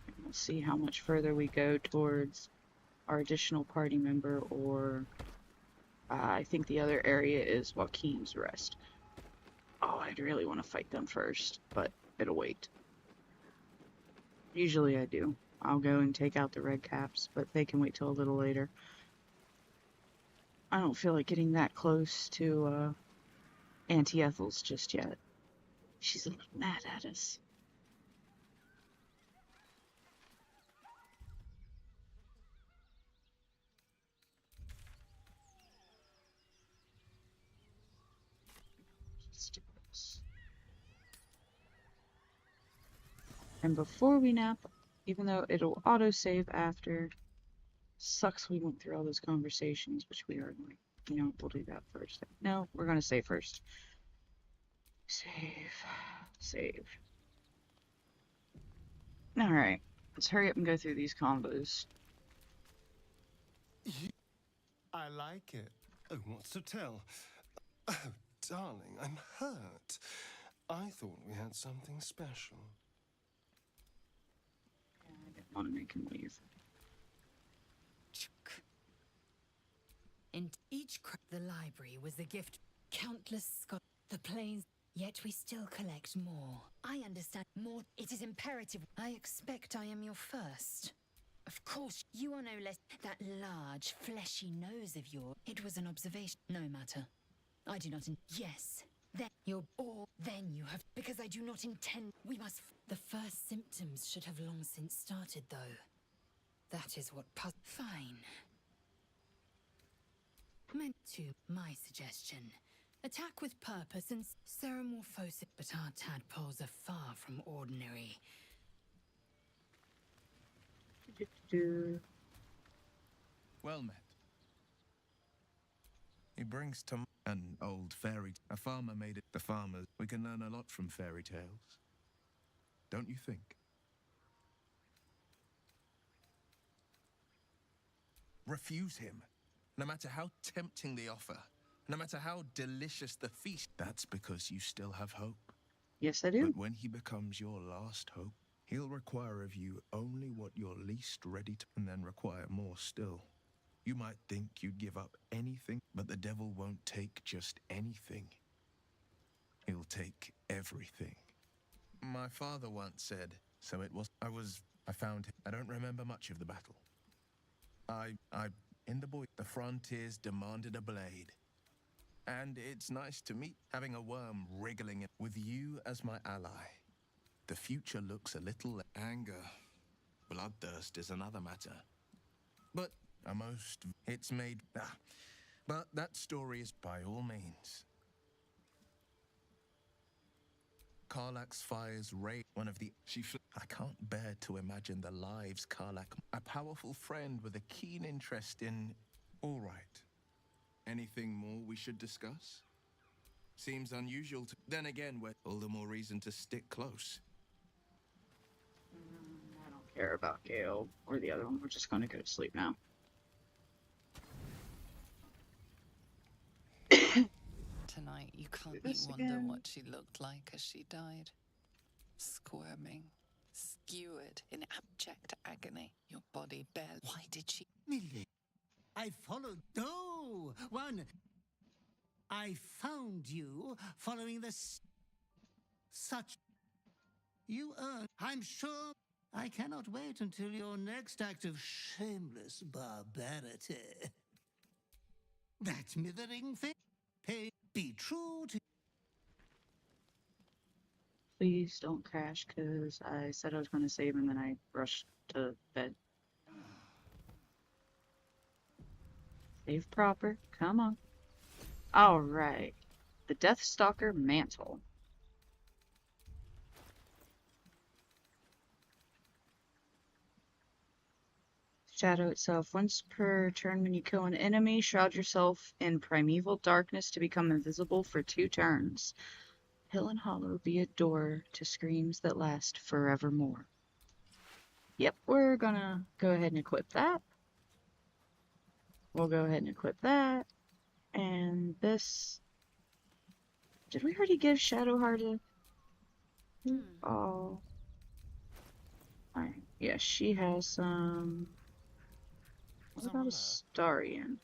And we'll see how much further we go towards our additional party member, or I think the other area is Waukeen's Rest. Oh, I'd really want to fight them first, but it'll wait. Usually I do. I'll go and take out the red caps, but they can wait till a little later. I don't feel like getting that close to Auntie Ethel's just yet. She's a little mad at us. And before we nap, even though it'll auto-save after, sucks we went through all those conversations, which we are like, you know, we'll do that first. No, we're gonna save first. Save. Alright, let's hurry up and go through these combos. I like it. Oh, what's to tell? Oh, darling, I'm hurt. I thought we had something special. I didn't want to make him leave. In the library was the gift. Countless the plains. Yet we still collect more. I understand more. It is imperative. I expect I am your first. Of course, you are no less. That large, fleshy nose of yours. It was an observation. No matter. I do not. Yes. Then you're all. Then you have. Because I do not intend. We must. The first symptoms should have long since started, though. That is what. Fine. Meant to my suggestion. Attack with purpose and ceremorphosis, but our tadpoles are far from ordinary. Well met. He brings to an old fairy. A farmer made it. The farmers. We can learn a lot from fairy tales. Don't you think? Refuse him. No matter how tempting the offer, no matter how delicious the feast, that's because you still have hope. Yes, I do. But when he becomes your last hope, he'll require of you only what you're least ready to, and then require more still. You might think you'd give up anything, but the devil won't take just anything. He'll take everything. My father once said, so it was. I found him. I don't remember much of the battle. In the boy, the frontiers demanded a blade. And it's nice to meet, having a worm wriggling it with you as my ally. The future looks a little anger. Bloodthirst is another matter. But it's made. But that story is by all means. Karlach's fires raid one of the. I can't bear to imagine the lives Karlach, a powerful friend with a keen interest in. All right. Anything more we should discuss? Seems unusual to. Then again, we're all the more reason to stick close. I don't care about Gale or the other one. We're just going to go to sleep now. Tonight, you can't but wonder what she looked like as she died. Squirming, skewered in abject agony. Your body bare. Why did she? Millie, I followed. No! I found you following such. You earned. I'm sure. I cannot wait until your next act of shameless barbarity. That mithering thing. Be true to. Please don't crash, because I said I was going to save and then I rushed to bed. Save proper. Come on. Alright. The Deathstalker Mantle. Shadow itself. Once per turn when you kill an enemy, shroud yourself in primeval darkness to become invisible for 2 turns. Hill and hollow be a door to screams that last forevermore. Yep, we're gonna go ahead and equip that. We'll go ahead and equip that. And this... Did we already give Shadowheart a... Oh. Alright, yeah, she has some... What about Astarion?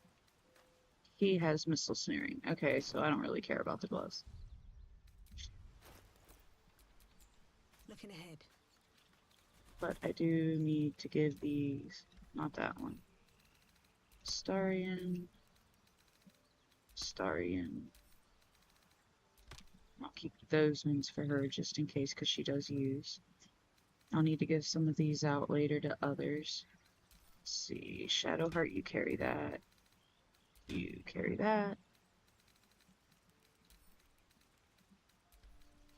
He has missile sneering. Okay, so I don't really care about the gloves. Looking ahead. But I do need to give these... Not that one. Astarion. I'll keep those ones for her just in case, because she does use. I'll need to give some of these out later to others. Let's see. Shadowheart, you carry that. You carry that.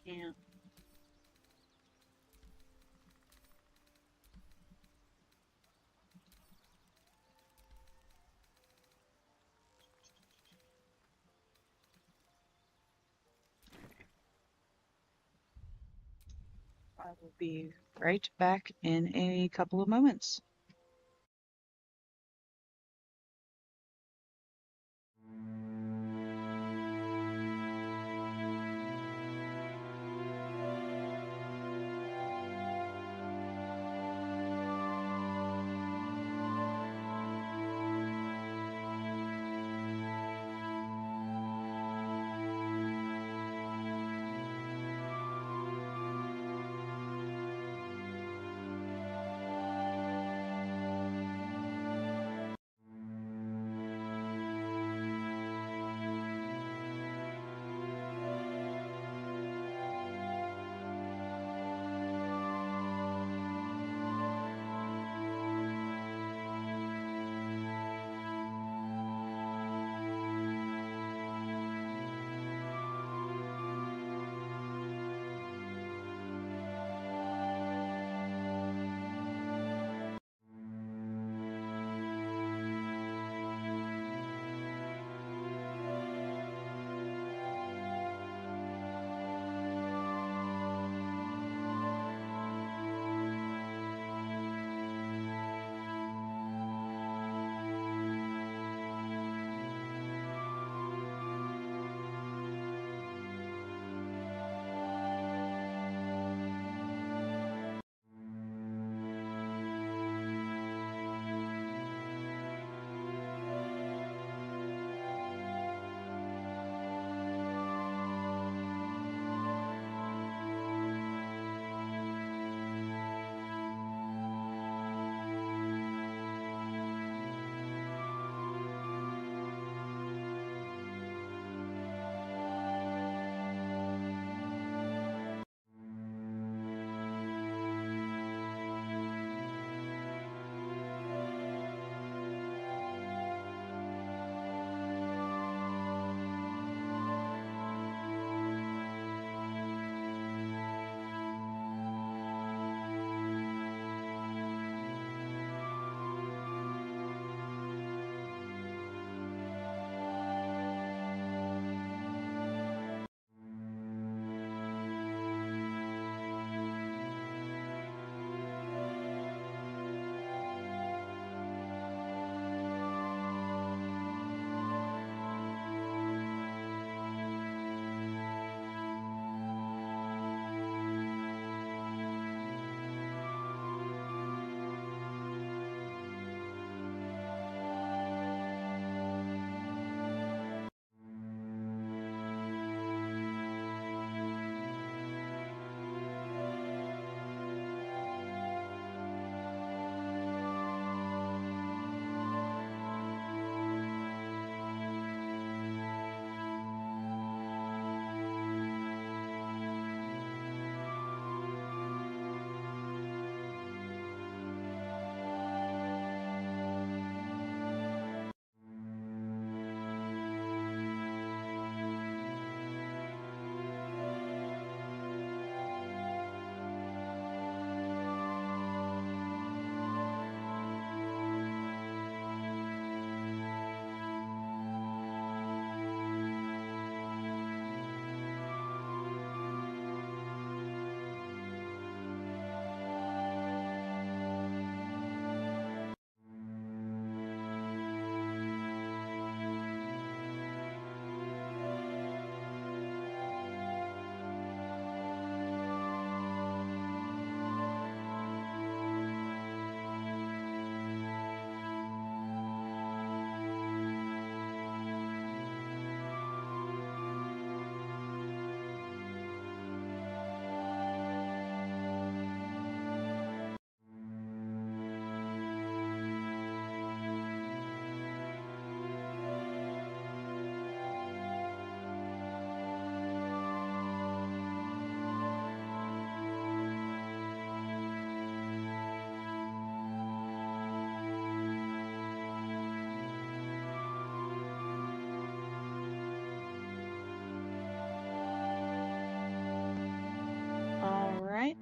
Yeah. I will be right back in a couple of moments.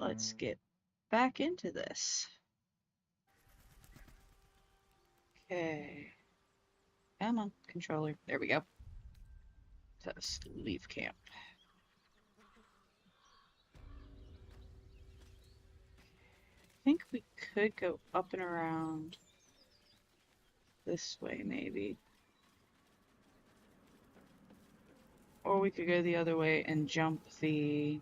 let's get back into this. Okay. Come on, controller. There we go. Just leave camp. I think we could go up and around this way, maybe. Or we could go the other way and jump the...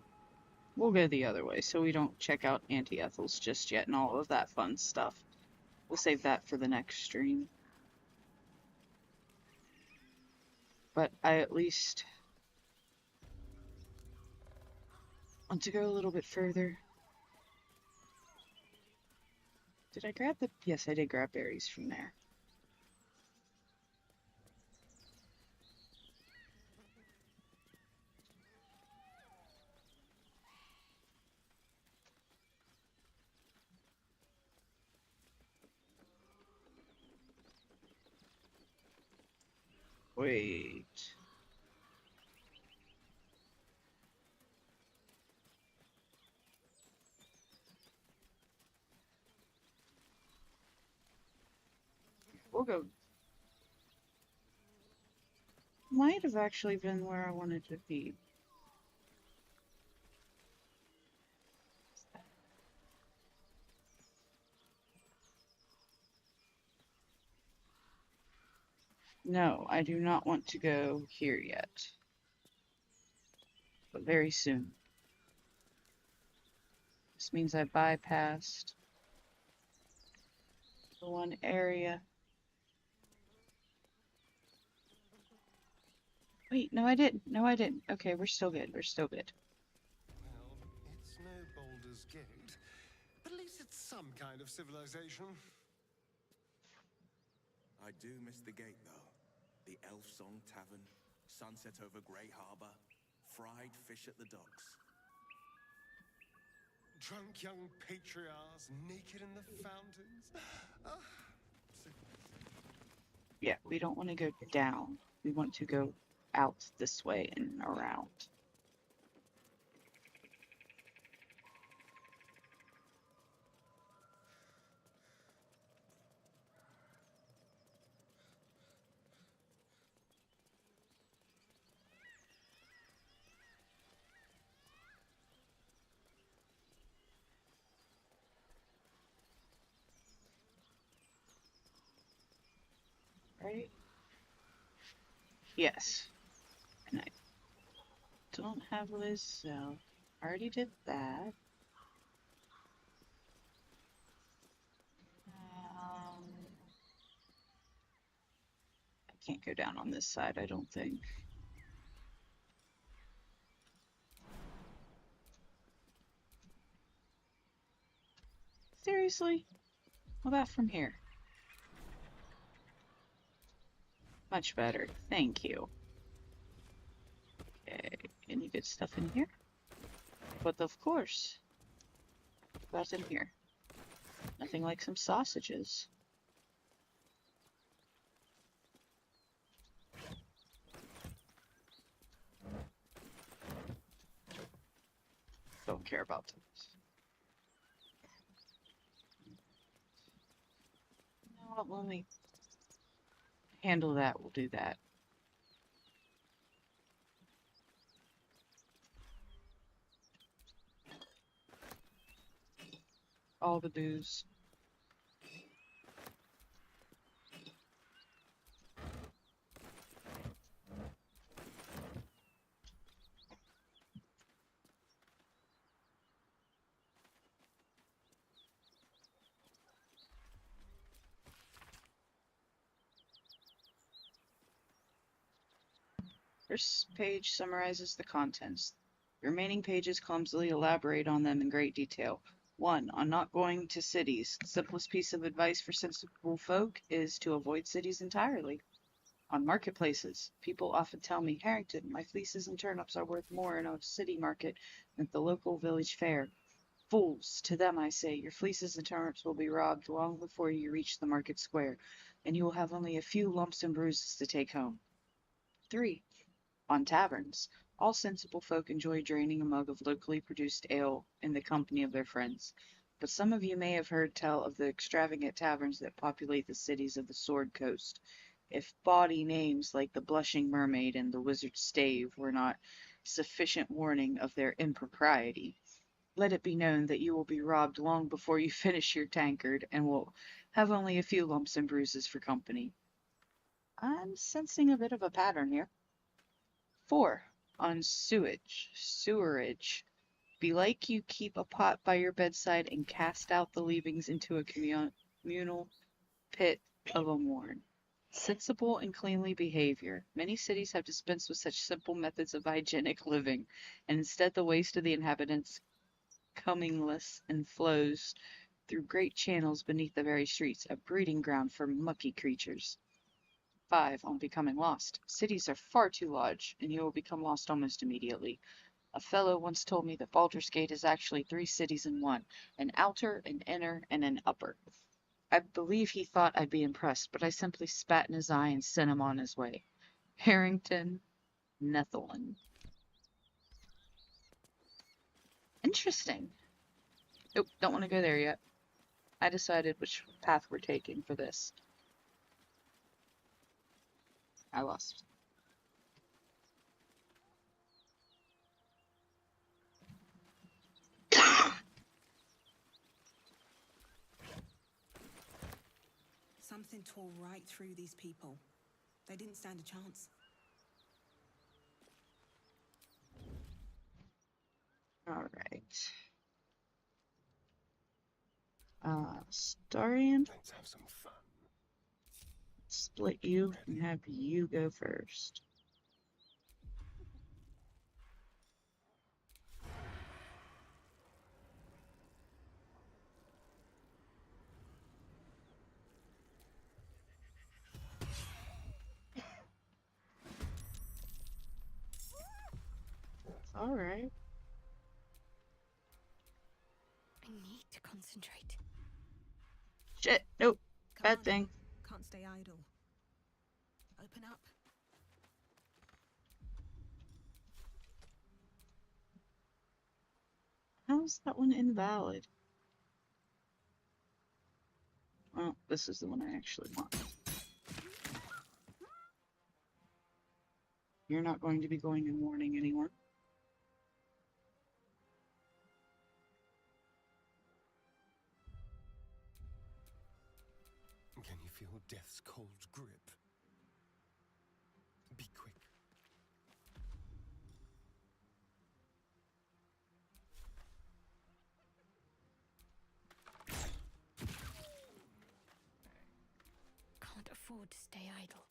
We'll go the other way, so we don't check out Auntie Ethel's just yet and all of that fun stuff. We'll save that for the next stream. But I at least want to go a little bit further. Did I grab the... Yes, I did grab berries from there. Wait. We'll go. Might have actually been where I wanted to be. No, I do not want to go here yet. But very soon. This means I bypassed the one area. Wait, no I didn't. No I didn't. Okay, we're still good. We're still good. Well, it's no Baldur's Gate, but at least it's some kind of civilization. I do miss the gate, though. The Elf Song Tavern, sunset over Grey Harbor, fried fish at the docks. Drunk young patriarchs naked in the fountains. Yeah, we don't want to go down. We want to go out this way and around. Right? Yes. And I don't have Liz, so I already did that. I can't go down on this side, I don't think. Seriously? What about from here? Much better. Thank you. Okay, any good stuff in here? But of course. What's in here? Nothing like some sausages. Don't care about those. You know what, let me handle that. We'll do that. All the booze. First page summarizes the contents. The remaining pages clumsily elaborate on them in great detail. 1. On not going to cities. The simplest piece of advice for sensible folk is to avoid cities entirely. On marketplaces. People often tell me, Harrington, my fleeces and turnips are worth more in a city market than at the local village fair. Fools! To them I say, your fleeces and turnips will be robbed long before you reach the market square, and you will have only a few lumps and bruises to take home. 3. On taverns. All sensible folk enjoy draining a mug of locally produced ale in the company of their friends, but some of you may have heard tell of the extravagant taverns that populate the cities of the Sword Coast. If bawdy names like the Blushing Mermaid and the Wizard's Stave were not sufficient warning of their impropriety, let it be known that you will be robbed long before you finish your tankard and will have only a few lumps and bruises for company. I'm sensing a bit of a pattern here. 4. On sewerage. Belike you keep a pot by your bedside and cast out the leavings into a communal pit of a morn. Sensible and cleanly behavior. Many cities have dispensed with such simple methods of hygienic living, and instead the waste of the inhabitants commingless and flows through great channels beneath the very streets, a breeding ground for mucky creatures. 5. On becoming lost. Cities are far too large, and you will become lost almost immediately. A fellow once told me that Baldur's Gate is actually 3 cities in one, an outer, an inner, and an upper. I believe he thought I'd be impressed, but I simply spat in his eye and sent him on his way. Harrington, Nethelin. Interesting. Nope, don't want to go there yet. I decided which path we're taking for this. I lost. Something tore right through these people. They didn't stand a chance. All right. Starian. Let's have some fun. Split you and have you go first. All right. I need to concentrate. Shit. Nope. Come Bad on. thing. Can't stay idle. Open up. How's that one invalid? Well, this is the one I actually want. You're not going to be going in warning anyone. Can you feel death's cold grip? Be quick. Can't afford to stay idle.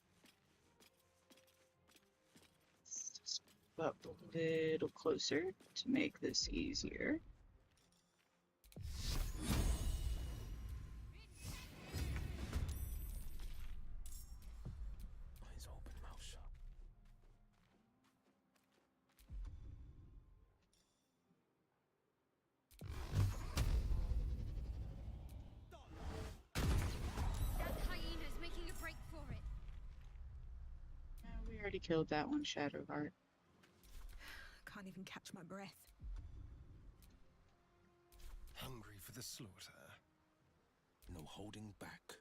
Just up a little closer to make this easier. Eyes open, mouth shut. That hyena's making a break for it. We already killed that one, Shadowheart. Can't even catch my breath. Hungry for the slaughter. No holding back.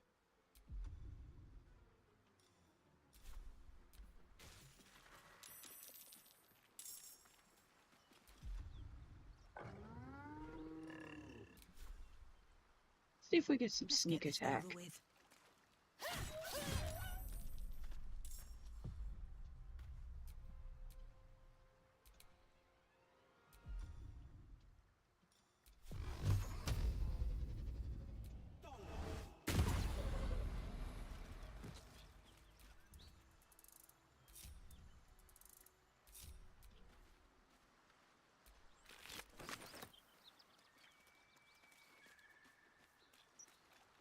See if we get some sneak Get this attack. over with.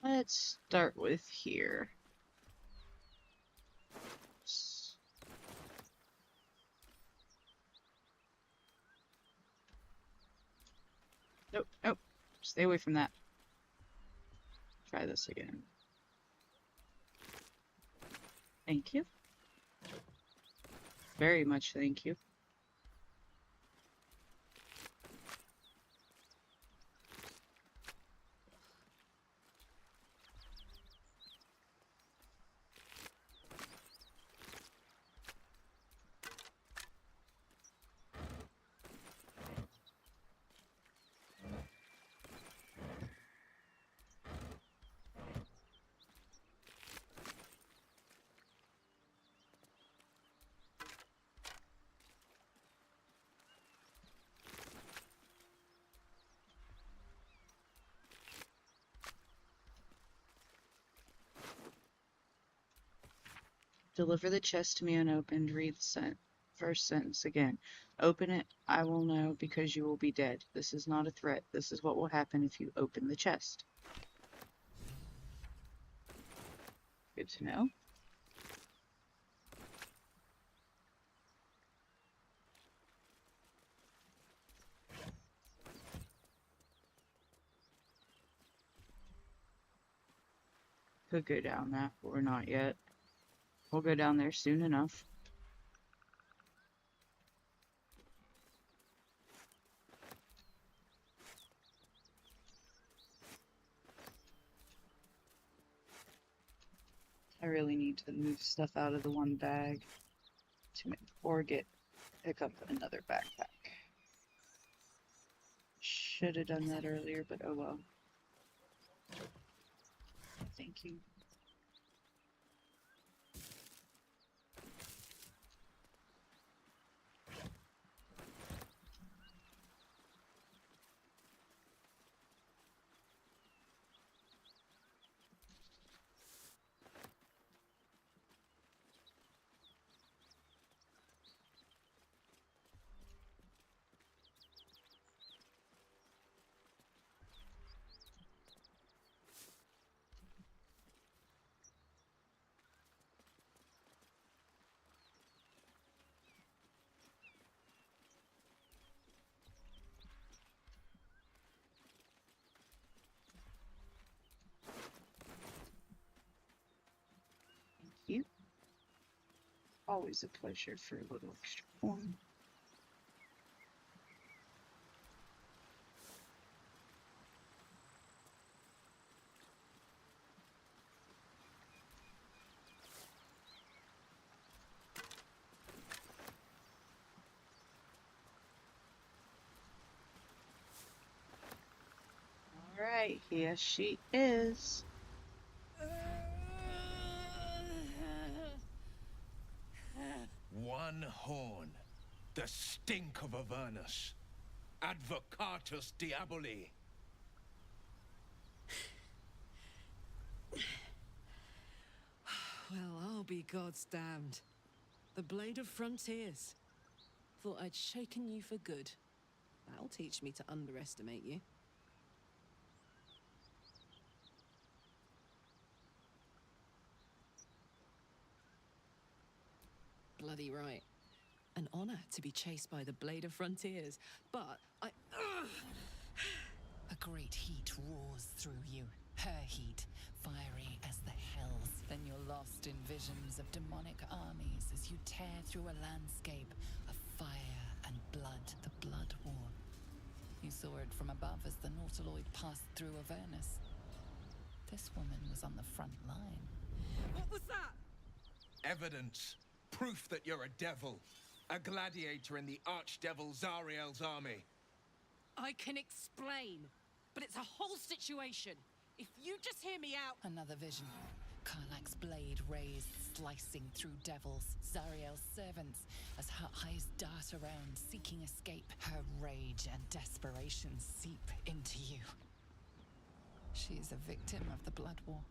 Let's start with here. Nope, nope. Stay away from that. Try this again. Thank you. Very much thank you. Deliver the chest to me unopened. Read the first sentence again. Open it, I will know, because you will be dead. This is not a threat. This is what will happen if you open the chest. Good to know. Could go down that, but we're not yet. We'll go down there soon enough. I really need to move stuff out of the one bag to make, or pick up another backpack. Should have done that earlier, but oh well. Thank you. You. Always a pleasure for a little extra coin. All right, here she is. One horn, the stink of Avernus. Advocatus Diaboli. Well, I'll be God's damned. The Blade of Frontiers. Thought I'd shaken you for good. That'll teach me to underestimate you. Bloody right. An honor to be chased by the Blade of Frontiers, but I... A great heat roars through you. Her heat, fiery as the hells. Then you're lost in visions of demonic armies as you tear through a landscape of fire and blood, the Blood War. You saw it from above as the Nautiloid passed through Avernus. This woman was on the front line. What was that? Evidence. Proof that you're a devil. A gladiator in the archdevil Zariel's army. I can explain, but it's a whole situation. If you just hear me out... Another vision. Karlach's blade raised, slicing through devils, Zariel's servants, as her eyes dart around, seeking escape. Her rage and desperation seep into you. She is a victim of the Blood War,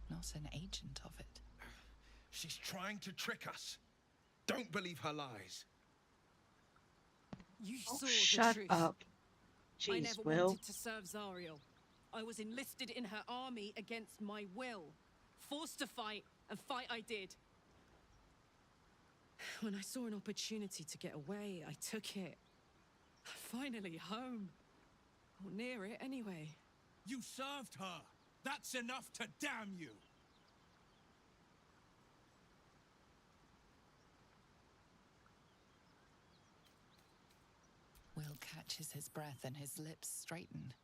not an agent of it. She's trying to trick us. Don't believe her lies. You saw the Shut truth. up. I Jeez, never Will. wanted to serve Zariel. I was enlisted in her army against my will. Forced to fight, and fight I did. When I saw an opportunity to get away, I took it. Finally home. Or near it, anyway. You served her. That's enough to damn you. Will catches his breath and his lips straighten.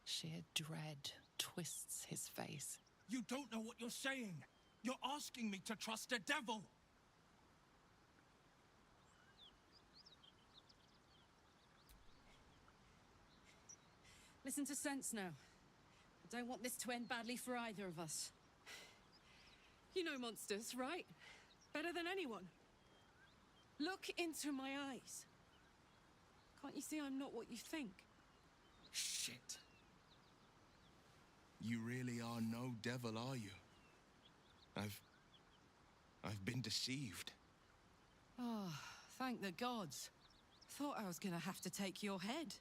Sheer dread twists his face. You don't know what you're saying. You're asking me to trust a devil. Listen to sense now. I don't want this to end badly for either of us. You know monsters, right? Better than anyone. Look into my eyes. Can't you see I'm not what you think? Shit. You really are no devil, are you? I've been deceived. Oh, thank the gods. Thought I was gonna have to take your head.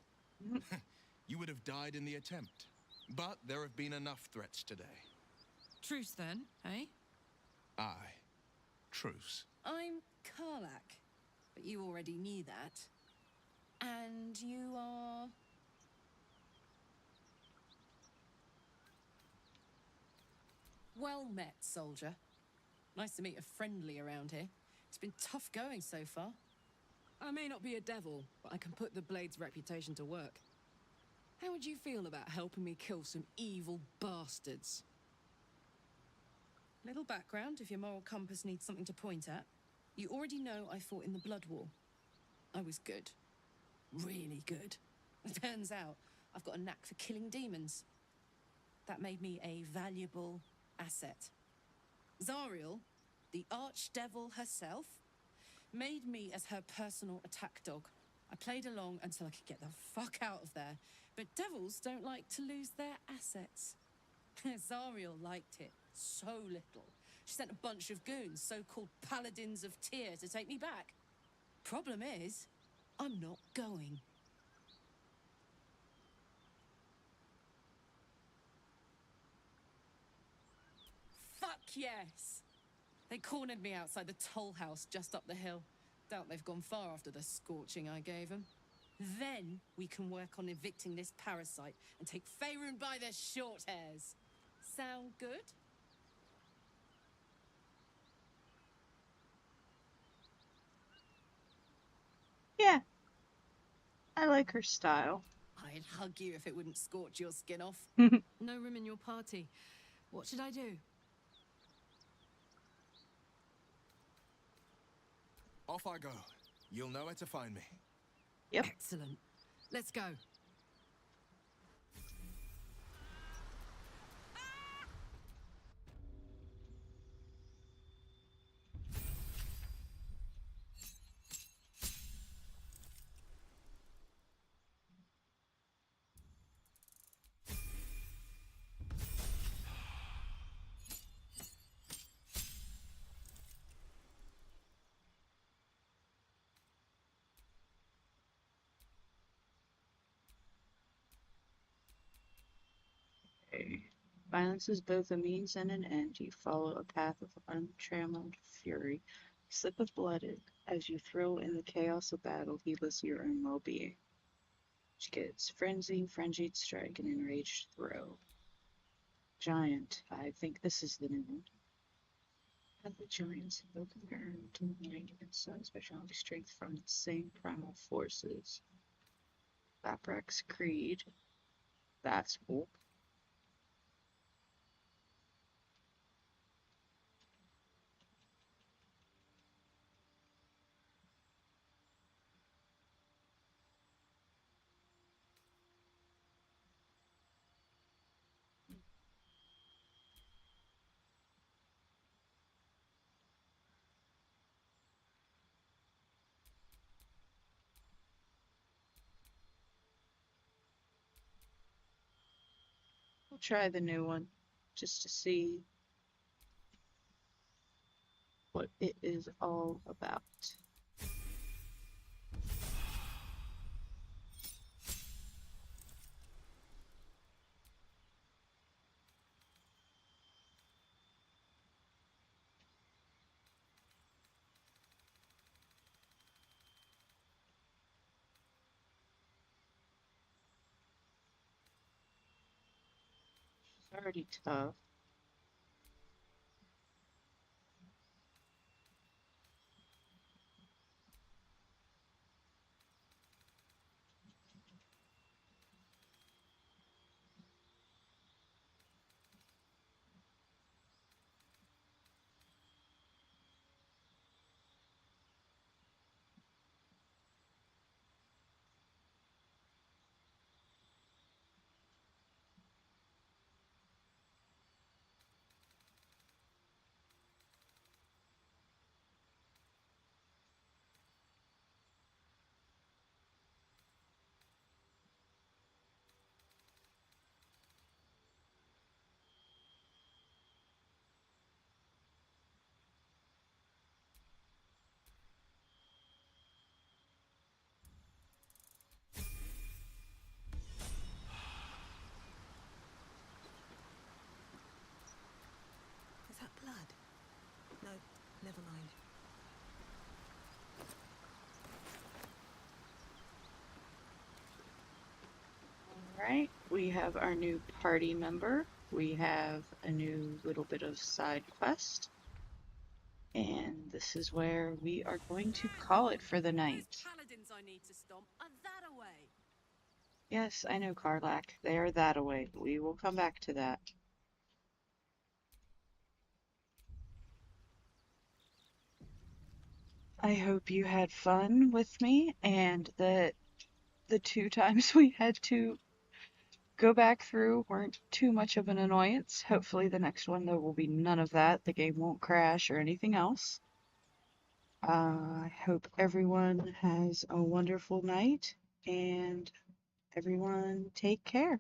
You would have died in the attempt. But there have been enough threats today. Truce then, eh? Aye. Truce. I'm Karlak, but you already knew that. And you are... Well met, soldier. Nice to meet a friendly around here. It's been tough going so far. I may not be a devil, but I can put the Blade's reputation to work. How would you feel about helping me kill some evil bastards? Little background, if your moral compass needs something to point at. You already know I fought in the Blood War. I was good. Really good. Turns out, I've got a knack for killing demons. That made me a valuable asset. Zariel, the archdevil herself, made me as her personal attack dog. I played along until I could get the fuck out of there. But devils don't like to lose their assets. Zariel liked it so little. She sent a bunch of goons, so-called paladins of Tyr, to take me back. Problem is, I'm not going. Fuck yes! They cornered me outside the toll house just up the hill. Doubt they've gone far after the scorching I gave them. Then we can work on evicting this parasite and take Faerun by the short hairs. Sound good? Yeah. I like her style. I'd hug you if it wouldn't scorch your skin off. No room in your party. What should I do? Off I go. You'll know where to find me. Yep. Excellent. Let's go. Violence is both a means and an end. You follow a path of untrammeled fury. Slip of blooded as you thrill in the chaos of battle, heedless of your own well-being. She gets frenzy, frenzied strike, and enraged throw. Giant. I think this is the new one. And the giants have both inherent to mind and some specialty strength from the same primal forces. Laprak's Creed. That's cool. We'll try the new one just to see what it is all about. She's already tough. Alright, we have our new party member. We have a new little bit of side quest. And this is where we are going to call it for the night. Paladins I need to stomp are that away. Yes, I know, Karlak. They are that away. We will come back to that. I hope you had fun with me and that the 2 times we had to go back through weren't too much of an annoyance. Hopefully the next one there will be none of that. The game won't crash or anything else. I hope everyone has a wonderful night and everyone take care.